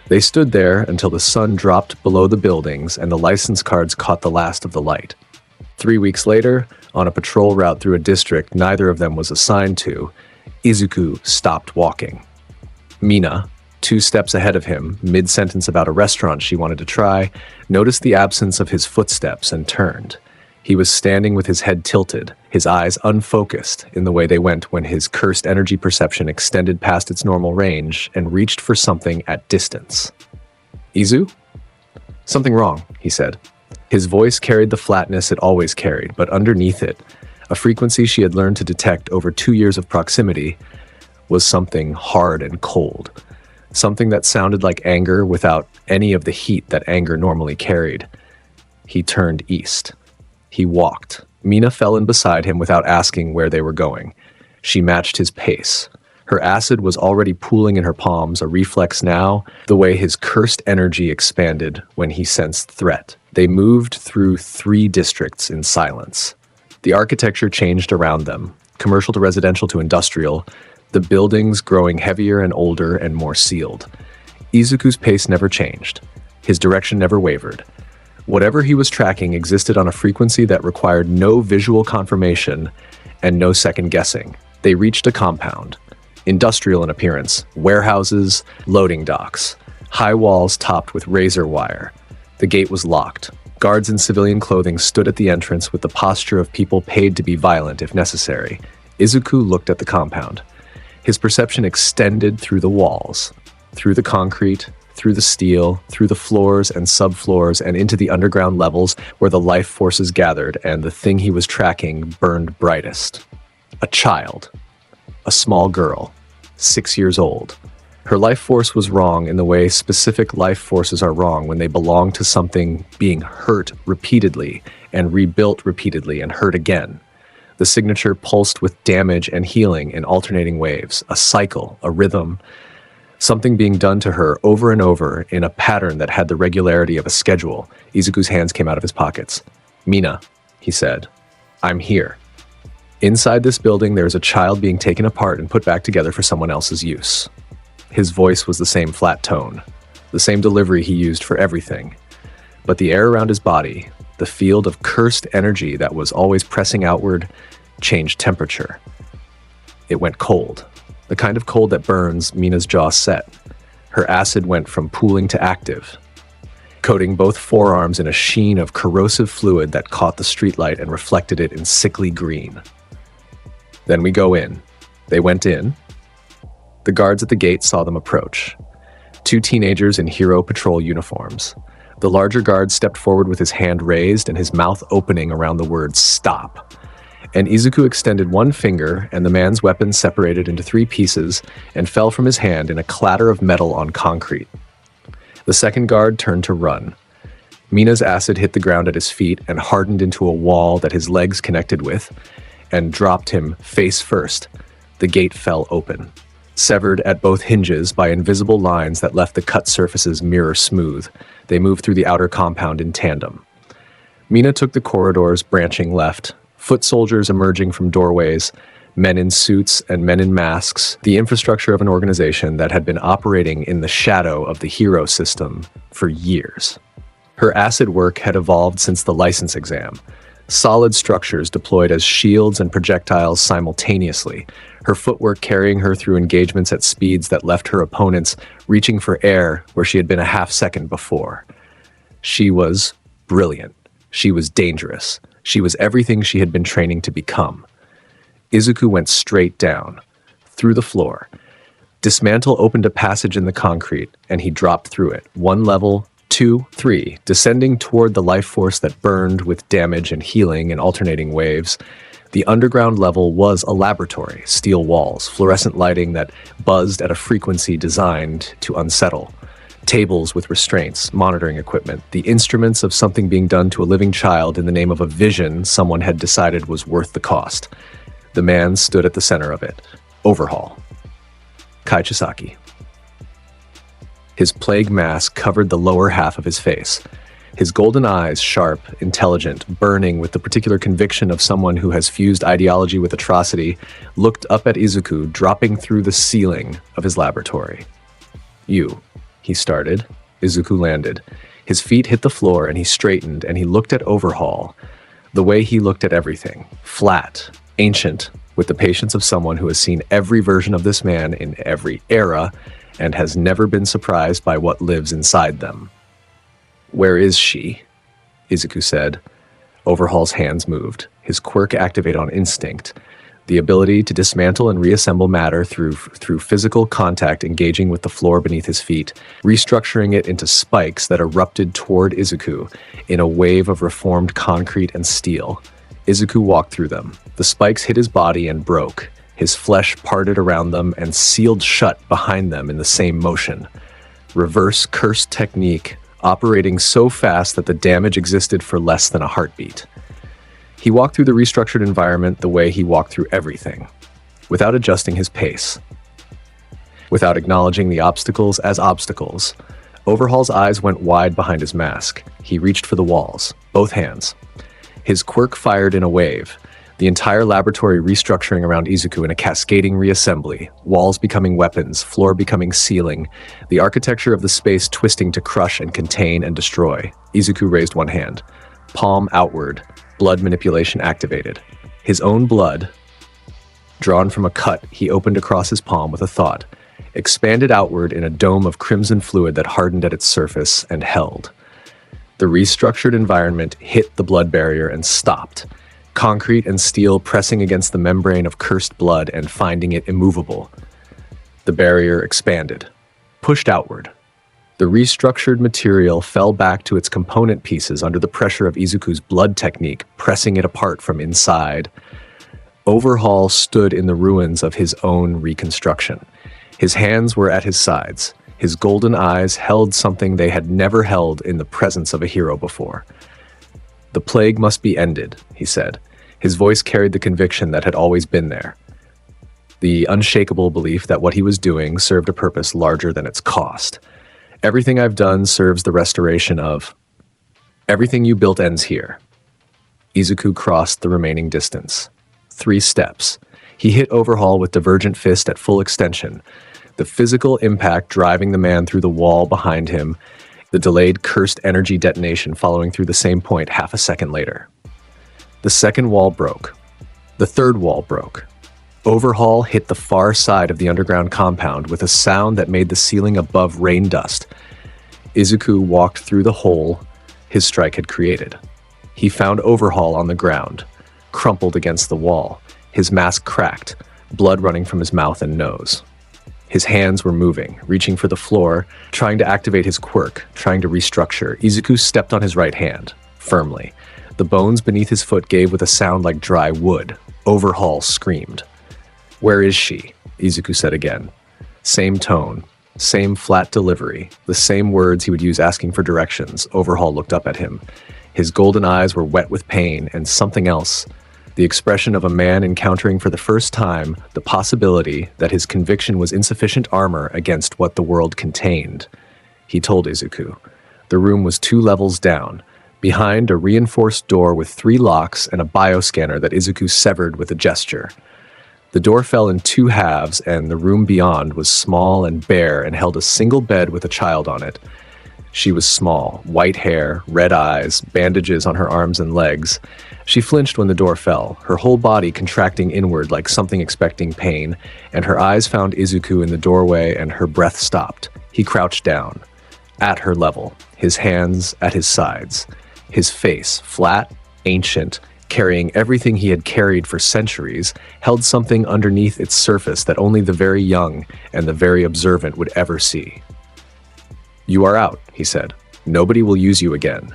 They stood there until the sun dropped below the buildings and the license cards caught the last of the light. 3 weeks later, on a patrol route through a district neither of them was assigned to, Izuku stopped walking. Mina, 2 steps ahead of him, mid-sentence about a restaurant she wanted to try, noticed the absence of his footsteps and turned. He was standing with his head tilted, his eyes unfocused in the way they went when his cursed energy perception extended past its normal range and reached for something at distance. Izu? Something wrong, he said. His voice carried the flatness it always carried, but underneath it, a frequency she had learned to detect over 2 years of proximity, was something hard and cold. Something that sounded like anger without any of the heat that anger normally carried. He turned east. He walked. Mina fell in beside him without asking where they were going. She matched his pace. Her acid was already pooling in her palms, a reflex now, the way his cursed energy expanded when he sensed threat. They moved through 3 districts in silence. The architecture changed around them, commercial to residential to industrial, the buildings growing heavier and older and more sealed. Izuku's pace never changed. His direction never wavered. Whatever he was tracking existed on a frequency that required no visual confirmation and no second guessing. They reached a compound. Industrial in appearance, warehouses, loading docks, high walls topped with razor wire. The gate was locked. Guards in civilian clothing stood at the entrance with the posture of people paid to be violent if necessary. Izuku looked at the compound. His perception extended through the walls, through the concrete, through the steel, through the floors and subfloors, and into the underground levels where the life forces gathered, and the thing he was tracking burned brightest. A child. A small girl. 6 years old. Her life force was wrong in the way specific life forces are wrong when they belong to something being hurt repeatedly and rebuilt repeatedly and hurt again. The signature pulsed with damage and healing in alternating waves, a cycle, a rhythm, something being done to her over and over in a pattern that had the regularity of a schedule. Izuku's hands came out of his pockets. "Mina," he said, "I'm here. Inside this building, there is a child being taken apart and put back together for someone else's use." His voice was the same flat tone, the same delivery he used for everything. But the air around his body, the field of cursed energy that was always pressing outward, changed temperature. It went cold, the kind of cold that burns. Mina's jaw set. Her acid went from pooling to active, coating both forearms in a sheen of corrosive fluid that caught the streetlight and reflected it in sickly green. "Then we go in." They went in. The guards at the gate saw them approach. 2 teenagers in Hero Patrol uniforms. The larger guard stepped forward with his hand raised and his mouth opening around the word "stop." And Izuku extended one finger, and the man's weapon separated into 3 pieces and fell from his hand in a clatter of metal on concrete. The second guard turned to run. Mina's acid hit the ground at his feet and hardened into a wall that his legs connected with, and dropped him face first. The gate fell open, severed at both hinges by invisible lines that left the cut surfaces mirror smooth. They moved through the outer compound in tandem. Mina took the corridors branching left, foot soldiers emerging from doorways, men in suits and men in masks, the infrastructure of an organization that had been operating in the shadow of the hero system for years. Her acid work had evolved since the license exam. Solid structures deployed as shields and projectiles simultaneously, her footwork carrying her through engagements at speeds that left her opponents reaching for air where she had been a half-second before. She was brilliant. She was dangerous. She was everything she had been training to become. Izuku went straight down, through the floor. Dismantle opened a passage in the concrete, and he dropped through it, 1 level, 2, 3, descending toward the life force that burned with damage and healing in alternating waves. The underground level was a laboratory, steel walls, fluorescent lighting that buzzed at a frequency designed to unsettle. Tables with restraints, monitoring equipment, the instruments of something being done to a living child in the name of a vision someone had decided was worth the cost. The man stood at the center of it. Overhaul. Kai Chisaki. His plague mask covered the lower half of his face. His golden eyes, sharp, intelligent, burning with the particular conviction of someone who has fused ideology with atrocity, looked up at Izuku, dropping through the ceiling of his laboratory. "You," he started. Izuku landed. His feet hit the floor and he straightened and he looked at Overhaul. The way he looked at everything. Flat, ancient, with the patience of someone who has seen every version of this man in every era and has never been surprised by what lives inside them. "Where is she?" Izuku said. Overhaul's hands moved. His quirk activated on instinct. The ability to dismantle and reassemble matter through physical contact engaging with the floor beneath his feet, restructuring it into spikes that erupted toward Izuku in a wave of reformed concrete and steel. Izuku walked through them. The spikes hit his body and broke. His flesh parted around them and sealed shut behind them in the same motion. Reverse curse technique, operating so fast that the damage existed for less than a heartbeat. He walked through the restructured environment the way he walked through everything, without adjusting his pace, without acknowledging the obstacles as obstacles. Overhaul's eyes went wide behind his mask. He reached for the walls, both hands. His quirk fired in a wave, the entire laboratory restructuring around Izuku in a cascading reassembly, walls becoming weapons, floor becoming ceiling, the architecture of the space twisting to crush and contain and destroy. Izuku raised one hand, palm outward, blood manipulation activated. His own blood, drawn from a cut he opened across his palm with a thought, expanded outward in a dome of crimson fluid that hardened at its surface and held. The restructured environment hit the blood barrier and stopped. Concrete and steel pressing against the membrane of cursed blood and finding it immovable. The barrier expanded, pushed outward, The restructured material fell back to its component pieces under the pressure of Izuku's blood technique, pressing it apart from inside. Overhaul stood in the ruins of his own reconstruction. His hands were at his sides. His golden eyes held something they had never held in the presence of a hero before. "The plague must be ended," he said. His voice carried the conviction that had always been there. The unshakable belief that what he was doing served a purpose larger than its cost. "Everything I've done serves the restoration of... Everything you built ends here." Izuku crossed the remaining distance. 3 steps. He hit Overhaul with divergent fist at full extension, the physical impact driving the man through the wall behind him, the delayed cursed energy detonation following through the same point half a second later. The second wall broke. The third wall broke. Overhaul hit the far side of the underground compound with a sound that made the ceiling above rain dust. Izuku walked through the hole his strike had created. He found Overhaul on the ground, crumpled against the wall, his mask cracked, blood running from his mouth and nose. His hands were moving, reaching for the floor, trying to activate his quirk, trying to restructure. Izuku stepped on his right hand, firmly. The bones beneath his foot gave with a sound like dry wood. Overhaul screamed. "Where is she?" Izuku said again. Same tone, same flat delivery, the same words he would use asking for directions. Overhaul looked up at him. His golden eyes were wet with pain and something else. The expression of a man encountering for the first time the possibility that his conviction was insufficient armor against what the world contained. He told Izuku. The room was 2 levels down, behind a reinforced door with 3 locks and a bioscanner that Izuku severed with a gesture. The door fell in 2 halves, and the room beyond was small and bare and held a single bed with a child on it. She was small, white hair, red eyes, bandages on her arms and legs. She flinched when the door fell, her whole body contracting inward like something expecting pain, and her eyes found Izuku in the doorway and her breath stopped. He crouched down, at her level, his hands at his sides, his face, flat, ancient, carrying everything he had carried for centuries, held something underneath its surface that only the very young and the very observant would ever see. "You are out," he said. "Nobody will use you again."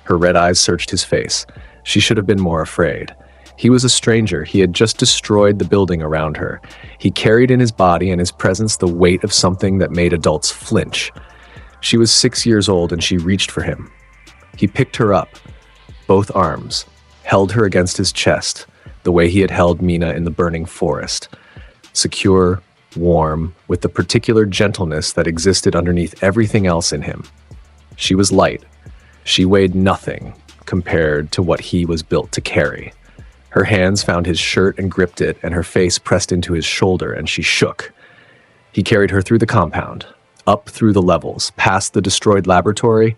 Her red eyes searched his face. She should have been more afraid. He was a stranger. He had just destroyed the building around her. He carried in his body and his presence the weight of something that made adults flinch. She was 6 years old and she reached for him. He picked her up, both arms, held her against his chest, the way he had held Mina in the burning forest. Secure, warm, with the particular gentleness that existed underneath everything else in him. She was light. She weighed nothing compared to what he was built to carry. Her hands found his shirt and gripped it, and her face pressed into his shoulder, and she shook. He carried her through the compound, up through the levels, past the destroyed laboratory,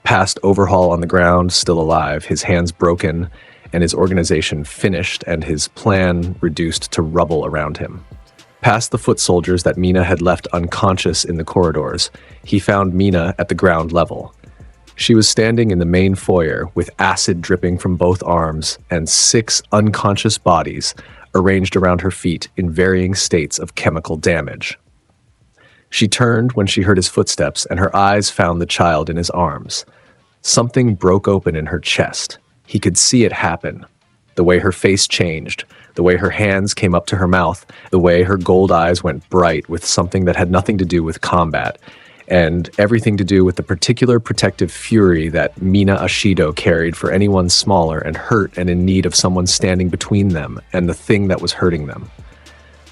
past Overhaul on the ground, still alive, his hands broken, and his organization finished and his plan reduced to rubble around him. Past the foot soldiers that Mina had left unconscious in the corridors, he found Mina at the ground level. She was standing in the main foyer with acid dripping from both arms and 6 unconscious bodies arranged around her feet in varying states of chemical damage. She turned when she heard his footsteps, and her eyes found the child in his arms. Something broke open in her chest. He could see it happen. The way her face changed, the way her hands came up to her mouth, the way her gold eyes went bright with something that had nothing to do with combat, and everything to do with the particular protective fury that Mina Ashido carried for anyone smaller and hurt and in need of someone standing between them and the thing that was hurting them.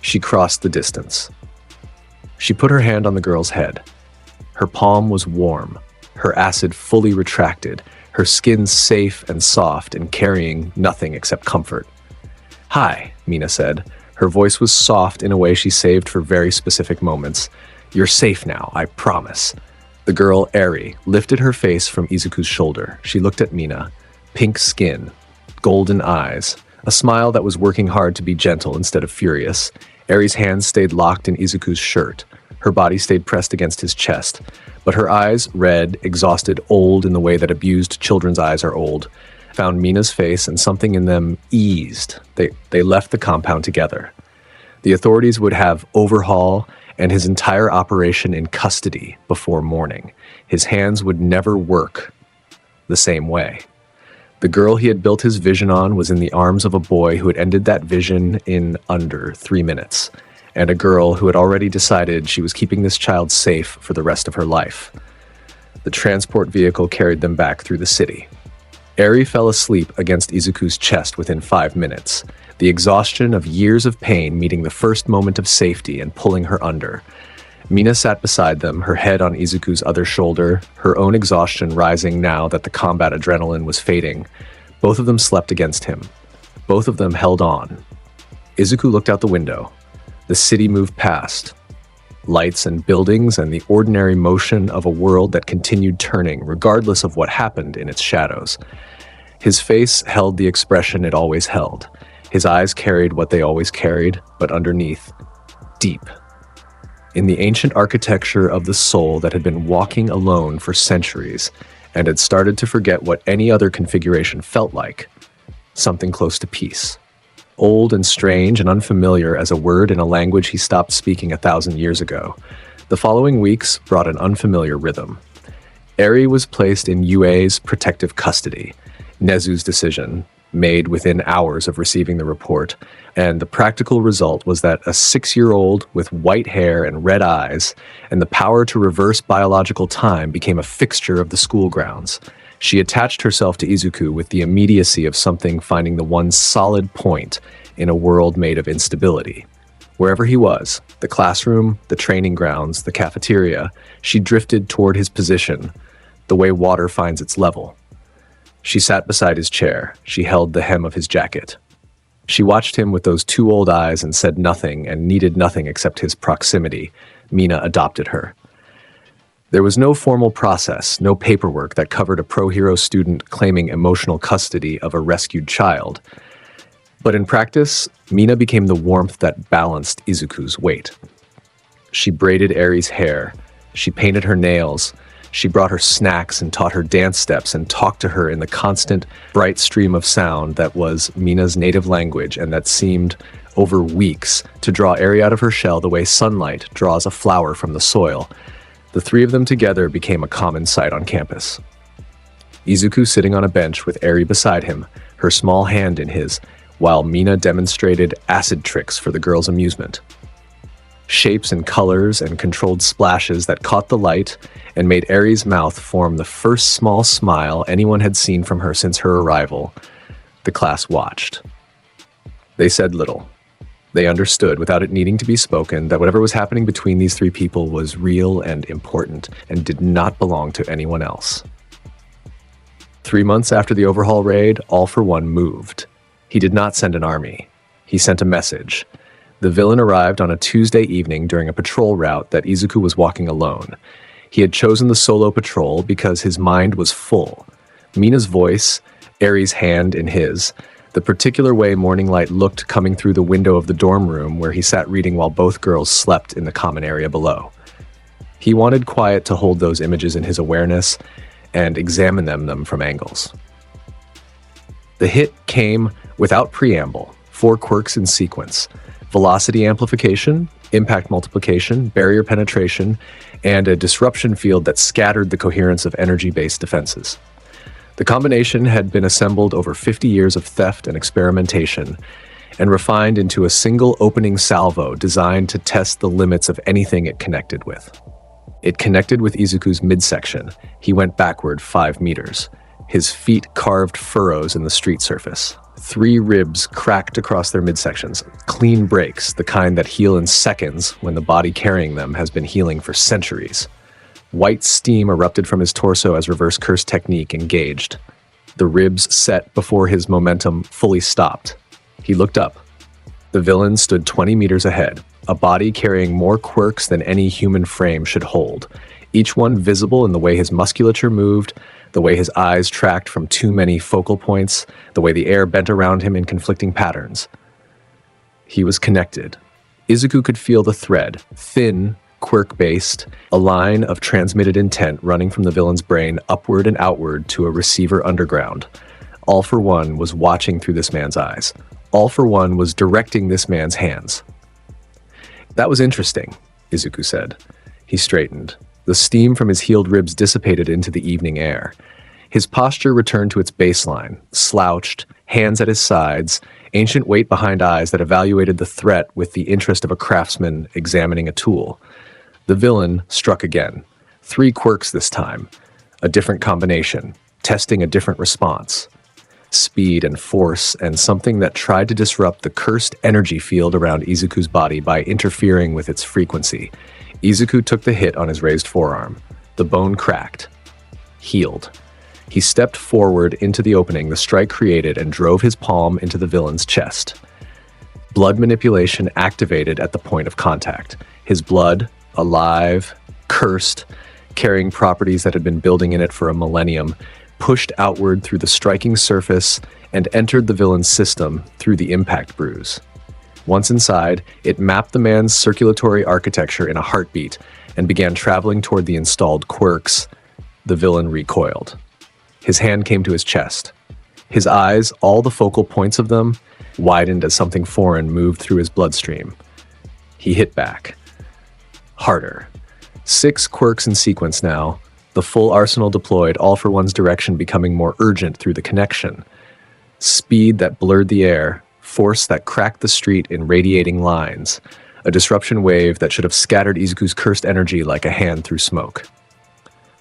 She crossed the distance. She put her hand on the girl's head. Her palm was warm, her acid fully retracted, her skin safe and soft and carrying nothing except comfort. "Hi," Mina said. Her voice was soft in a way she saved for very specific moments. "You're safe now, I promise." The girl, Eri, lifted her face from Izuku's shoulder. She looked at Mina. Pink skin, golden eyes, a smile that was working hard to be gentle instead of furious. Eri's hands stayed locked in Izuku's shirt. Her body stayed pressed against his chest. But her eyes, red, exhausted, old in the way that abused children's eyes are old, found Mina's face and something in them eased. They left the compound together. The authorities would have Overhaul and his entire operation in custody before morning. His hands would never work the same way. The girl he had built his vision on was in the arms of a boy who had ended that vision in under 3 minutes, and a girl who had already decided she was keeping this child safe for the rest of her life. The transport vehicle carried them back through the city. Eri fell asleep against Izuku's chest within 5 minutes, the exhaustion of years of pain meeting the first moment of safety and pulling her under. Mina sat beside them, her head on Izuku's other shoulder, her own exhaustion rising now that the combat adrenaline was fading. Both of them slept against him. Both of them held on. Izuku looked out the window. The city moved past. Lights and buildings and the ordinary motion of a world that continued turning, regardless of what happened in its shadows. His face held the expression it always held. His eyes carried what they always carried, but underneath, deep. In the ancient architecture of the soul that had been walking alone for centuries and had started to forget what any other configuration felt like, something close to peace. Old and strange and unfamiliar as a word in a language he stopped speaking 1,000 years ago, the following weeks brought an unfamiliar rhythm. Eri was placed in Yue's protective custody, Nezu's decision, made within hours of receiving the report, and the practical result was that a 6-year-old with white hair and red eyes and the power to reverse biological time became a fixture of the school grounds. She attached herself to Izuku with the immediacy of something finding the one solid point in a world made of instability. Wherever he was, the classroom, the training grounds, the cafeteria, she drifted toward his position, the way water finds its level. She sat beside his chair. She held the hem of his jacket. She watched him with those 2 old eyes and said nothing and needed nothing except his proximity. Mina adopted her. There was no formal process, no paperwork that covered a pro-hero student claiming emotional custody of a rescued child. But in practice, Mina became the warmth that balanced Izuku's weight. She braided Eri's hair. She painted her nails. She brought her snacks and taught her dance steps and talked to her in the constant, bright stream of sound that was Mina's native language and that seemed, over weeks, to draw Eri out of her shell the way sunlight draws a flower from the soil. The 3 of them together became a common sight on campus. Izuku sitting on a bench with Eri beside him, her small hand in his, while Mina demonstrated acid tricks for the girls' amusement. Shapes and colors and controlled splashes that caught the light and made Eri's mouth form the first small smile anyone had seen from her since her arrival. The class watched. They said little. They understood, without it needing to be spoken, that whatever was happening between these 3 people was real and important and did not belong to anyone else. 3 months after the overhaul raid, All for One moved. He did not send an army. He sent a message. The villain arrived on a Tuesday evening during a patrol route that Izuku was walking alone. He had chosen the solo patrol because his mind was full. Mina's voice, Eri's hand in his, the particular way morning light looked coming through the window of the dorm room where he sat reading while both girls slept in the common area below. He wanted quiet to hold those images in his awareness and examine them from angles. The hit came without preamble, 4 quirks in sequence: velocity amplification, impact multiplication, barrier penetration, and a disruption field that scattered the coherence of energy-based defenses. The combination had been assembled over 50 years of theft and experimentation and refined into a single opening salvo designed to test the limits of anything it connected with. It connected with Izuku's midsection. He went backward 5 meters. His feet carved furrows in the street surface. 3 ribs cracked across their midsections, clean breaks, the kind that heal in seconds when the body carrying them has been healing for centuries. White steam erupted from his torso as reverse curse technique engaged. The ribs set before his momentum fully stopped. He looked up. The villain stood 20 meters ahead, a body carrying more quirks than any human frame should hold, each one visible in the way his musculature moved, the way his eyes tracked from too many focal points, the way the air bent around him in conflicting patterns. He was connected. Izuku could feel the thread, thin, quirk-based, a line of transmitted intent running from the villain's brain upward and outward to a receiver underground. All for One was watching through this man's eyes. All for One was directing this man's hands. That was interesting. Izuku said. He straightened. The steam from his healed ribs dissipated into the evening air. His posture returned to its baseline, slouched, hands at his sides, ancient weight behind eyes that evaluated the threat with the interest of a craftsman examining a tool. The villain struck again. 3 quirks this time. A different combination, testing a different response. Speed and force, and something that tried to disrupt the cursed energy field around Izuku's body by interfering with its frequency. Izuku took the hit on his raised forearm. The bone cracked. Healed. He stepped forward into the opening the strike created and drove his palm into the villain's chest. Blood manipulation activated at the point of contact. His blood, alive, cursed, carrying properties that had been building in it for a millennium, pushed outward through the striking surface and entered the villain's system through the impact bruise. Once inside, it mapped the man's circulatory architecture in a heartbeat and began traveling toward the installed quirks. The villain recoiled. His hand came to his chest. His eyes, all the focal points of them, widened as something foreign moved through his bloodstream. He hit back. Harder. 6 quirks in sequence now, the full arsenal deployed, all for one's direction becoming more urgent through the connection. Speed that blurred the air, force that cracked the street in radiating lines, a disruption wave that should have scattered Izuku's cursed energy like a hand through smoke.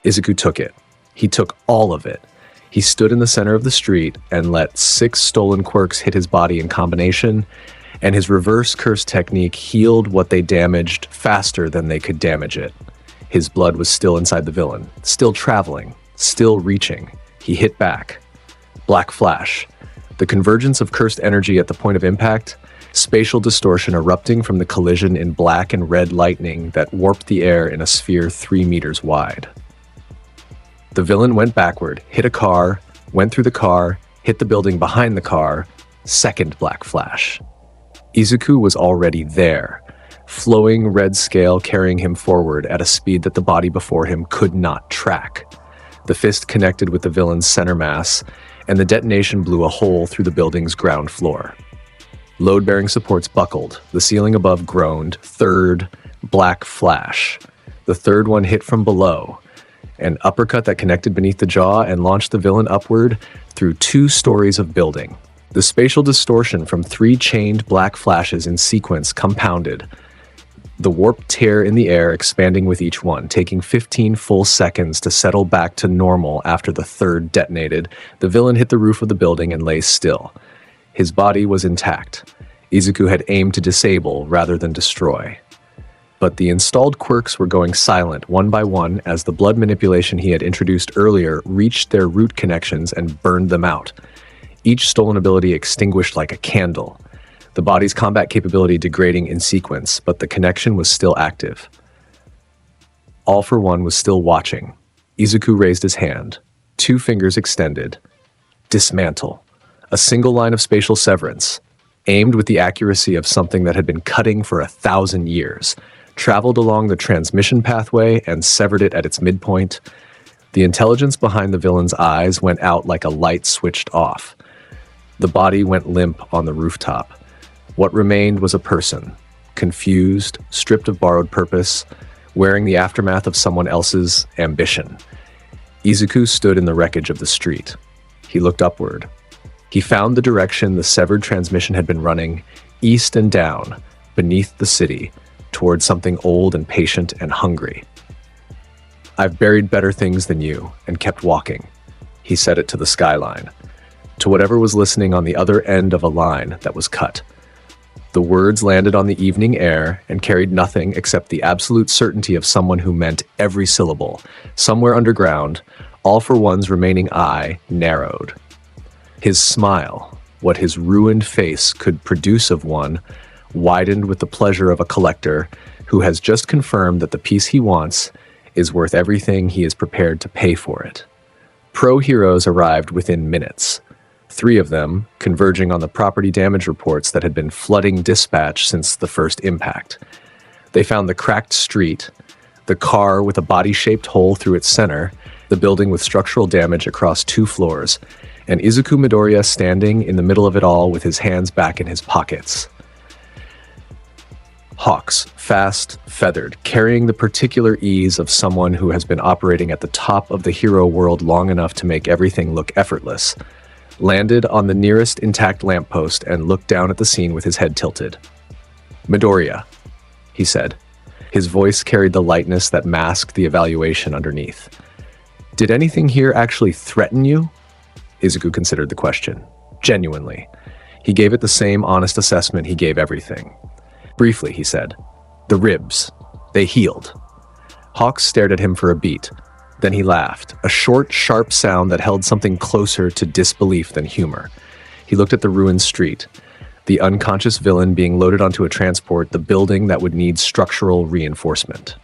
Izuku took it. He took all of it. He stood in the center of the street and let 6 stolen quirks hit his body in combination, and his reverse curse technique healed what they damaged faster than they could damage it. His blood was still inside the villain, still traveling, still reaching. He hit back. Black flash. The convergence of cursed energy at the point of impact, spatial distortion erupting from the collision in black and red lightning that warped the air in a sphere 3 meters wide. The villain went backward, hit a car, went through the car, hit the building behind the car. Second black flash. Izuku was already there, flowing red scale carrying him forward at a speed that the body before him could not track. The fist connected with the villain's center mass, and the detonation blew a hole through the building's ground floor. Load-bearing supports buckled, the ceiling above groaned. Third black flash. The third one hit from below. An uppercut that connected beneath the jaw and launched the villain upward through 2 stories of building. The spatial distortion from 3 chained black flashes in sequence compounded, the warped tear in the air expanding with each one, taking 15 full seconds to settle back to normal after the third detonated. The villain hit the roof of the building and lay still. His body was intact. Izuku had aimed to disable rather than destroy. But the installed quirks were going silent one by one as the blood manipulation he had introduced earlier reached their root connections and burned them out. Each stolen ability extinguished like a candle. The body's combat capability degrading in sequence, but the connection was still active. All for One was still watching. Izuku raised his hand, 2 fingers extended. Dismantle. A single line of spatial severance, aimed with the accuracy of something that had been cutting for 1,000 years, traveled along the transmission pathway and severed it at its midpoint. The intelligence behind the villain's eyes went out like a light switched off. The body went limp on the rooftop. What remained was a person, confused, stripped of borrowed purpose, wearing the aftermath of someone else's ambition. Izuku stood in the wreckage of the street. He looked upward. He found the direction the severed transmission had been running, east and down, beneath the city, towards something old and patient and hungry. "I've buried better things than you," and kept walking. He said it to the skyline, to whatever was listening on the other end of a line that was cut. The words landed on the evening air and carried nothing except the absolute certainty of someone who meant every syllable. Somewhere underground, All for One's remaining eye narrowed. His smile, what his ruined face could produce of one, widened with the pleasure of a collector who has just confirmed that the piece he wants is worth everything he is prepared to pay for it. Pro heroes arrived within minutes. 3 of them, converging on the property damage reports that had been flooding dispatch since the first impact. They found the cracked street, the car with a body-shaped hole through its center, the building with structural damage across 2 floors, and Izuku Midoriya standing in the middle of it all with his hands back in his pockets. Hawks, fast, feathered, carrying the particular ease of someone who has been operating at the top of the hero world long enough to make everything look effortless, landed on the nearest intact lamppost and looked down at the scene with his head tilted. "Midoriya," he said. His voice carried the lightness that masked the evaluation underneath. "Did anything here actually threaten you?" Izuku considered the question. Genuinely. He gave it the same honest assessment he gave everything. Briefly, he said, "The ribs. They healed." Hawks stared at him for a beat. Then he laughed, a short, sharp sound that held something closer to disbelief than humor. He looked at the ruined street, the unconscious villain being loaded onto a transport, the building that would need structural reinforcement.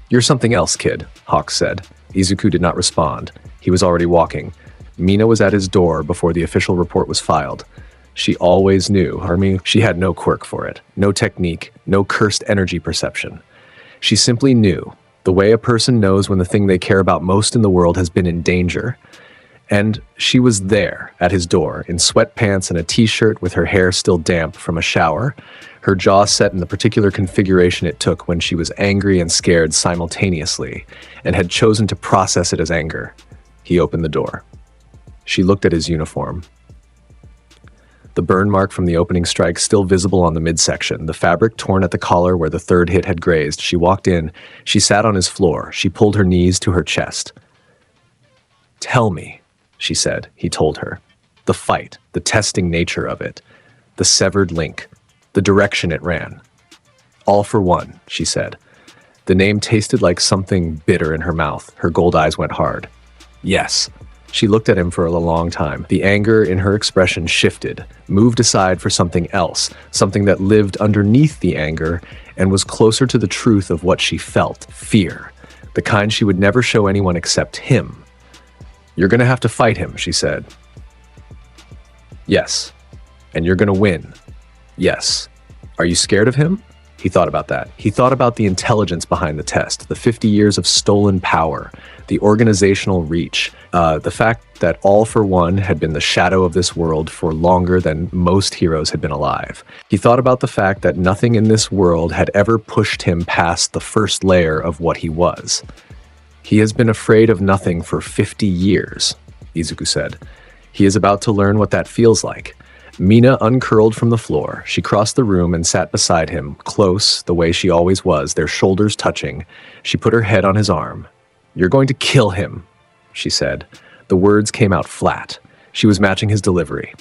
"You're something else, kid," Hawks said. Izuku did not respond. He was already walking. Mina was at his door before the official report was filed. She always knew. She had no quirk for it, no technique, no cursed energy perception. She simply knew, the way a person knows when the thing they care about most in the world has been in danger. And she was there, at his door, in sweatpants and a t-shirt with her hair still damp from a shower, her jaw set in the particular configuration it took when she was angry and scared simultaneously, and had chosen to process it as anger. He opened the door. She looked at his uniform. The burn mark from the opening strike still visible on the midsection, the fabric torn at the collar where the third hit had grazed. She walked in. She sat on his floor. She pulled her knees to her chest. "Tell me," she said. He told her. The fight, the testing nature of it, the severed link, the direction it ran. "All for one," she said. The name tasted like something bitter in her mouth. Her gold eyes went hard. "Yes." She looked at him for a long time. The anger in her expression shifted, moved aside for something else, something that lived underneath the anger and was closer to the truth of what she felt, fear, the kind she would never show anyone except him. "You're gonna have to fight him," she said. "Yes. And you're gonna win." "Yes. Are you scared of him?" He thought about that. He thought about the intelligence behind the test, the 50 years of stolen power, the organizational reach, the fact that All for One had been the shadow of this world for longer than most heroes had been alive. He thought about the fact that nothing in this world had ever pushed him past the first layer of what he was. "He has been afraid of nothing for 50 years, Izuku said. "He is about to learn what that feels like." Mina uncurled from the floor. She crossed the room and sat beside him, close, the way she always was, their shoulders touching. She put her head on his arm. "You're going to kill him," she said. The words came out flat. She was matching his delivery.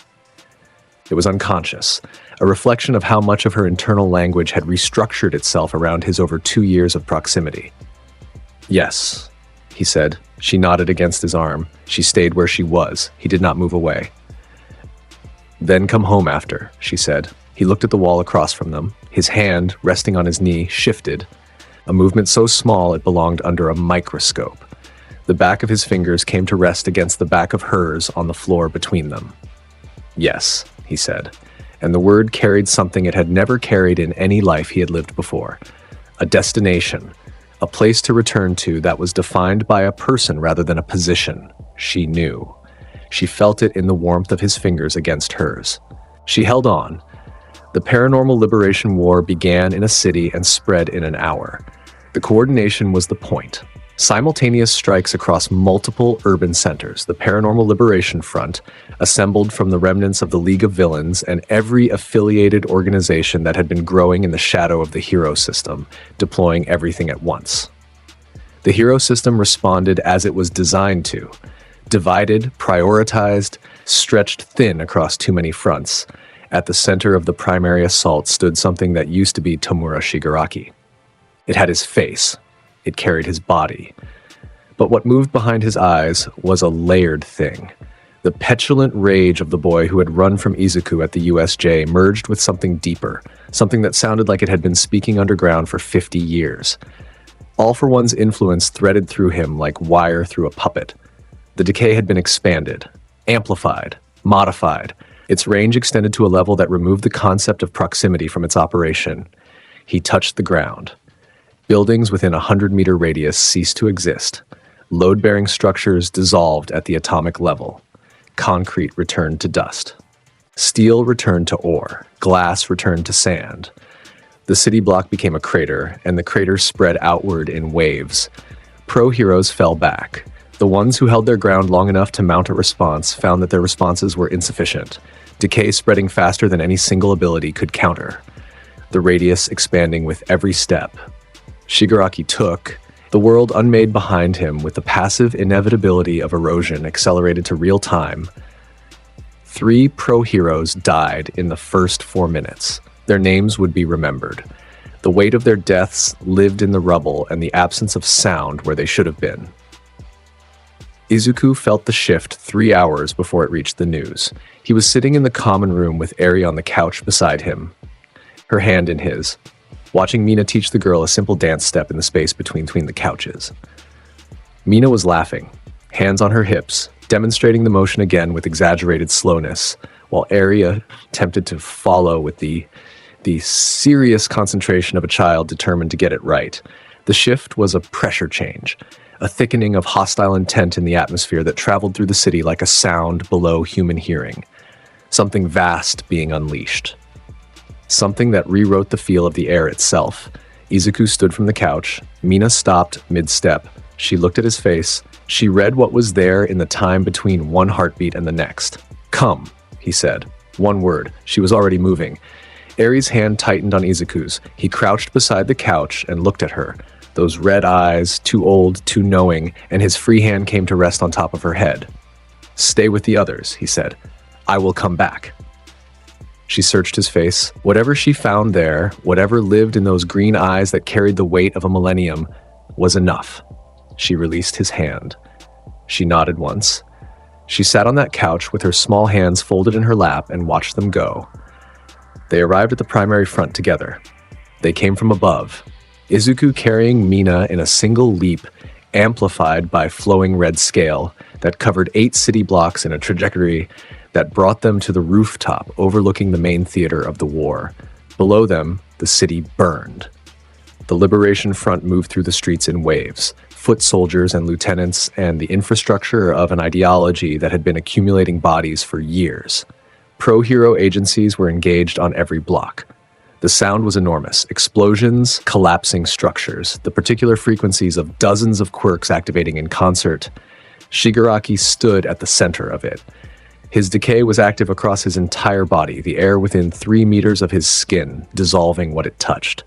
It was unconscious, a reflection of how much of her internal language had restructured itself around his over 2 years of proximity. "Yes," he said. She nodded against his arm. She stayed where she was. He did not move away. "Then come home after," she said. He looked at the wall across from them. His hand, resting on his knee, shifted. A movement so small it belonged under a microscope. The back of his fingers came to rest against the back of hers on the floor between them. "Yes," he said, and the word carried something it had never carried in any life he had lived before. A destination, a place to return to that was defined by a person rather than a position. She knew. She felt it in the warmth of his fingers against hers. She held on. The paranormal liberation war began in a city and spread in an hour. The coordination was the point. Simultaneous strikes across multiple urban centers, the Paranormal Liberation Front, assembled from the remnants of the League of Villains and every affiliated organization that had been growing in the shadow of the hero system, deploying everything at once. The hero system responded as it was designed to. Divided, prioritized, stretched thin across too many fronts. At the center of the primary assault stood something that used to be Tomura Shigaraki. It had his face. It carried his body. But what moved behind his eyes was a layered thing. The petulant rage of the boy who had run from Izuku at the USJ merged with something deeper, something that sounded like it had been speaking underground for 50 years. All for One's influence threaded through him like wire through a puppet. The decay had been expanded, amplified, modified. Its range extended to a level that removed the concept of proximity from its operation. He touched the ground. Buildings within a 100-meter radius ceased to exist. Load-bearing structures dissolved at the atomic level. Concrete returned to dust. Steel returned to ore. Glass returned to sand. The city block became a crater, and the crater spread outward in waves. Pro-heroes fell back. The ones who held their ground long enough to mount a response found that their responses were insufficient, decay spreading faster than any single ability could counter, the radius expanding with every step. Shigaraki took, the world unmade behind him with the passive inevitability of erosion accelerated to real time. 3 pro-heroes died in the first 4 minutes. Their names would be remembered. The weight of their deaths lived in the rubble and the absence of sound where they should have been. Izuku felt the shift 3 hours before it reached the news. He was sitting in the common room with Eri on the couch beside him, her hand in his, watching Mina teach the girl a simple dance step in the space between the couches. Mina was laughing, hands on her hips, demonstrating the motion again with exaggerated slowness, while Eri attempted to follow with the serious concentration of a child determined to get it right. The shift was a pressure change, a thickening of hostile intent in the atmosphere that traveled through the city like a sound below human hearing. Something vast being unleashed. Something that rewrote the feel of the air itself. Izuku stood from the couch. Mina stopped mid-step. She looked at his face. She read what was there in the time between one heartbeat and the next. "Come," he said. One word. She was already moving. Eri's hand tightened on Izuku's. He crouched beside the couch and looked at her. Those red eyes, too old, too knowing, and his free hand came to rest on top of her head. "Stay with the others," he said. "I will come back." She searched his face. Whatever she found there, whatever lived in those green eyes that carried the weight of a millennium, was enough. She released his hand. She nodded once. She sat on that couch with her small hands folded in her lap and watched them go. They arrived at the primary front together. They came from above. Izuku carrying Mina in a single leap, amplified by flowing red scale that covered 8 city blocks in a trajectory that brought them to the rooftop overlooking the main theater of the war. Below them, the city burned. The Liberation Front moved through the streets in waves, foot soldiers and lieutenants, and the infrastructure of an ideology that had been accumulating bodies for years. Pro-hero agencies were engaged on every block. The sound was enormous. Explosions, collapsing structures, the particular frequencies of dozens of quirks activating in concert. Shigaraki stood at the center of it. His decay was active across his entire body, the air within 3 meters of his skin, dissolving what it touched.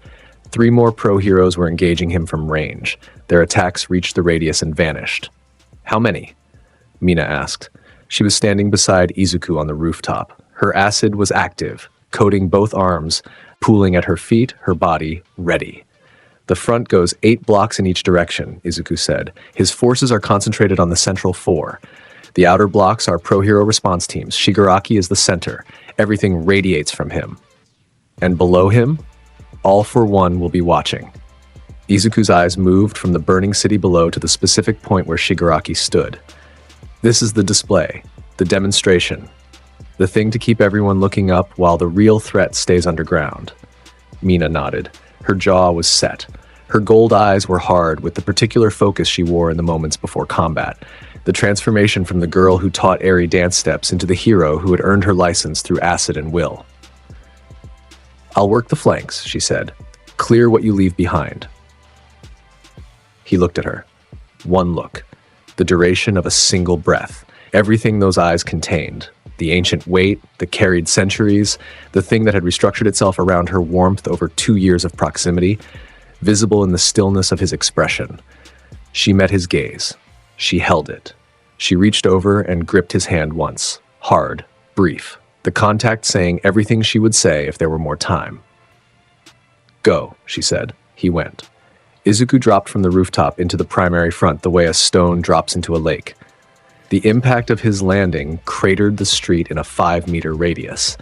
3 more pro-heroes were engaging him from range. Their attacks reached the radius and vanished. "How many?" Mina asked. She was standing beside Izuku on the rooftop. Her acid was active, coating both arms, pooling at her feet, her body, ready. "The front goes 8 blocks in each direction," Izuku said. "His forces are concentrated on the central 4. The outer blocks are pro-hero response teams. Shigaraki is the center. Everything radiates from him. And below him, all for one will be watching." Izuku's eyes moved from the burning city below to the specific point where Shigaraki stood. "This is the display, the demonstration, the thing to keep everyone looking up while the real threat stays underground." Mina nodded. Her jaw was set. Her gold eyes were hard with the particular focus she wore in the moments before combat. The transformation from the girl who taught Eri dance steps into the hero who had earned her license through acid and will. "I'll work the flanks," she said. "Clear what you leave behind." He looked at her. One look. The duration of a single breath. Everything those eyes contained. The ancient weight, the carried centuries, the thing that had restructured itself around her warmth over 2 years of proximity, visible in the stillness of his expression. She met his gaze. She held it. She reached over and gripped his hand once. Hard, brief. The contact saying everything she would say if there were more time. "Go," she said. He went. Izuku dropped from the rooftop into the primary front the way a stone drops into a lake. The impact of his landing cratered the street in a 5-meter radius.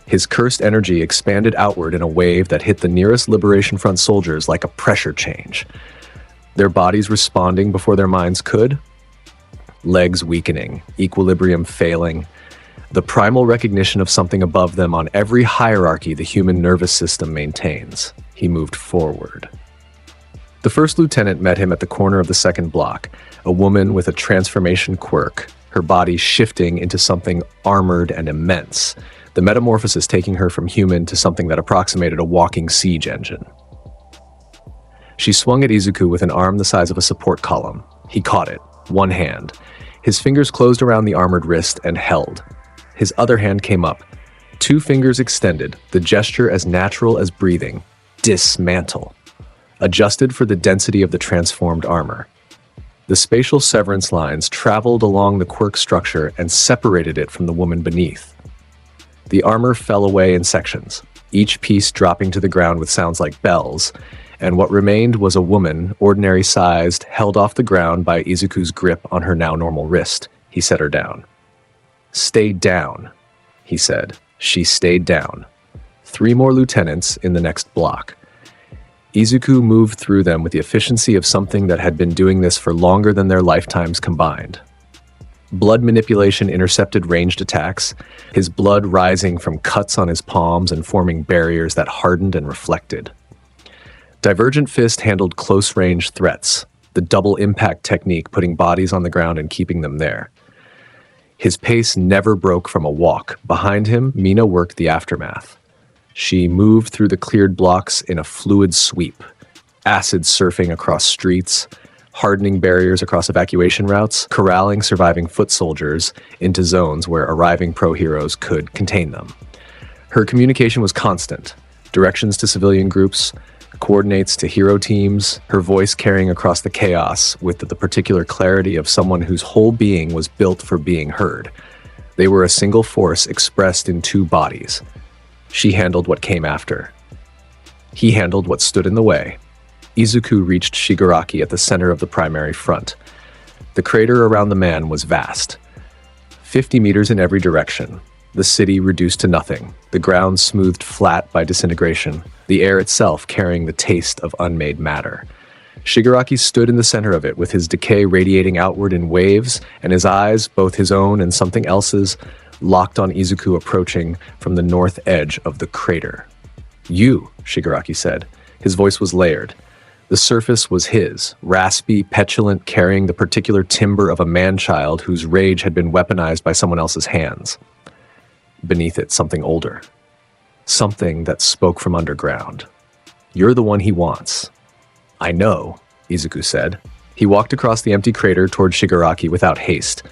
His cursed energy expanded outward in a wave that hit the nearest Liberation Front soldiers like a pressure change. Their bodies responding before their minds could. Legs weakening, equilibrium failing. The primal recognition of something above them on every hierarchy the human nervous system maintains. He moved forward. The first lieutenant met him at the corner of the second block, a woman with a transformation quirk, her body shifting into something armored and immense, the metamorphosis taking her from human to something that approximated a walking siege engine. She swung at Izuku with an arm the size of a support column. He caught it, one hand. His fingers closed around the armored wrist and held. His other hand came up. 2 fingers extended, the gesture as natural as breathing. Dismantle. Adjusted for the density of the transformed armor. The spatial severance lines traveled along the quirk structure and separated it from the woman beneath. The armor fell away in sections, each piece dropping to the ground with sounds like bells, and what remained was a woman, ordinary-sized, held off the ground by Izuku's grip on her now normal wrist. He set her down. "Stay down," he said. She stayed down. 3 more lieutenants in the next block. Izuku moved through them with the efficiency of something that had been doing this for longer than their lifetimes combined. Blood manipulation intercepted ranged attacks, his blood rising from cuts on his palms and forming barriers that hardened and reflected. Divergent Fist handled close-range threats, the double impact technique putting bodies on the ground and keeping them there. His pace never broke from a walk. Behind him, Mina worked the aftermath. She moved through the cleared blocks in a fluid sweep, acid surfing across streets, hardening barriers across evacuation routes, corralling surviving foot soldiers into zones where arriving pro-heroes could contain them. Her communication was constant, directions to civilian groups, coordinates to hero teams, her voice carrying across the chaos with the particular clarity of someone whose whole being was built for being heard. They were a single force expressed in 2 bodies. She handled what came after. He handled what stood in the way. Izuku reached Shigaraki at the center of the primary front. The crater around the man was vast. 50 meters in every direction. The city reduced to nothing, the ground smoothed flat by disintegration, the air itself carrying the taste of unmade matter. Shigaraki stood in the center of it with his decay radiating outward in waves, and his eyes, both his own and something else's, locked on Izuku approaching from the north edge of the crater. "You," Shigaraki said. His voice was layered. The surface was his, raspy, petulant, carrying the particular timbre of a man-child whose rage had been weaponized by someone else's hands. Beneath it, something older. Something that spoke from underground. "You're the one he wants." "I know," Izuku said. He walked across the empty crater toward Shigaraki without haste.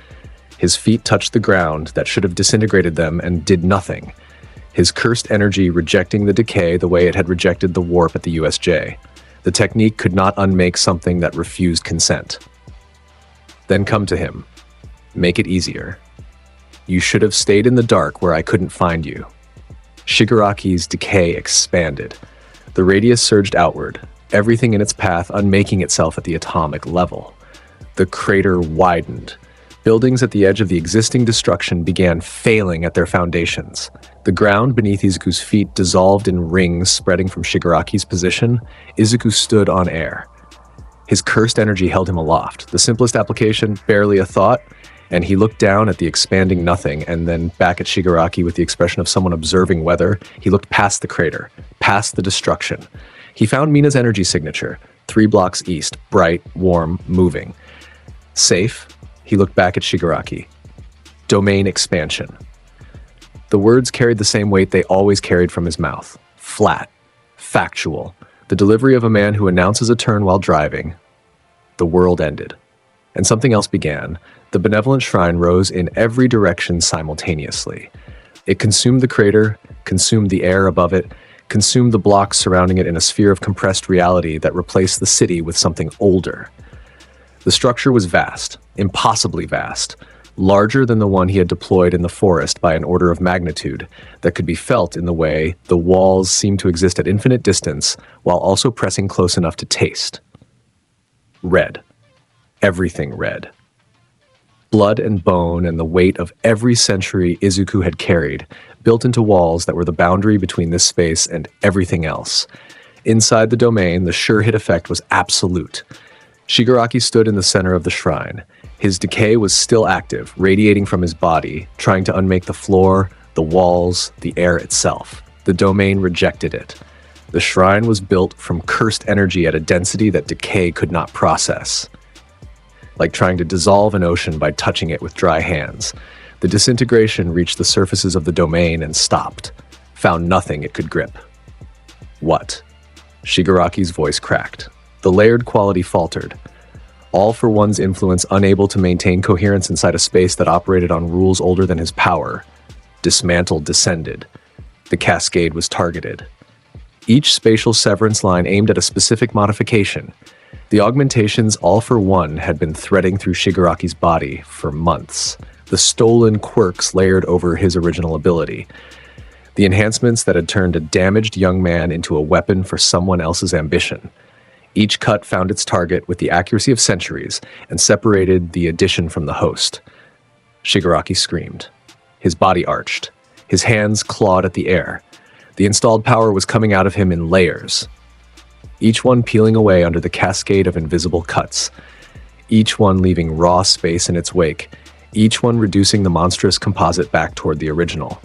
His feet touched the ground that should have disintegrated them and did nothing. His cursed energy rejecting the decay the way it had rejected the warp at the USJ. The technique could not unmake something that refused consent. "Then come to him. Make it easier. You should have stayed in the dark where I couldn't find you." Shigaraki's decay expanded. The radius surged outward, everything in its path unmaking itself at the atomic level. The crater widened. Buildings at the edge of the existing destruction began failing at their foundations. The ground beneath Izuku's feet dissolved in rings spreading from Shigaraki's position. Izuku stood on air. His cursed energy held him aloft. The simplest application, barely a thought, and he looked down at the expanding nothing and then back at Shigaraki with the expression of someone observing weather. He looked past the crater, past the destruction. He found Mina's energy signature, 3 blocks east, bright, warm, moving. Safe. He looked back at Shigaraki. Domain expansion. The words carried the same weight they always carried from his mouth. Flat. Factual. The delivery of a man who announces a turn while driving. The world ended. And something else began. The benevolent shrine rose in every direction simultaneously. It consumed the crater, consumed the air above it, consumed the blocks surrounding it in a sphere of compressed reality that replaced the city with something older. The structure was vast, impossibly vast, larger than the one he had deployed in the forest by an order of magnitude that could be felt in the way the walls seemed to exist at infinite distance while also pressing close enough to taste. Red. Everything red. Blood and bone and the weight of every century Izuku had carried, built into walls that were the boundary between this space and everything else. Inside the domain, the sure-hit effect was absolute. Shigaraki stood in the center of the shrine. His decay was still active, radiating from his body, trying to unmake the floor, the walls, the air itself. The domain rejected it. The shrine was built from cursed energy at a density that decay could not process. Like trying to dissolve an ocean by touching it with dry hands. The disintegration reached the surfaces of the domain and stopped, found nothing it could grip. What? Shigaraki's voice cracked. The layered quality faltered. All for one's influence unable to maintain coherence inside a space that operated on rules older than his power. Dismantled descended. The cascade was targeted. Each spatial severance line aimed at a specific modification. The augmentations, all for one, had been threading through Shigaraki's body for months. The stolen quirks layered over his original ability. The enhancements that had turned a damaged young man into a weapon for someone else's ambition. Each cut found its target with the accuracy of centuries and separated the addition from the host. Shigaraki screamed. His body arched. His hands clawed at the air. The installed power was coming out of him in layers, each one peeling away under the cascade of invisible cuts, each one leaving raw space in its wake, each one reducing the monstrous composite back toward the original.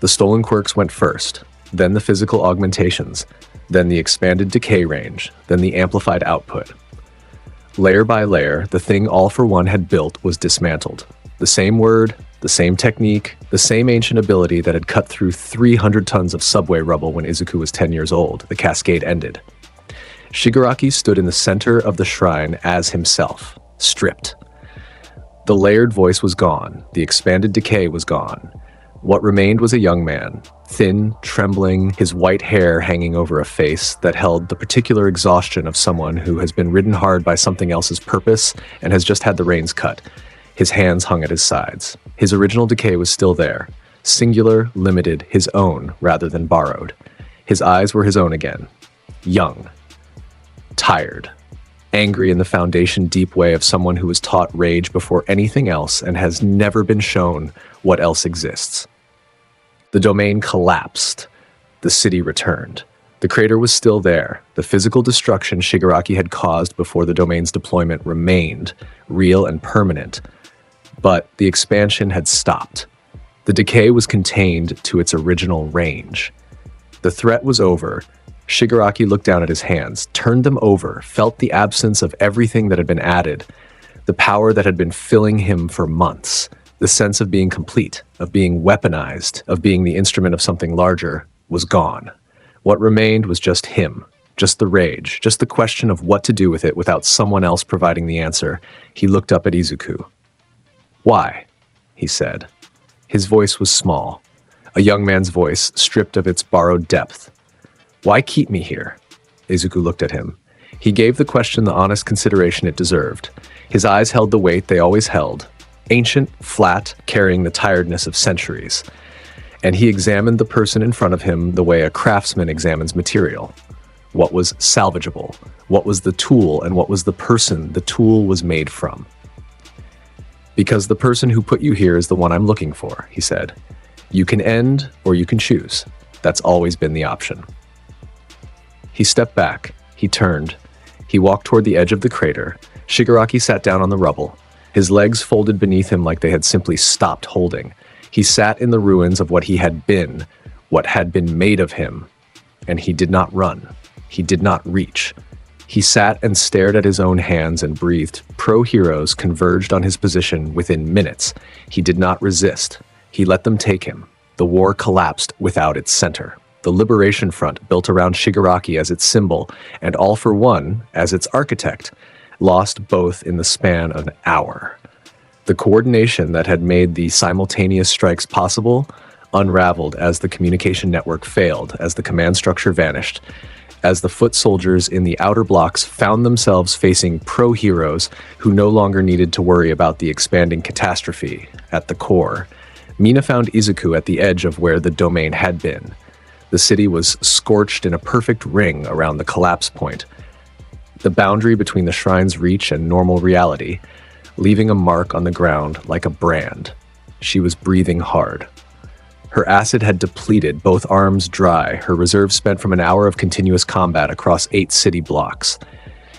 The stolen quirks went first, then the physical augmentations, then the expanded decay range, then the amplified output. Layer by layer, the thing All for One had built was dismantled. The same word, the same technique, the same ancient ability that had cut through 300 tons of subway rubble when Izuku was 10 years old. The cascade ended. Shigaraki stood in the center of the shrine as himself, stripped. The layered voice was gone. The expanded decay was gone. What remained was a young man, thin, trembling, his white hair hanging over a face that held the particular exhaustion of someone who has been ridden hard by something else's purpose and has just had the reins cut. His hands hung at his sides. His original decay was still there, singular, limited, his own rather than borrowed. His eyes were his own again, young, tired, angry in the foundation deep way of someone who was taught rage before anything else and has never been shown what else exists. The domain collapsed. The city returned. The crater was still there. The physical destruction Shigaraki had caused before the domain's deployment remained, real and permanent. But the expansion had stopped. The decay was contained to its original range. The threat was over. Shigaraki looked down at his hands, turned them over, felt the absence of everything that had been added, the power that had been filling him for months, the sense of being complete, of being weaponized, of being the instrument of something larger, was gone. What remained was just him, just the rage, just the question of what to do with it without someone else providing the answer. He looked up at Izuku. "Why?" he said. His voice was small, a young man's voice stripped of its borrowed depth. "Why keep me here?" Izuku looked at him. He gave the question the honest consideration it deserved. His eyes held the weight they always held, ancient, flat, carrying the tiredness of centuries. And he examined the person in front of him the way a craftsman examines material. What was salvageable? What was the tool, and what was the person the tool was made from? "Because the person who put you here is the one I'm looking for," he said. "You can end, or you can choose. That's always been the option." He stepped back. He turned. He walked toward the edge of the crater. Shigaraki sat down on the rubble. His legs folded beneath him like they had simply stopped holding. He sat in the ruins of what he had been, what had been made of him. And he did not run. He did not reach. He sat and stared at his own hands and breathed. Pro-heroes converged on his position within minutes. He did not resist. He let them take him. The war collapsed without its center. The Liberation Front, built around Shigaraki as its symbol, and All for One as its architect, lost both in the span of an hour. The coordination that had made the simultaneous strikes possible unraveled as the communication network failed, as the command structure vanished, as the foot soldiers in the outer blocks found themselves facing pro-heroes who no longer needed to worry about the expanding catastrophe at the core. Mina found Izuku at the edge of where the domain had been. The city was scorched in a perfect ring around the collapse point, the boundary between the shrine's reach and normal reality, leaving a mark on the ground like a brand. She was breathing hard. Her acid had depleted, both arms dry, her reserves spent from an hour of continuous combat across 8 city blocks.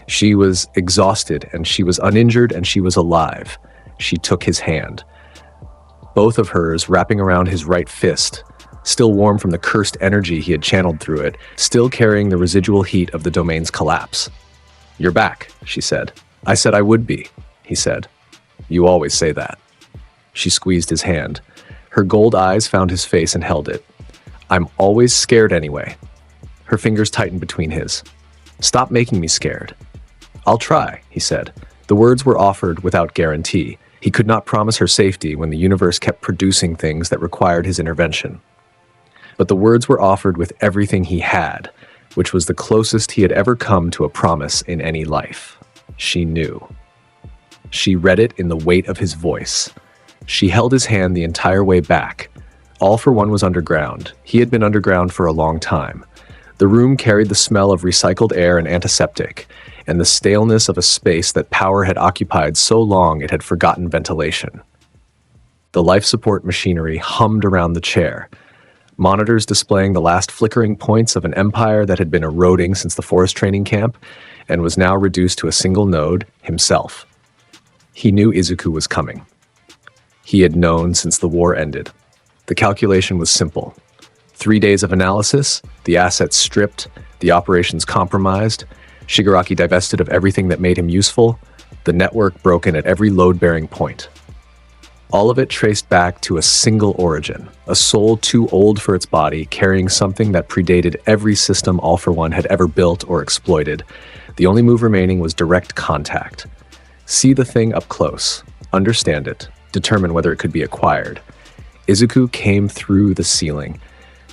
She was exhausted, and she was uninjured, and she was alive. She took his hand, both of hers wrapping around his right fist, still warm from the cursed energy he had channeled through it, still carrying the residual heat of the domain's collapse. "You're back," she said. "I said I would be," he said. "You always say that." She squeezed his hand. Her gold eyes found his face and held it. "I'm always scared anyway." Her fingers tightened between his. "Stop making me scared." "I'll try," he said. The words were offered without guarantee. He could not promise her safety when the universe kept producing things that required his intervention. But the words were offered with everything he had, which was the closest he had ever come to a promise in any life. She knew. She read it in the weight of his voice. She held his hand the entire way back. All for One was underground. He had been underground for a long time. The room carried the smell of recycled air and antiseptic, and the staleness of a space that power had occupied so long it had forgotten ventilation. The life support machinery hummed around the chair, monitors displaying the last flickering points of an empire that had been eroding since the forest training camp and was now reduced to a single node, himself. He knew Izuku was coming. He had known since the war ended. The calculation was simple. 3 days of analysis, the assets stripped, the operations compromised, Shigaraki divested of everything that made him useful, the network broken at every load-bearing point. All of it traced back to a single origin, a soul too old for its body, carrying something that predated every system All for One had ever built or exploited. The only move remaining was direct contact. See the thing up close, understand it, determine whether it could be acquired. Izuku came through the ceiling.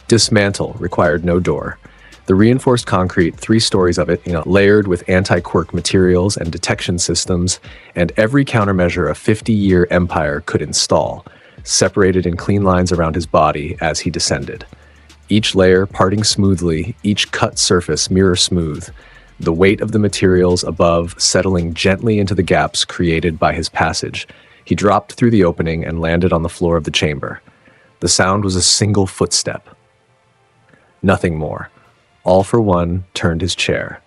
Dismantle required no door. The reinforced concrete, 3 stories of it, layered with anti-quirk materials and detection systems, and every countermeasure a 50-year empire could install, separated in clean lines around his body as he descended. Each layer parting smoothly, each cut surface mirror smooth, the weight of the materials above settling gently into the gaps created by his passage. He dropped through the opening and landed on the floor of the chamber. The sound was a single footstep. Nothing more. All for One turned his chair.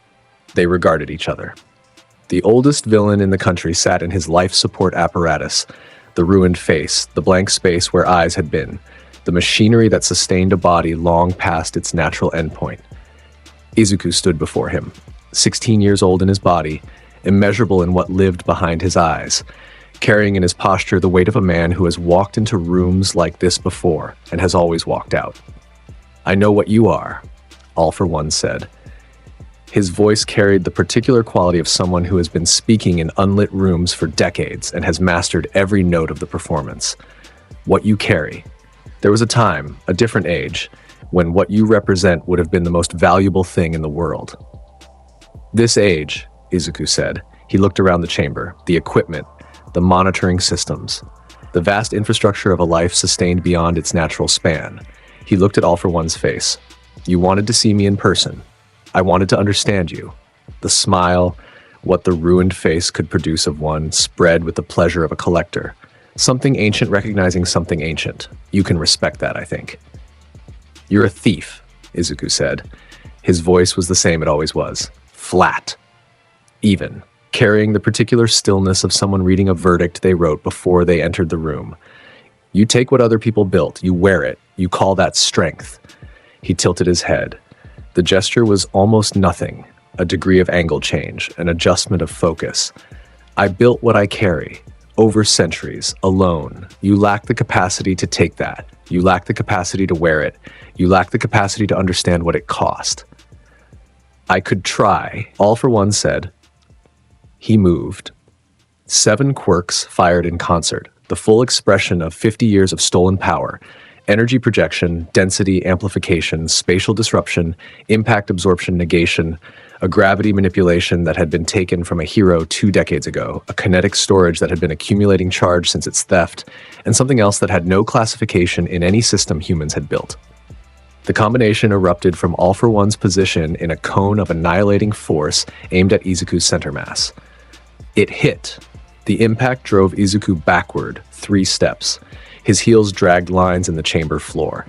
They regarded each other. The oldest villain in the country sat in his life support apparatus, the ruined face, the blank space where eyes had been, the machinery that sustained a body long past its natural endpoint. Izuku stood before him, 16 years old in his body, immeasurable in what lived behind his eyes, carrying in his posture the weight of a man who has walked into rooms like this before and has always walked out. "I know what you are," All for One said. His voice carried the particular quality of someone who has been speaking in unlit rooms for decades and has mastered every note of the performance. "What you carry. There was a time, a different age, when what you represent would have been the most valuable thing in the world." "This age," Izuku said. He looked around the chamber, the equipment, the monitoring systems, the vast infrastructure of a life sustained beyond its natural span. He looked at All for One's face. "You wanted to see me in person. I wanted to understand you." The smile, what the ruined face could produce of one, spread with the pleasure of a collector. Something ancient recognizing something ancient. You can respect that, I think. "You're a thief," Izuku said. His voice was the same it always was. Flat. Even. Carrying the particular stillness of someone reading a verdict they wrote before they entered the room. "You take what other people built, you wear it, you call that strength." He tilted his head. The gesture was almost nothing, a degree of angle change, an adjustment of focus. "I built what I carry, over centuries, alone. You lack the capacity to take that. You lack the capacity to wear it. You lack the capacity to understand what it cost." "I could try," All for One said. He moved. 7 quirks fired in concert, the full expression of 50 years of stolen power. Energy projection, density amplification, spatial disruption, impact absorption negation, a gravity manipulation that had been taken from a hero 2 decades ago, a kinetic storage that had been accumulating charge since its theft, and something else that had no classification in any system humans had built. The combination erupted from All for One's position in a cone of annihilating force aimed at Izuku's center mass. It hit. The impact drove Izuku backward 3 steps. His heels dragged lines in the chamber floor.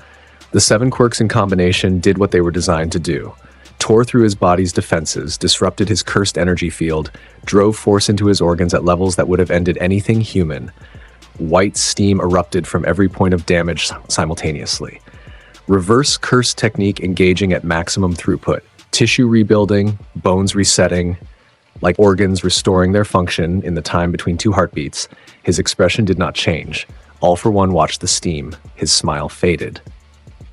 The 7 quirks in combination did what they were designed to do. Tore through his body's defenses, disrupted his cursed energy field, drove force into his organs at levels that would have ended anything human. White steam erupted from every point of damage simultaneously. Reverse curse technique engaging at maximum throughput. Tissue rebuilding, bones resetting, like organs restoring their function in the time between 2 heartbeats. His expression did not change. All for One watched the steam. His smile faded.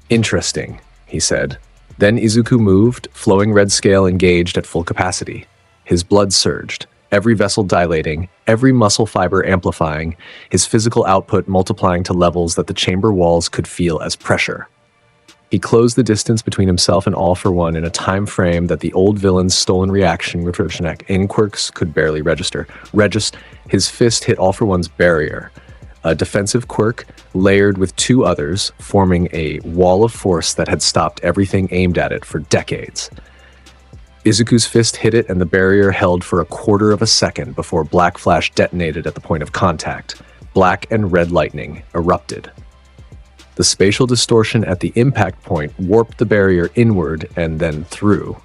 "Interesting," he said. Then Izuku moved, flowing red scale engaged at full capacity. His blood surged, every vessel dilating, every muscle fiber amplifying, his physical output multiplying to levels that the chamber walls could feel as pressure. He closed the distance between himself and All for One in a time frame that the old villain's stolen reaction in quirks could barely register. His fist hit All for One's barrier, a defensive quirk layered with two others, forming a wall of force that had stopped everything aimed at it for decades. Izuku's fist hit it and the barrier held for a quarter of a second before Black Flash detonated at the point of contact. Black and red lightning erupted. The spatial distortion at the impact point warped the barrier inward and then through.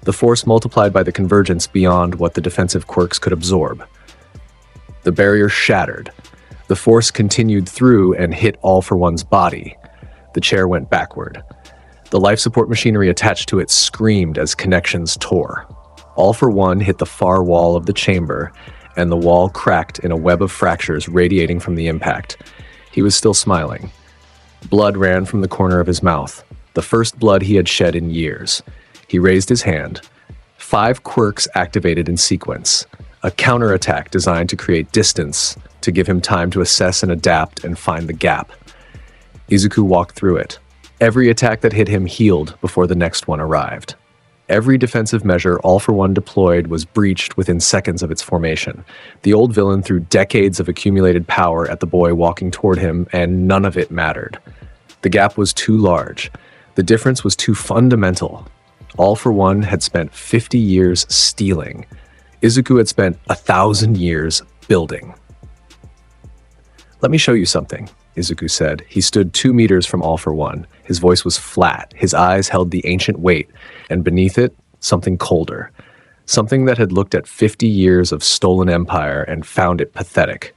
The force multiplied by the convergence beyond what the defensive quirks could absorb. The barrier shattered. The force continued through and hit All for One's body. The chair went backward. The life support machinery attached to it screamed as connections tore. All for One hit the far wall of the chamber, and the wall cracked in a web of fractures radiating from the impact. He was still smiling. Blood ran from the corner of his mouth, the first blood he had shed in years. He raised his hand. 5 quirks activated in sequence, a counterattack designed to create distance, to give him time to assess and adapt and find the gap. Izuku walked through it. Every attack that hit him healed before the next one arrived. Every defensive measure All for One deployed was breached within seconds of its formation. The old villain threw decades of accumulated power at the boy walking toward him, and none of it mattered. The gap was too large. The difference was too fundamental. All for One had spent 50 years stealing. Izuku had spent 1,000 years building. "Let me show you something," Izuku said. He stood 2 meters from All for One. His voice was flat, his eyes held the ancient weight, and beneath it, something colder. Something that had looked at 50 years of stolen empire and found it pathetic.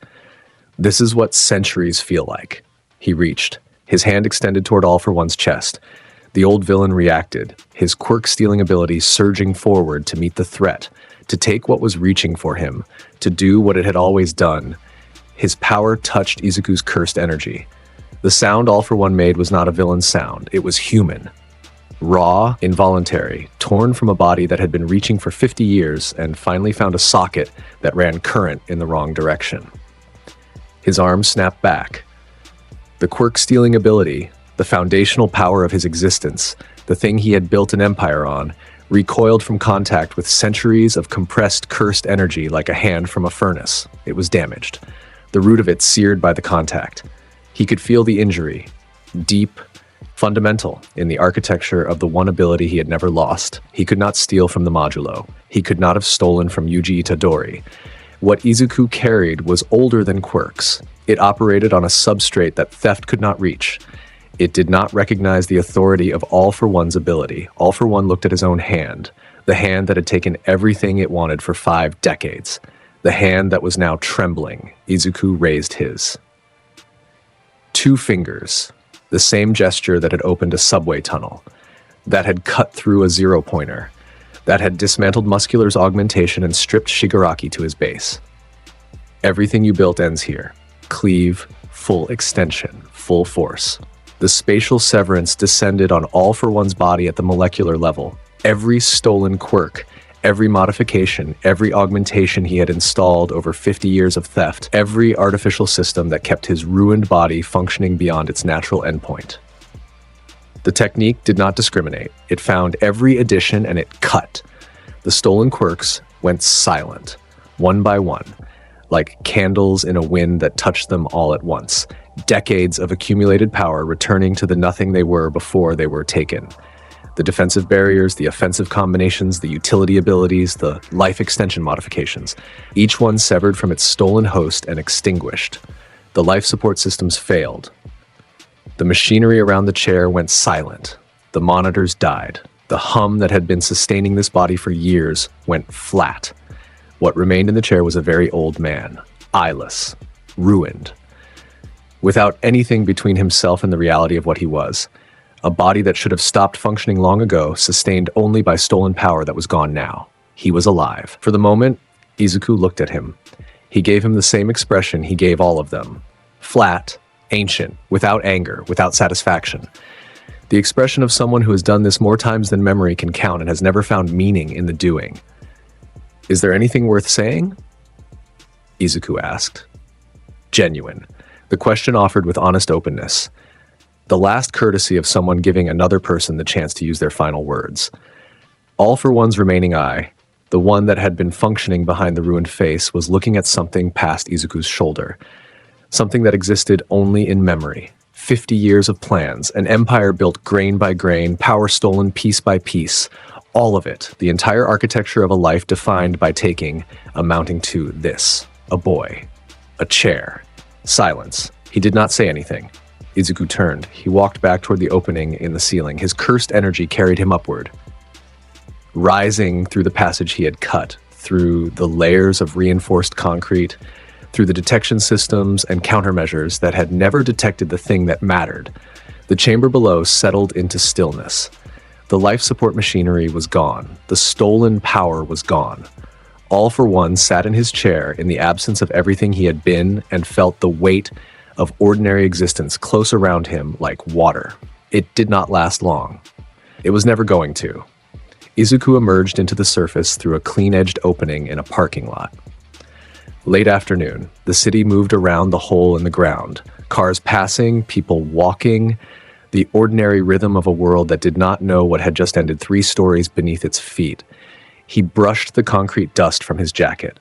"This is what centuries feel like." He reached, his hand extended toward All for One's chest. The old villain reacted, his quirk-stealing ability surging forward to meet the threat, to take what was reaching for him, to do what it had always done. His power touched Izuku's cursed energy. The sound All for One made was not a villain's sound, it was human. Raw, involuntary, torn from a body that had been reaching for 50 years and finally found a socket that ran current in the wrong direction. His arm snapped back. The quirk-stealing ability, the foundational power of his existence, the thing he had built an empire on, recoiled from contact with centuries of compressed, cursed energy like a hand from a furnace. It was damaged, the root of it seared by the contact. He could feel the injury, deep, fundamental in the architecture of the one ability he had never lost. He could not steal from the Modulo. He could not have stolen from Yuji Itadori. What Izuku carried was older than quirks. It operated on a substrate that theft could not reach. It did not recognize the authority of All for One's ability. All for One looked at his own hand, the hand that had taken everything it wanted for 5 decades, the hand that was now trembling. Izuku raised his. 2 fingers, the same gesture that had opened a subway tunnel, that had cut through a zero-pointer, that had dismantled Muscular's augmentation and stripped Shigaraki to his base. Everything you built ends here. Cleave, full extension, full force. The spatial severance descended on All for One's body at the molecular level. Every stolen quirk, every modification, every augmentation he had installed over 50 years of theft, every artificial system that kept his ruined body functioning beyond its natural endpoint. The technique did not discriminate. It found every addition and it cut. The stolen quirks went silent, one by one, like candles in a wind that touched them all at once. Decades of accumulated power returning to the nothing they were before they were taken. The defensive barriers, the offensive combinations, the utility abilities, the life extension modifications. Each one severed from its stolen host and extinguished. The life support systems failed. The machinery around the chair went silent. The monitors died. The hum that had been sustaining this body for years went flat. What remained in the chair was a very old man, eyeless, ruined, without anything between himself and the reality of what he was. A body that should have stopped functioning long ago, sustained only by stolen power that was gone now. He was alive. For the moment, Izuku looked at him. He gave him the same expression he gave all of them. flat, ancient, without anger, without satisfaction. The expression of someone who has done this more times than memory can count and has never found meaning in the doing. Is there anything worth saying? Izuku asked. Genuine. The question offered with honest openness. The last courtesy of someone giving another person the chance to use their final words. All for One's remaining eye, the one that had been functioning behind the ruined face, was looking at something past Izuku's shoulder. Something that existed only in memory. 50 years of plans, an empire built grain by grain, power stolen piece by piece. All of it, the entire architecture of a life defined by taking, amounting to this. A boy. A chair. Silence. He did not say anything. Izuku turned. He walked back toward the opening in the ceiling. His cursed energy carried him upward. Rising through the passage he had cut, through the layers of reinforced concrete, through the detection systems and countermeasures that had never detected the thing that mattered. The chamber below settled into stillness. The life support machinery was gone. The stolen power was gone. All for One sat in his chair in the absence of everything he had been and felt the weight of ordinary existence close around him like water. It did not last long. It was never going to. Izuku emerged into the surface through a clean-edged opening in a parking lot. Late afternoon, the city moved around the hole in the ground. Cars passing, people walking, the ordinary rhythm of a world that did not know what had just ended 3 stories beneath its feet. He brushed the concrete dust from his jacket.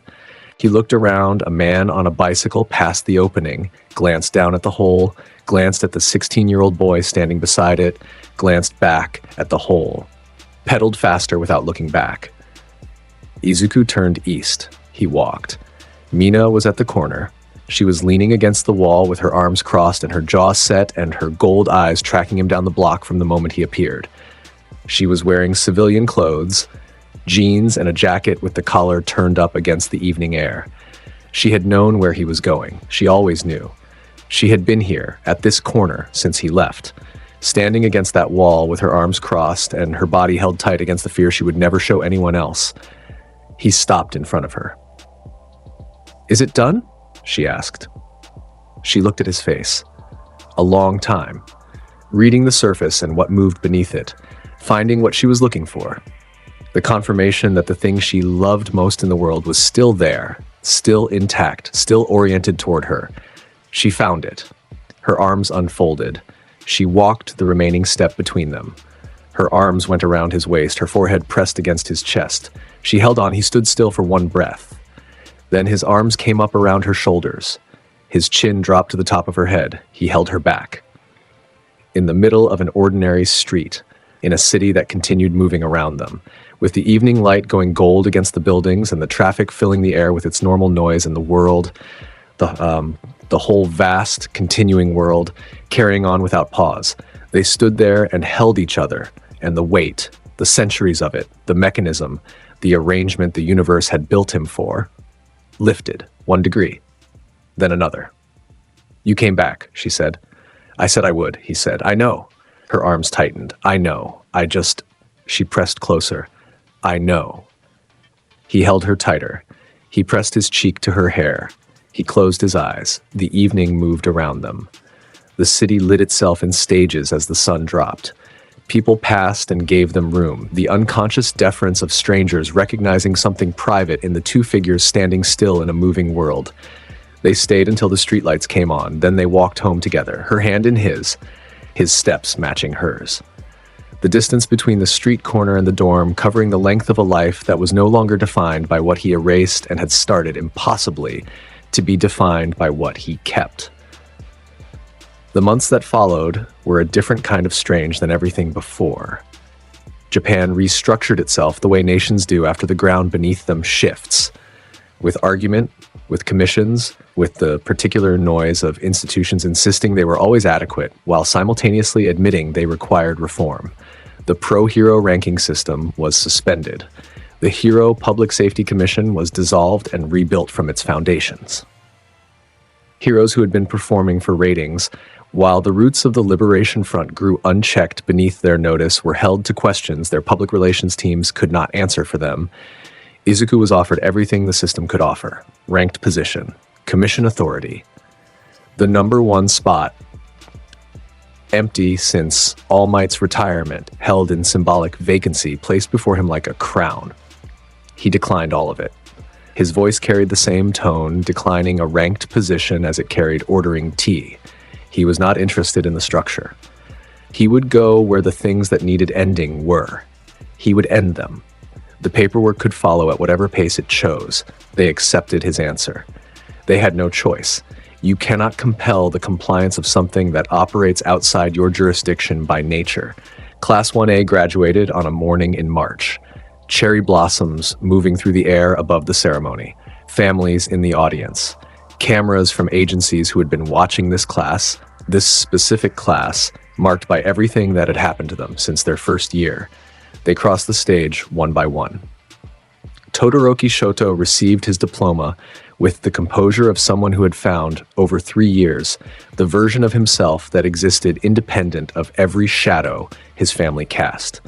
He looked around, a man on a bicycle passed the opening, glanced down at the hole, glanced at the 16-year-old boy standing beside it, glanced back at the hole, pedaled faster without looking back. Izuku turned east. He walked. Mina was at the corner. She was leaning against the wall with her arms crossed and her jaw set and her gold eyes tracking him down the block from the moment he appeared. She was wearing civilian clothes, jeans and a jacket with the collar turned up against the evening air. She had known where he was going. She always knew. She had been here, at this corner, since he left, standing against that wall with her arms crossed and her body held tight against the fear she would never show anyone else. He stopped in front of her. "Is it done?" she asked. She looked at his face. A long time, reading the surface and what moved beneath it, finding what she was looking for. The confirmation that the thing she loved most in the world was still there, still intact, still oriented toward her. She found it. Her arms unfolded. She walked the remaining step between them. Her arms went around his waist, her forehead pressed against his chest. She held on. He stood still for one breath. Then his arms came up around her shoulders. His chin dropped to the top of her head. He held her back. In the middle of an ordinary street, in a city that continued moving around them, with the evening light going gold against the buildings and the traffic filling the air with its normal noise and the world, the whole vast, continuing world, carrying on without pause. They stood there and held each other, and the weight, the centuries of it, the mechanism, the arrangement the universe had built him for, lifted 1 degree, then another. "You came back," she said. "I said I would," he said. "I know." Her arms tightened. "I know. She pressed closer. "I know." He held her tighter. He pressed his cheek to her hair. He closed his eyes. The evening moved around them. The city lit itself in stages as the sun dropped. People passed and gave them room, the unconscious deference of strangers recognizing something private in the 2 figures standing still in a moving world. They stayed until the streetlights came on, then they walked home together, her hand in his steps matching hers. The distance between the street corner and the dorm covering the length of a life that was no longer defined by what he erased and had started impossibly to be defined by what he kept. The months that followed were a different kind of strange than everything before. Japan restructured itself the way nations do after the ground beneath them shifts, with argument, with commissions, with the particular noise of institutions insisting they were always adequate, while simultaneously admitting they required reform. The pro-hero ranking system was suspended. The Hero Public Safety Commission was dissolved and rebuilt from its foundations. Heroes who had been performing for ratings, while the roots of the Liberation Front grew unchecked beneath their notice, were held to questions their public relations teams could not answer for them. Izuku was offered everything the system could offer: ranked position, commission authority. The number one spot, empty since All Might's retirement, held in symbolic vacancy, placed before him like a crown. He declined all of it. His voice carried the same tone, declining a ranked position as it carried ordering tea. He was not interested in the structure. He would go where the things that needed ending were. He would end them. The paperwork could follow at whatever pace it chose. They accepted his answer. They had no choice. You cannot compel the compliance of something that operates outside your jurisdiction by nature. Class 1A graduated on a morning in March. Cherry blossoms moving through the air above the ceremony. Families in the audience. Cameras from agencies who had been watching this specific class, marked by everything that had happened to them since their first year. They crossed the stage one by one. Todoroki Shoto received his diploma with the composure of someone who had found, over 3 years, the version of himself that existed independent of every shadow his family cast.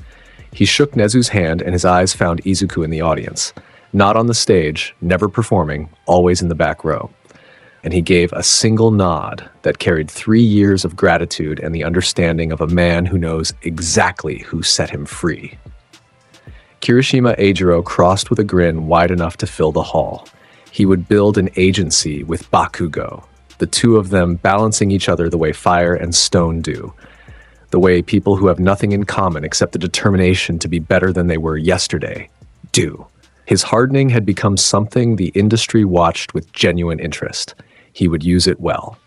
He shook Nezu's hand and his eyes found Izuku in the audience. Not on the stage, never performing, always in the back row. And he gave a single nod that carried 3 years of gratitude and the understanding of a man who knows exactly who set him free. Kirishima Eijiro crossed with a grin wide enough to fill the hall. He would build an agency with Bakugo, the two of them balancing each other the way fire and stone do, the way people who have nothing in common except the determination to be better than they were yesterday do. His hardening had become something the industry watched with genuine interest. He would use it well.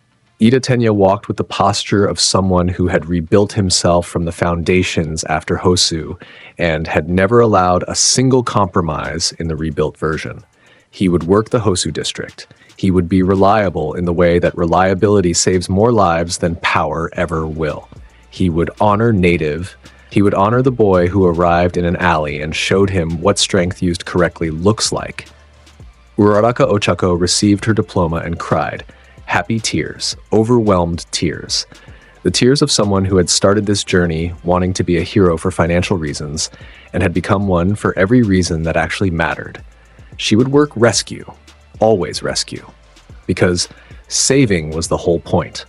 Ida Tenya walked with the posture of someone who had rebuilt himself from the foundations after Hosu and had never allowed a single compromise in the rebuilt version. He would work the Hosu district. He would be reliable in the way that reliability saves more lives than power ever will. He would honor native. He would honor the boy who arrived in an alley and showed him what strength used correctly looks like. Uraraka Ochako received her diploma and cried. Happy tears, overwhelmed tears. The tears of someone who had started this journey wanting to be a hero for financial reasons and had become one for every reason that actually mattered. She would work rescue, always rescue, because saving was the whole point.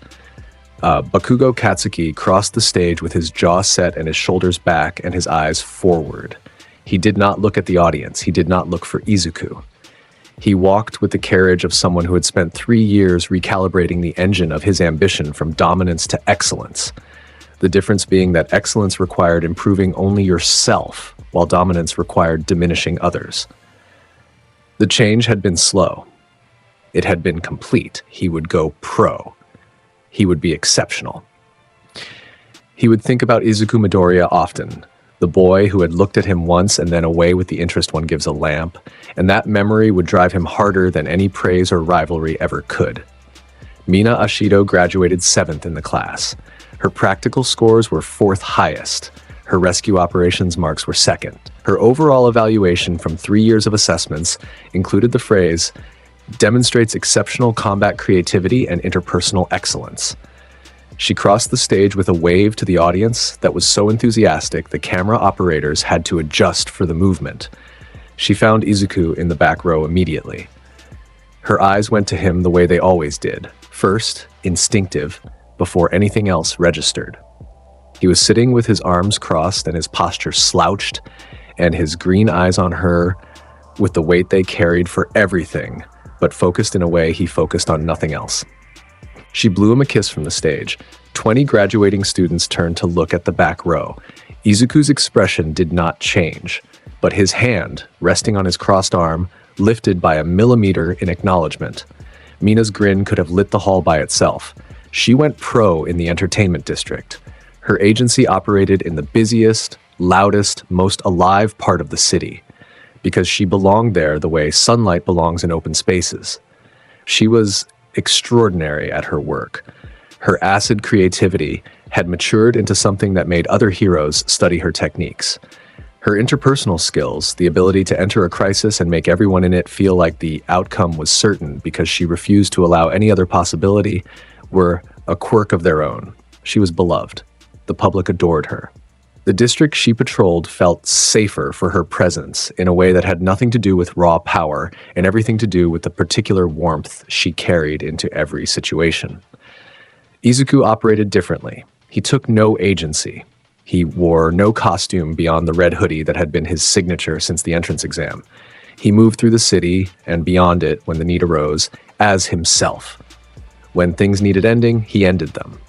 Bakugo Katsuki crossed the stage with his jaw set and his shoulders back and his eyes forward. He did not look at the audience. He did not look for Izuku. He walked with the carriage of someone who had spent 3 years recalibrating the engine of his ambition from dominance to excellence. The difference being that excellence required improving only yourself, while dominance required diminishing others. The change had been slow. It had been complete. He would go pro. He would be exceptional. He would think about Izuku Midoriya often, the boy who had looked at him once and then away with the interest one gives a lamp, and that memory would drive him harder than any praise or rivalry ever could. Mina Ashido graduated 7th in the class. Her practical scores were 4th highest. Her rescue operations marks were 2nd. Her overall evaluation from 3 years of assessments included the phrase, demonstrates exceptional combat creativity and interpersonal excellence. She crossed the stage with a wave to the audience that was so enthusiastic the camera operators had to adjust for the movement. She found Izuku in the back row immediately. Her eyes went to him the way they always did, first, instinctive, before anything else registered. He was sitting with his arms crossed and his posture slouched, and his green eyes on her with the weight they carried for everything, but focused in a way he focused on nothing else. She blew him a kiss from the stage. 20 graduating students turned to look at the back row. Izuku's expression did not change, but his hand, resting on his crossed arm, lifted by a millimeter in acknowledgement. Mina's grin could have lit the hall by itself. She went pro in the entertainment district. Her agency operated in the busiest, loudest, most alive part of the city, because she belonged there the way sunlight belongs in open spaces. She was extraordinary at her work. Her acid creativity had matured into something that made other heroes study her techniques. Her interpersonal skills, the ability to enter a crisis and make everyone in it feel like the outcome was certain because she refused to allow any other possibility, were a quirk of their own. She was beloved. The public adored her. The district she patrolled felt safer for her presence in a way that had nothing to do with raw power and everything to do with the particular warmth she carried into every situation. Izuku operated differently. He took no agency. He wore no costume beyond the red hoodie that had been his signature since the entrance exam. He moved through the city and beyond it when the need arose as himself. When things needed ending, he ended them.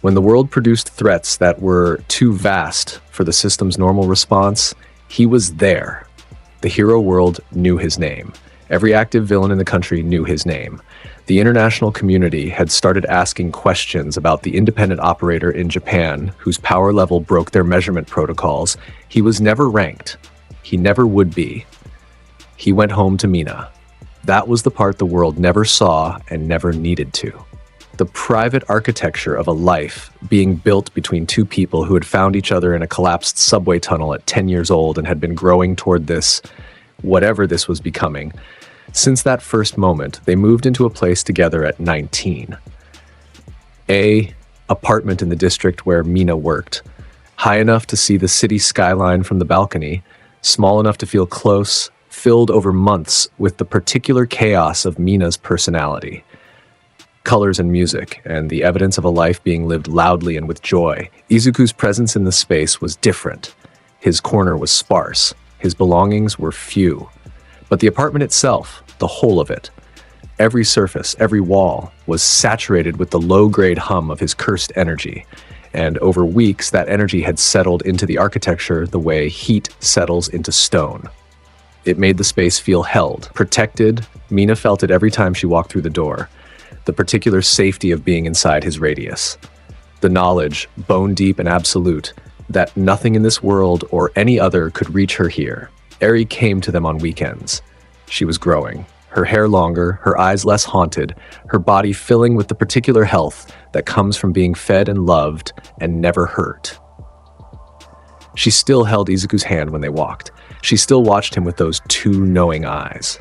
When the world produced threats that were too vast for the system's normal response, he was there. The hero world knew his name. Every active villain in the country knew his name. The international community had started asking questions about the independent operator in Japan whose power level broke their measurement protocols. He was never ranked. He never would be. He went home to Mina. That was the part the world never saw and never needed to. The private architecture of a life being built between two people who had found each other in a collapsed subway tunnel at 10 years old and had been growing toward this, whatever this was becoming. Since that first moment, they moved into a place together at 19. A apartment in the district where Mina worked, high enough to see the city skyline from the balcony, small enough to feel close, filled over months with the particular chaos of Mina's personality. Colors and music, and the evidence of a life being lived loudly and with joy. Izuku's presence in the space was different. His corner was sparse. His belongings were few. But the apartment itself, the whole of it, every surface, every wall, was saturated with the low-grade hum of his cursed energy. And over weeks, that energy had settled into the architecture the way heat settles into stone. It made the space feel held, protected. Mina felt it every time she walked through the door. The particular safety of being inside his radius. The knowledge, bone deep and absolute, that nothing in this world or any other could reach her here. Eri came to them on weekends. She was growing, her hair longer, her eyes less haunted, her body filling with the particular health that comes from being fed and loved and never hurt. She still held Izuku's hand when they walked. She still watched him with those two knowing eyes.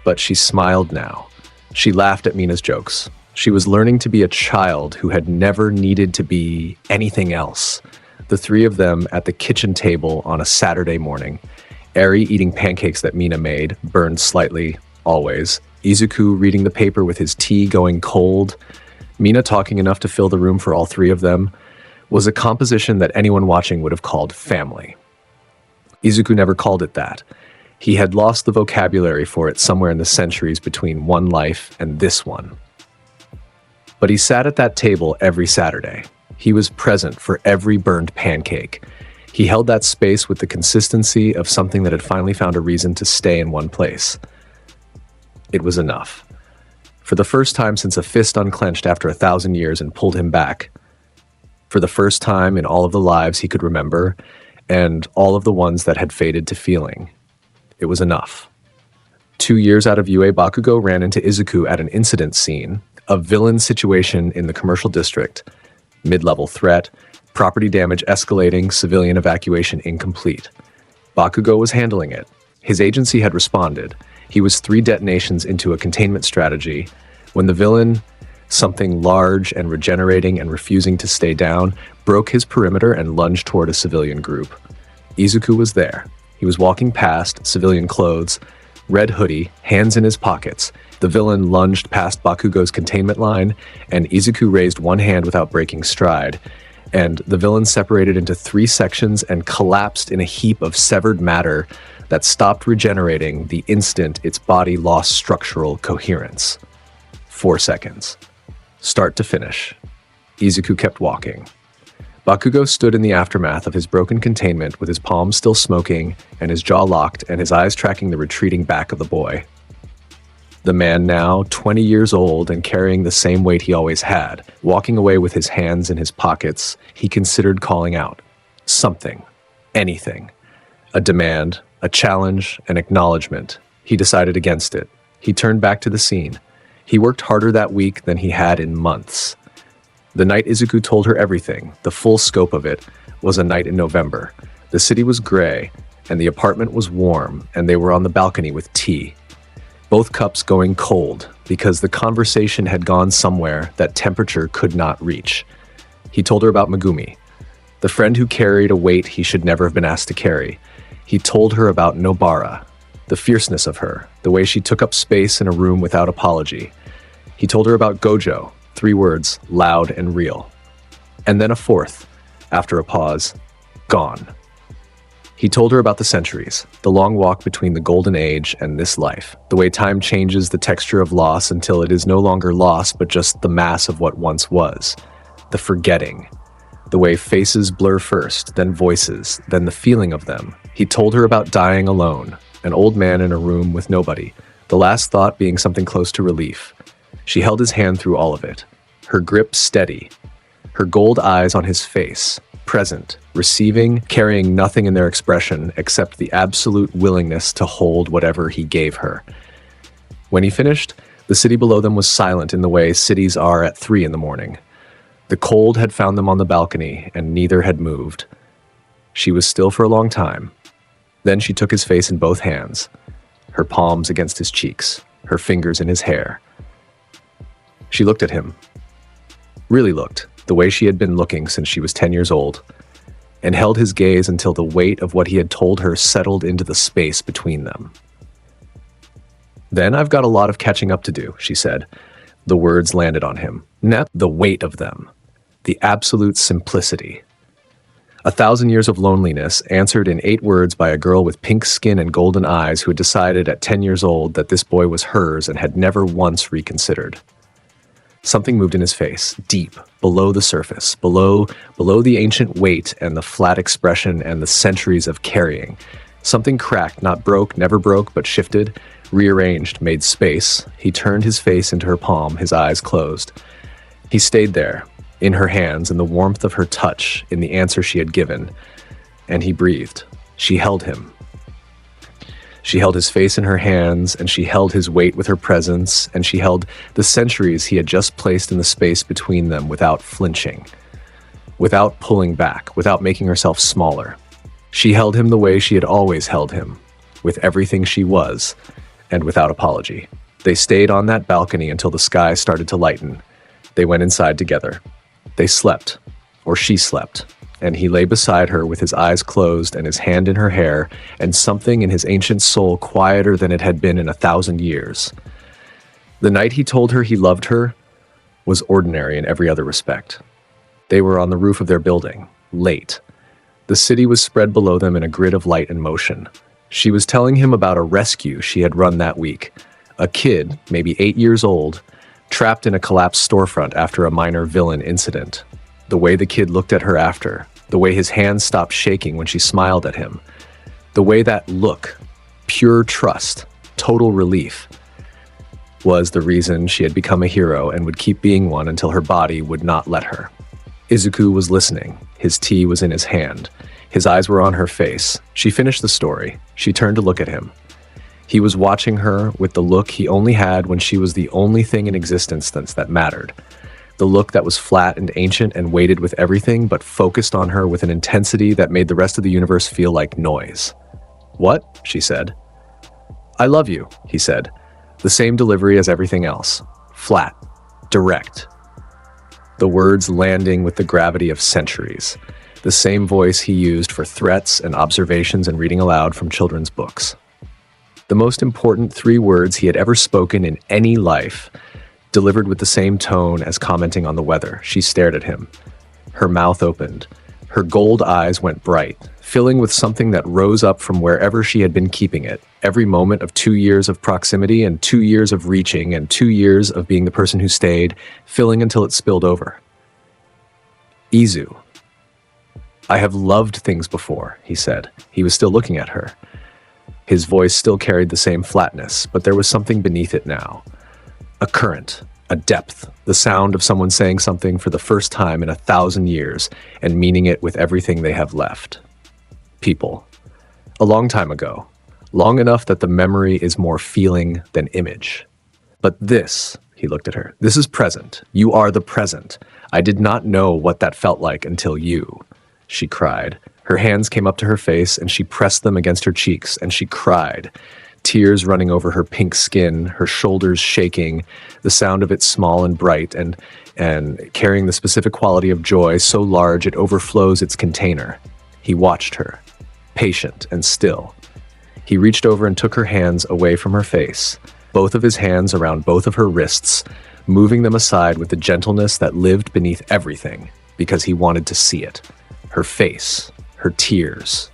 But she smiled now. She laughed at Mina's jokes. She was learning to be a child who had never needed to be anything else. The three of them at the kitchen table on a Saturday morning. Eri eating pancakes that Mina made, burned slightly, always. Izuku reading the paper with his tea going cold. Mina talking enough to fill the room for all three of them, was a composition that anyone watching would have called family. Izuku never called it that. He had lost the vocabulary for it somewhere in the centuries between one life and this one. But he sat at that table every Saturday. He was present for every burned pancake. He held that space with the consistency of something that had finally found a reason to stay in one place. It was enough. For the first time since a fist unclenched after 1,000 years and pulled him back. For the first time in all of the lives he could remember, and all of the ones that had faded to feeling. It was enough. 2 years out of UA, Bakugo ran into Izuku at an incident scene, a villain situation in the commercial district, mid-level threat, property damage escalating, civilian evacuation incomplete. Bakugo was handling it. His agency had responded. He was 3 detonations into a containment strategy when the villain, something large and regenerating and refusing to stay down, broke his perimeter and lunged toward a civilian group. Izuku was there. He was walking past, civilian clothes, red hoodie, hands in his pockets. The villain lunged past Bakugo's containment line, and Izuku raised one hand without breaking stride. And the villain separated into 3 sections and collapsed in a heap of severed matter that stopped regenerating the instant its body lost structural coherence. 4 seconds. Start to finish. Izuku kept walking. Bakugo stood in the aftermath of his broken containment with his palms still smoking and his jaw locked and his eyes tracking the retreating back of the boy. The man now, 20 years old and carrying the same weight he always had, walking away with his hands in his pockets, he considered calling out. Something. Anything. A demand, a challenge, an acknowledgement. He decided against it. He turned back to the scene. He worked harder that week than he had in months. The night Izuku told her everything, the full scope of it, was a night in November. The city was gray, and the apartment was warm, and they were on the balcony with tea. Both cups going cold, because the conversation had gone somewhere that temperature could not reach. He told her about Megumi, the friend who carried a weight he should never have been asked to carry. He told her about Nobara, the fierceness of her, the way she took up space in a room without apology. He told her about Gojo, 3 words, loud and real. And then a fourth, after a pause, gone. He told her about the centuries, the long walk between the golden age and this life, the way time changes the texture of loss until it is no longer loss but just the mass of what once was, the forgetting, the way faces blur first, then voices, then the feeling of them. He told her about dying alone, an old man in a room with nobody, the last thought being something close to relief. She held his hand through all of it, her grip steady, her gold eyes on his face, present, receiving, carrying nothing in their expression except the absolute willingness to hold whatever he gave her. When he finished, the city below them was silent in the way cities are at 3 a.m. The cold had found them on the balcony, and neither had moved. She was still for a long time. Then she took his face in both hands, her palms against his cheeks, her fingers in his hair. She looked at him. Really looked, the way she had been looking since she was 10 years old, and held his gaze until the weight of what he had told her settled into the space between them. "Then I've got a lot of catching up to do," she said. The words landed on him. Not the weight of them, the absolute simplicity. 1,000 years of loneliness answered in 8 words by a girl with pink skin and golden eyes who had decided at 10 years old that this boy was hers and had never once reconsidered. Something moved in his face, deep, below the surface, below the ancient weight and the flat expression and the centuries of carrying. Something cracked, not broke, never broke, but shifted, rearranged, made space. He turned his face into her palm, his eyes closed. He stayed there, in her hands, in the warmth of her touch, in the answer she had given. And he breathed. She held him. She held his face in her hands, and she held his weight with her presence, and she held the centuries he had just placed in the space between them without flinching, without pulling back, without making herself smaller. She held him the way she had always held him, with everything she was, and without apology. They stayed on that balcony until the sky started to lighten. They went inside together. They slept, or she slept, and he lay beside her with his eyes closed and his hand in her hair, and something in his ancient soul quieter than it had been in 1,000 years. The night he told her he loved her was ordinary in every other respect. They were on the roof of their building, late. The city was spread below them in a grid of light and motion. She was telling him about a rescue she had run that week. A kid, maybe 8 years old, trapped in a collapsed storefront after a minor villain incident. The way the kid looked at her after, the way his hands stopped shaking when she smiled at him, the way that look, pure trust, total relief, was the reason she had become a hero and would keep being one until her body would not let her. Izuku was listening. His tea was in his hand. His eyes were on her face. She finished the story. She turned to look at him. He was watching her with the look he only had when she was the only thing in existence that mattered. The look that was flat and ancient and weighted with everything, but focused on her with an intensity that made the rest of the universe feel like noise. "What?" she said. "I love you," he said. The same delivery as everything else. Flat. Direct. The words landing with the gravity of centuries. The same voice he used for threats and observations and reading aloud from children's books. The most important 3 words he had ever spoken in any life, delivered with the same tone as commenting on the weather. She stared at him. Her mouth opened. Her gold eyes went bright, filling with something that rose up from wherever she had been keeping it. Every moment of 2 years of proximity and 2 years of reaching and 2 years of being the person who stayed, filling until it spilled over. "Izu, I have loved things before," he said. He was still looking at her. His voice still carried the same flatness, but there was something beneath it now. A current, a depth, the sound of someone saying something for the first time in 1,000 years and meaning it with everything they have left. People. A long time ago. Long enough that the memory is more feeling than image. But this, he looked at her, this is present. You are the present. I did not know what that felt like until you, she cried. Her hands came up to her face and she pressed them against her cheeks and she cried. Tears running over her pink skin, her shoulders shaking, the sound of it small and bright and carrying the specific quality of joy so large it overflows its container. He watched her, patient and still. He reached over and took her hands away from her face, both of his hands around both of her wrists, moving them aside with the gentleness that lived beneath everything, because he wanted to see it. Her face, her tears,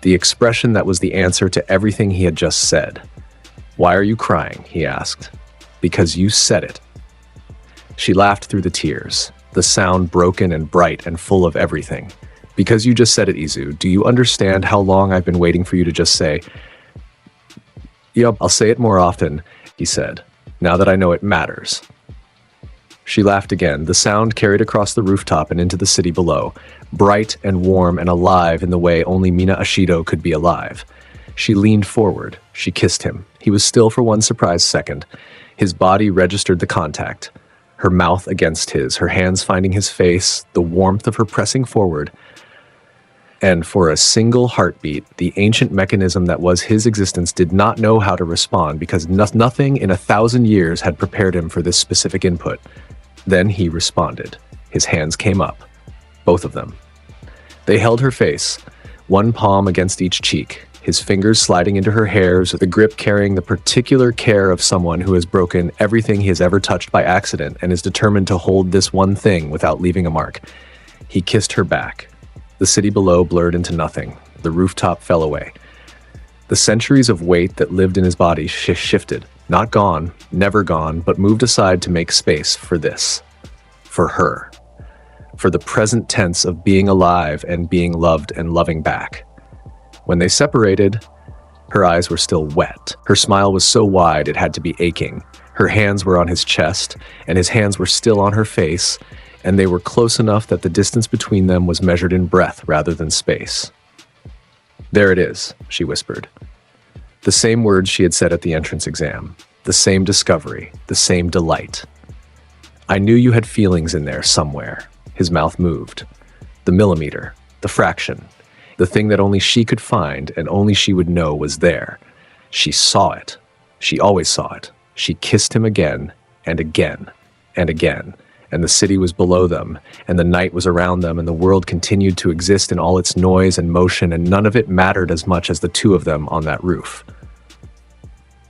the expression that was the answer to everything he had just said. "Why are you crying?" he asked. "Because you said it." She laughed through the tears, the sound broken and bright and full of everything. "Because you just said it, Izu. Do you understand how long I've been waiting for you to just say?" "Yup, I'll say it more often," he said, "now that I know it matters." She laughed again. The sound carried across the rooftop and into the city below, bright and warm and alive in the way only Mina Ashido could be alive. She leaned forward. She kissed him. He was still for one surprised second. His body registered the contact. Her mouth against his, her hands finding his face, the warmth of her pressing forward. And for a single heartbeat, the ancient mechanism that was his existence did not know how to respond because nothing in 1,000 years had prepared him for this specific input. Then he responded. His hands came up. Both of them. They held her face, one palm against each cheek, his fingers sliding into her hairs, the grip carrying the particular care of someone who has broken everything he has ever touched by accident and is determined to hold this one thing without leaving a mark. He kissed her back. The city below blurred into nothing. The rooftop fell away. The centuries of weight that lived in his body shifted. Not gone, never gone, but moved aside to make space for this. For her. For the present tense of being alive and being loved and loving back. When they separated, her eyes were still wet. Her smile was so wide it had to be aching. Her hands were on his chest, and his hands were still on her face, and they were close enough that the distance between them was measured in breath rather than space. "There it is," she whispered. The same words she had said at the entrance exam. The same discovery, the same delight. "I knew you had feelings in there somewhere." His mouth moved. The millimeter, the fraction, the thing that only she could find and only she would know was there. She saw it. She always saw it. She kissed him again and again and again. And the city was below them, and the night was around them, and the world continued to exist in all its noise and motion, and none of it mattered as much as the two of them on that roof.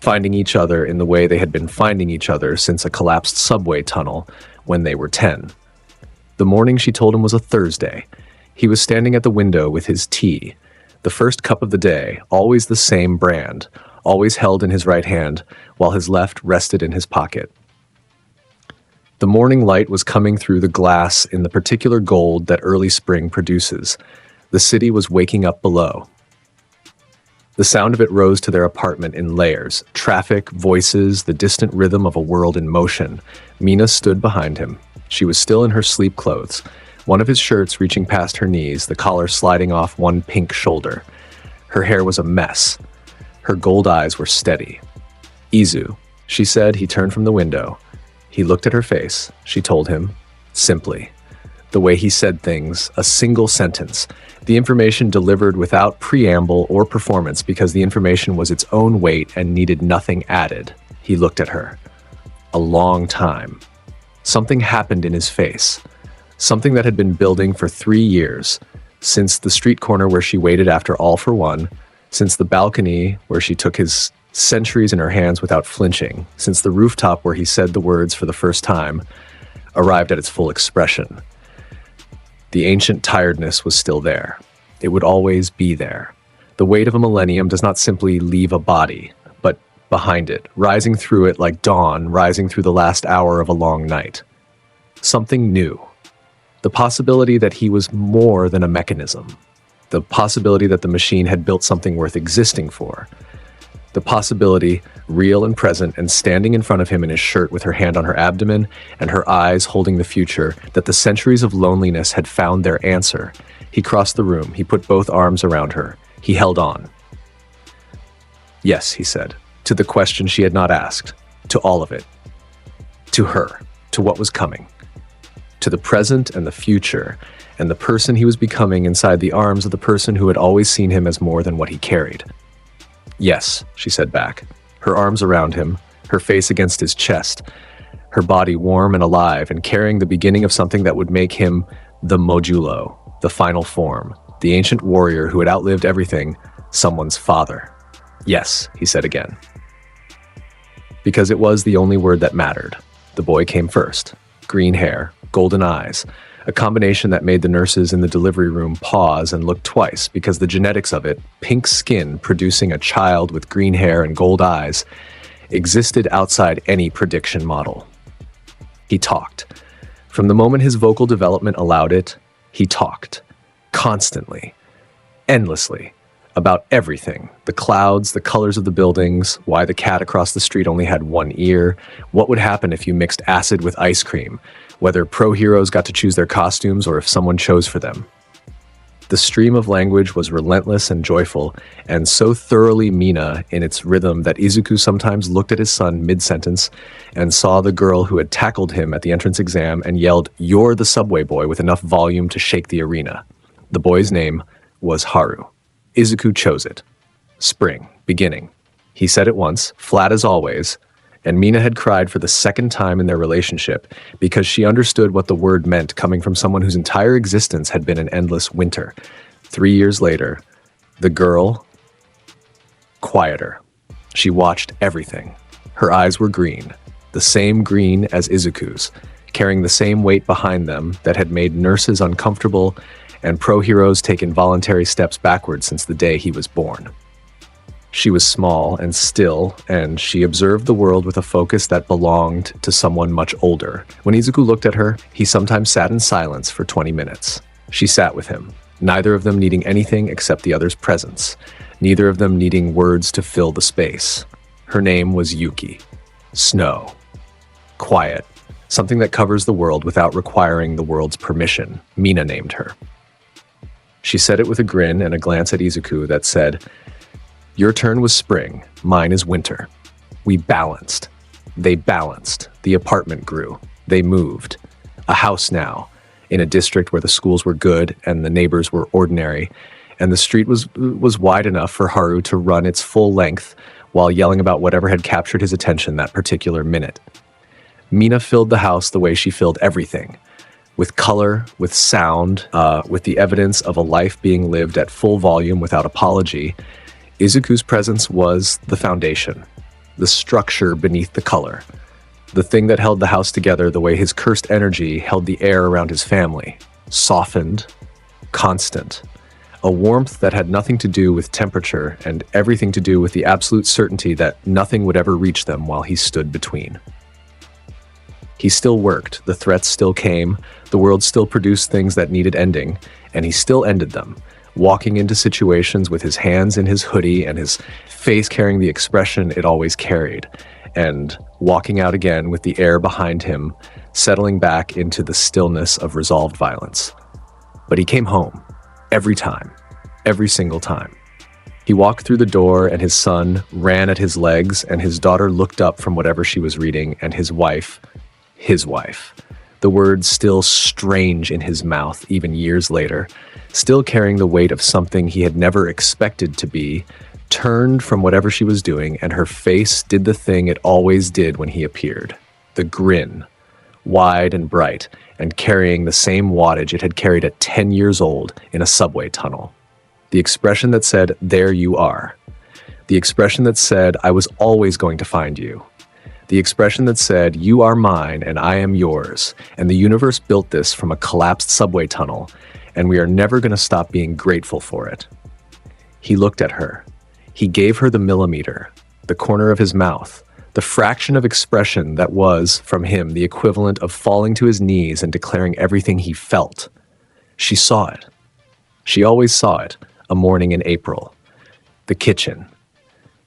Finding each other in the way they had been finding each other since a collapsed subway tunnel when they were 10. The morning she told him was a Thursday. He was standing at the window with his tea, the first cup of the day, always the same brand, always held in his right hand, while his left rested in his pocket. The morning light was coming through the glass in the particular gold that early spring produces. The city was waking up below. The sound of it rose to their apartment in layers. Traffic, voices, the distant rhythm of a world in motion. Mina stood behind him. She was still in her sleep clothes, one of his shirts reaching past her knees, the collar sliding off one pink shoulder. Her hair was a mess. Her gold eyes were steady. "Izu," she said. He turned from the window. He looked at her face. She told him, simply. The way he said things, a single sentence. The information delivered without preamble or performance because the information was its own weight and needed nothing added. He looked at her. A long time. Something happened in his face. Something that had been building for 3 years. Since the street corner where she waited after All for One. Since the balcony where she took his centuries in her hands without flinching, since the rooftop where he said the words for the first time, arrived at its full expression. The ancient tiredness was still there. It would always be there. The weight of a millennium does not simply leave a body, but behind it, rising through it like dawn, rising through the last hour of a long night. Something new. The possibility that he was more than a mechanism. The possibility that the machine had built something worth existing for. The possibility, real and present and standing in front of him in his shirt with her hand on her abdomen and her eyes holding the future, that the centuries of loneliness had found their answer. He crossed the room. He put both arms around her. He held on. "Yes," he said, to the question she had not asked, to all of it. To her, to what was coming. To the present and the future, and the person he was becoming inside the arms of the person who had always seen him as more than what he carried. "Yes," she said back, her arms around him, her face against his chest, her body warm and alive and carrying the beginning of something that would make him the Modulo, the final form, the ancient warrior who had outlived everything, someone's father. "Yes," he said again. Because it was the only word that mattered. The boy came first. Green hair, golden eyes, a combination that made the nurses in the delivery room pause and look twice because the genetics of it, pink skin producing a child with green hair and gold eyes, existed outside any prediction model. He talked. From the moment his vocal development allowed it, he talked. Constantly. Endlessly. About everything. The clouds, the colors of the buildings, why the cat across the street only had one ear, what would happen if you mixed acid with ice cream, whether pro heroes got to choose their costumes or if someone chose for them. The stream of language was relentless and joyful, and so thoroughly Mina in its rhythm that Izuku sometimes looked at his son mid-sentence and saw the girl who had tackled him at the entrance exam and yelled, "You're the subway boy," with enough volume to shake the arena. The boy's name was Haru. Izuku chose it. Spring, beginning. He said it once, flat as always, and Mina had cried for the second time in their relationship because she understood what the word meant coming from someone whose entire existence had been an endless winter. 3 years later, the girl, quieter. She watched everything. Her eyes were green, the same green as Izuku's, carrying the same weight behind them that had made nurses uncomfortable and pro-heroes take involuntary steps backwards since the day he was born. She was small and still, and she observed the world with a focus that belonged to someone much older. When Izuku looked at her, he sometimes sat in silence for 20 minutes. She sat with him, neither of them needing anything except the other's presence, neither of them needing words to fill the space. Her name was Yuki. Snow. Quiet. Something that covers the world without requiring the world's permission. Mina named her. She said it with a grin and a glance at Izuku that said, "Your turn was spring, mine is winter. We balanced. They balanced. The apartment grew. They moved. A house now, in a district where the schools were good and the neighbors were ordinary, and the street was wide enough for Haru to run its full length while yelling about whatever had captured his attention that particular minute. Mina filled the house the way she filled everything. With color, with sound, with the evidence of a life being lived at full volume without apology, Izuku's presence was the foundation, the structure beneath the color, the thing that held the house together the way his cursed energy held the air around his family, softened, constant, a warmth that had nothing to do with temperature and everything to do with the absolute certainty that nothing would ever reach them while he stood between. He still worked, the threats still came, the world still produced things that needed ending, and he still ended them, walking into situations with his hands in his hoodie and his face carrying the expression it always carried, and walking out again with the air behind him, settling back into the stillness of resolved violence. But he came home, every time, every single time. He walked through the door and his son ran at his legs and his daughter looked up from whatever she was reading and his wife, the words still strange in his mouth even years later, still carrying the weight of something he had never expected to be, turned from whatever she was doing and her face did the thing it always did when he appeared. The grin, wide and bright, and carrying the same wattage it had carried at 10 years old in a subway tunnel. The expression that said, "There you are." The expression that said, "I was always going to find you." The expression that said, "You are mine and I am yours, and the universe built this from a collapsed subway tunnel, and we are never going to stop being grateful for it." He looked at her. He gave her the millimeter, the corner of his mouth, the fraction of expression that was, from him, the equivalent of falling to his knees and declaring everything he felt. She saw it. She always saw it, a morning in April. The kitchen.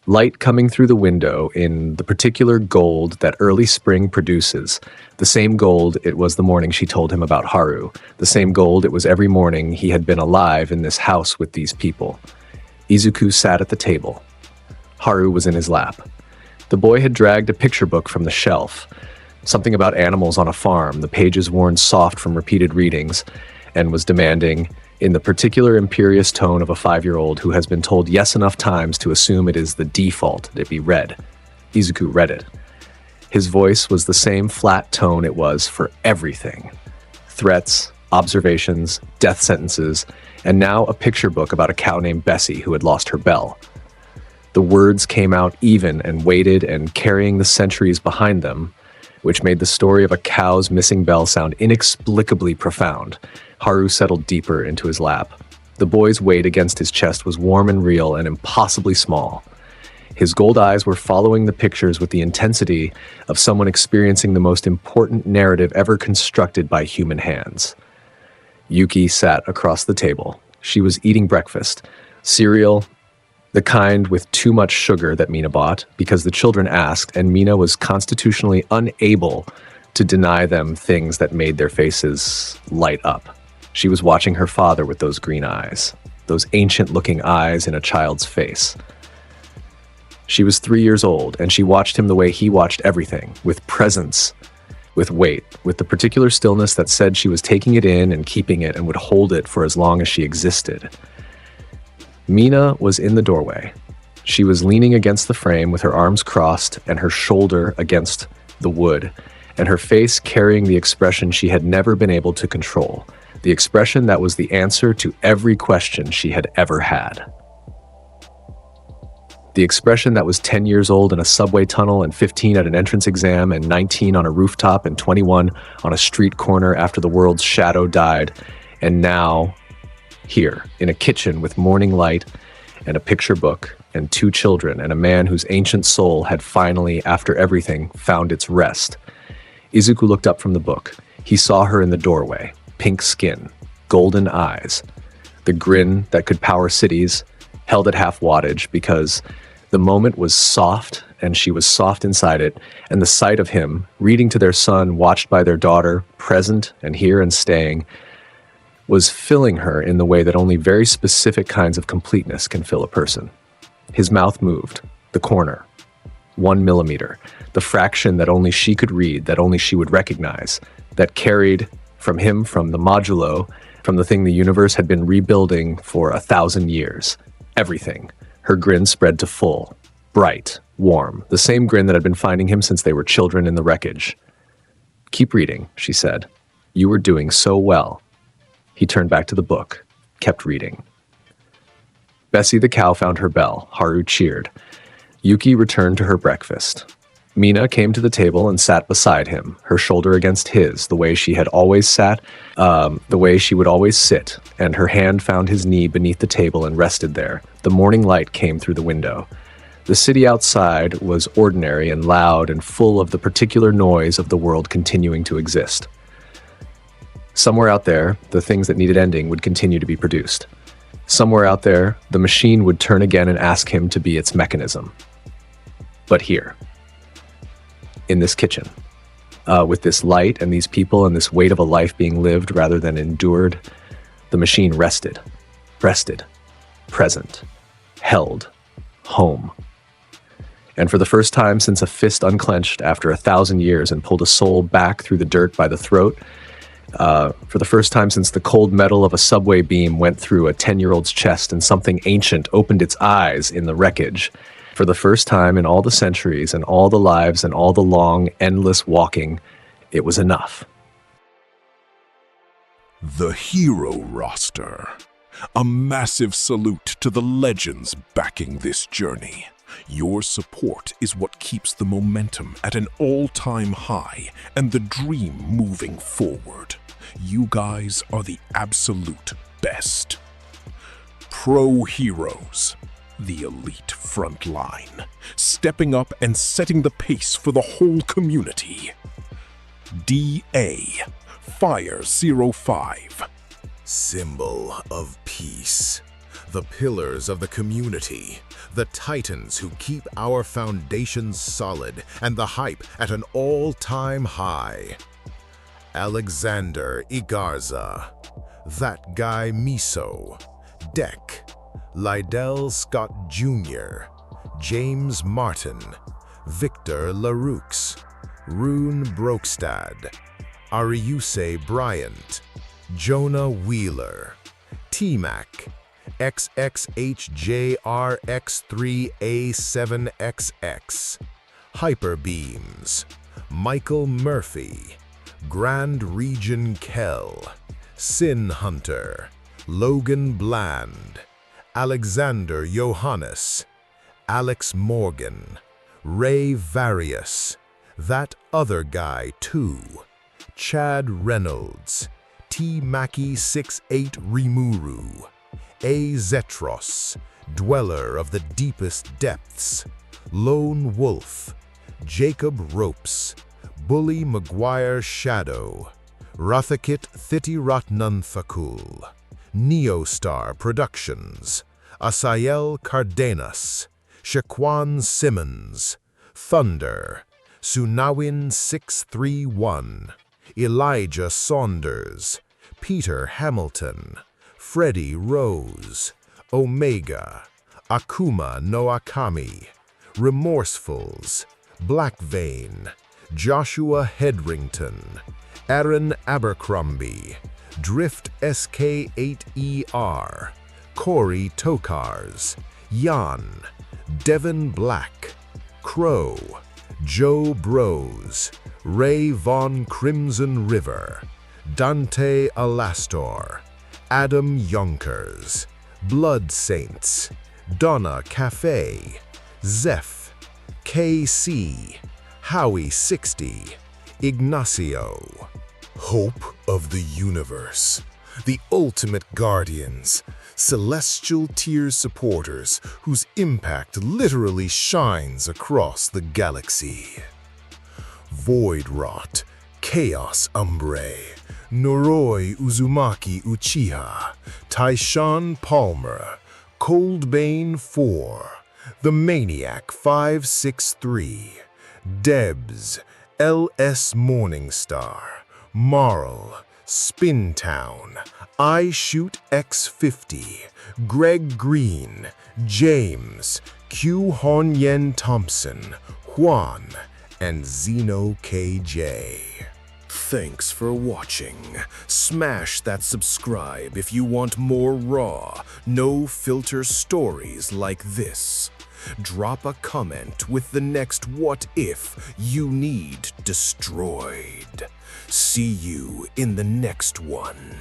Light coming through the window in the particular gold that early spring produces, the same gold it was the morning she told him about Haru, the same gold it was every morning he had been alive in this house with these people. Izuku sat at the table. Haru was in his lap. The boy had dragged a picture book from the shelf, something about animals on a farm, the pages worn soft from repeated readings, and was demanding, in the particular imperious tone of a 5-year-old who has been told yes enough times to assume it is the default that it be read. Izuku read it. His voice was the same flat tone it was for everything. Threats, observations, death sentences, and now a picture book about a cow named Bessie who had lost her bell. The words came out even and weighted and carrying the centuries behind them, which made the story of a cow's missing bell sound inexplicably profound. Haru settled deeper into his lap. The boy's weight against his chest was warm and real and impossibly small. His gold eyes were following the pictures with the intensity of someone experiencing the most important narrative ever constructed by human hands. Yuki sat across the table. She was eating breakfast, cereal, the kind with too much sugar that Mina bought because the children asked, and Mina was constitutionally unable to deny them things that made their faces light up. She was watching her father with those green eyes, those ancient-looking eyes in a child's face. She was 3 years old, and she watched him the way he watched everything, with presence, with weight, with the particular stillness that said she was taking it in and keeping it and would hold it for as long as she existed. Mina was in the doorway. She was leaning against the frame with her arms crossed and her shoulder against the wood, and her face carrying the expression she had never been able to control, the expression that was the answer to every question she had ever had. The expression that was 10 years old in a subway tunnel and 15 at an entrance exam and 19 on a rooftop and 21 on a street corner after the world's shadow died, and now here in a kitchen with morning light and a picture book and 2 children and a man whose ancient soul had finally, after everything, found its rest. Izuku looked up from the book. He saw her in the doorway, pink skin, golden eyes, the grin that could power cities, held at half wattage because the moment was soft and she was soft inside it, and the sight of him, reading to their son, watched by their daughter, present and here and staying, was filling her in the way that only very specific kinds of completeness can fill a person. His mouth moved, the corner, 1 millimeter, the fraction that only she could read, that only she would recognize, that carried from him from the modulo, from the thing the universe had been rebuilding for 1,000 years. Everything. Her grin spread to full, bright, warm, the same grin that had been finding him since they were children in the wreckage. "Keep reading," she said. "You were doing so well." He turned back to the book, kept reading. Bessie the cow found her bell. Haru cheered. Yuki returned to her breakfast. Mina came to the table and sat beside him, her shoulder against his, the way she had always sat, the way she would always sit, and her hand found his knee beneath the table and rested there. The morning light came through the window. The city outside was ordinary and loud and full of the particular noise of the world continuing to exist. Somewhere out there, the things that needed ending would continue to be produced. Somewhere out there, the machine would turn again and ask him to be its mechanism. But here, in this kitchen, with this light and these people and this weight of a life being lived rather than endured, the machine rested, present, held, home. And for the first time since a fist unclenched after 1,000 years and pulled a soul back through the dirt by the throat, for the first time since the cold metal of a subway beam went through a 10-year-old's chest and something ancient opened its eyes in the wreckage, for the first time in all the centuries and all the lives and all the long, endless walking, it was enough. The hero roster. A massive salute to the legends backing this journey. Your support is what keeps the momentum at an all-time high and the dream moving forward. You guys are the absolute best. Pro heroes. The elite front line, stepping up and setting the pace for the whole community. DA, Fire 05. Symbol of peace. The pillars of the community. The titans who keep our foundations solid and the hype at an all-time high. Alexander Igarza. That guy Miso. Deck. Lydell Scott Jr., James Martin, Victor Laroux, Rune Brokstad, Ariuse Bryant, Jonah Wheeler, T-Mac, XXHJRX3A7XX, Hyperbeams, Michael Murphy, Grand Region Kell, Sin Hunter, Logan Bland, Alexander Johannes, Alex Morgan, Ray Various, That other guy, too. Chad Reynolds. T. Mackie 68 Rimuru. A. Zetros, dweller of the deepest depths. Lone Wolf. Jacob Ropes. Bully Maguire Shadow. Rathakit Thitiratnan Thakul. Neostar Productions. Asael Cardenas. Shaquan Simmons. Thunder. Sunawin 631. Elijah Saunders. Peter Hamilton. Freddie Rose. Omega. Akuma no Akami. Remorsefuls. Black Vein. Joshua Hedrington. Aaron Abercrombie. Drift SK8ER. Corey Tokars. Jan. Devin Black. Crow. Joe Bros. Ray Von Crimson River. Dante Alastor. Adam Yonkers. Blood Saints. Donna Cafe. Zeph. KC. Howie 60. Ignacio. Hope of the universe. The ultimate guardians. Celestial tier supporters whose impact literally shines across the galaxy. Void Rot. Chaos Umbre. Noroi Uzumaki Uchiha. Tyshawn Palmer. Coldbane 4. The Maniac 563. Debs. L.S. Morningstar. Marl. Spintown. I Shoot X50. Greg Green. James. Q Honyen Thompson. Juan. And Zeno KJ. Thanks for watching. Smash that subscribe if you want more raw, no-filter stories like this. Drop a comment with the next what if you need destroyed. See you in the next one.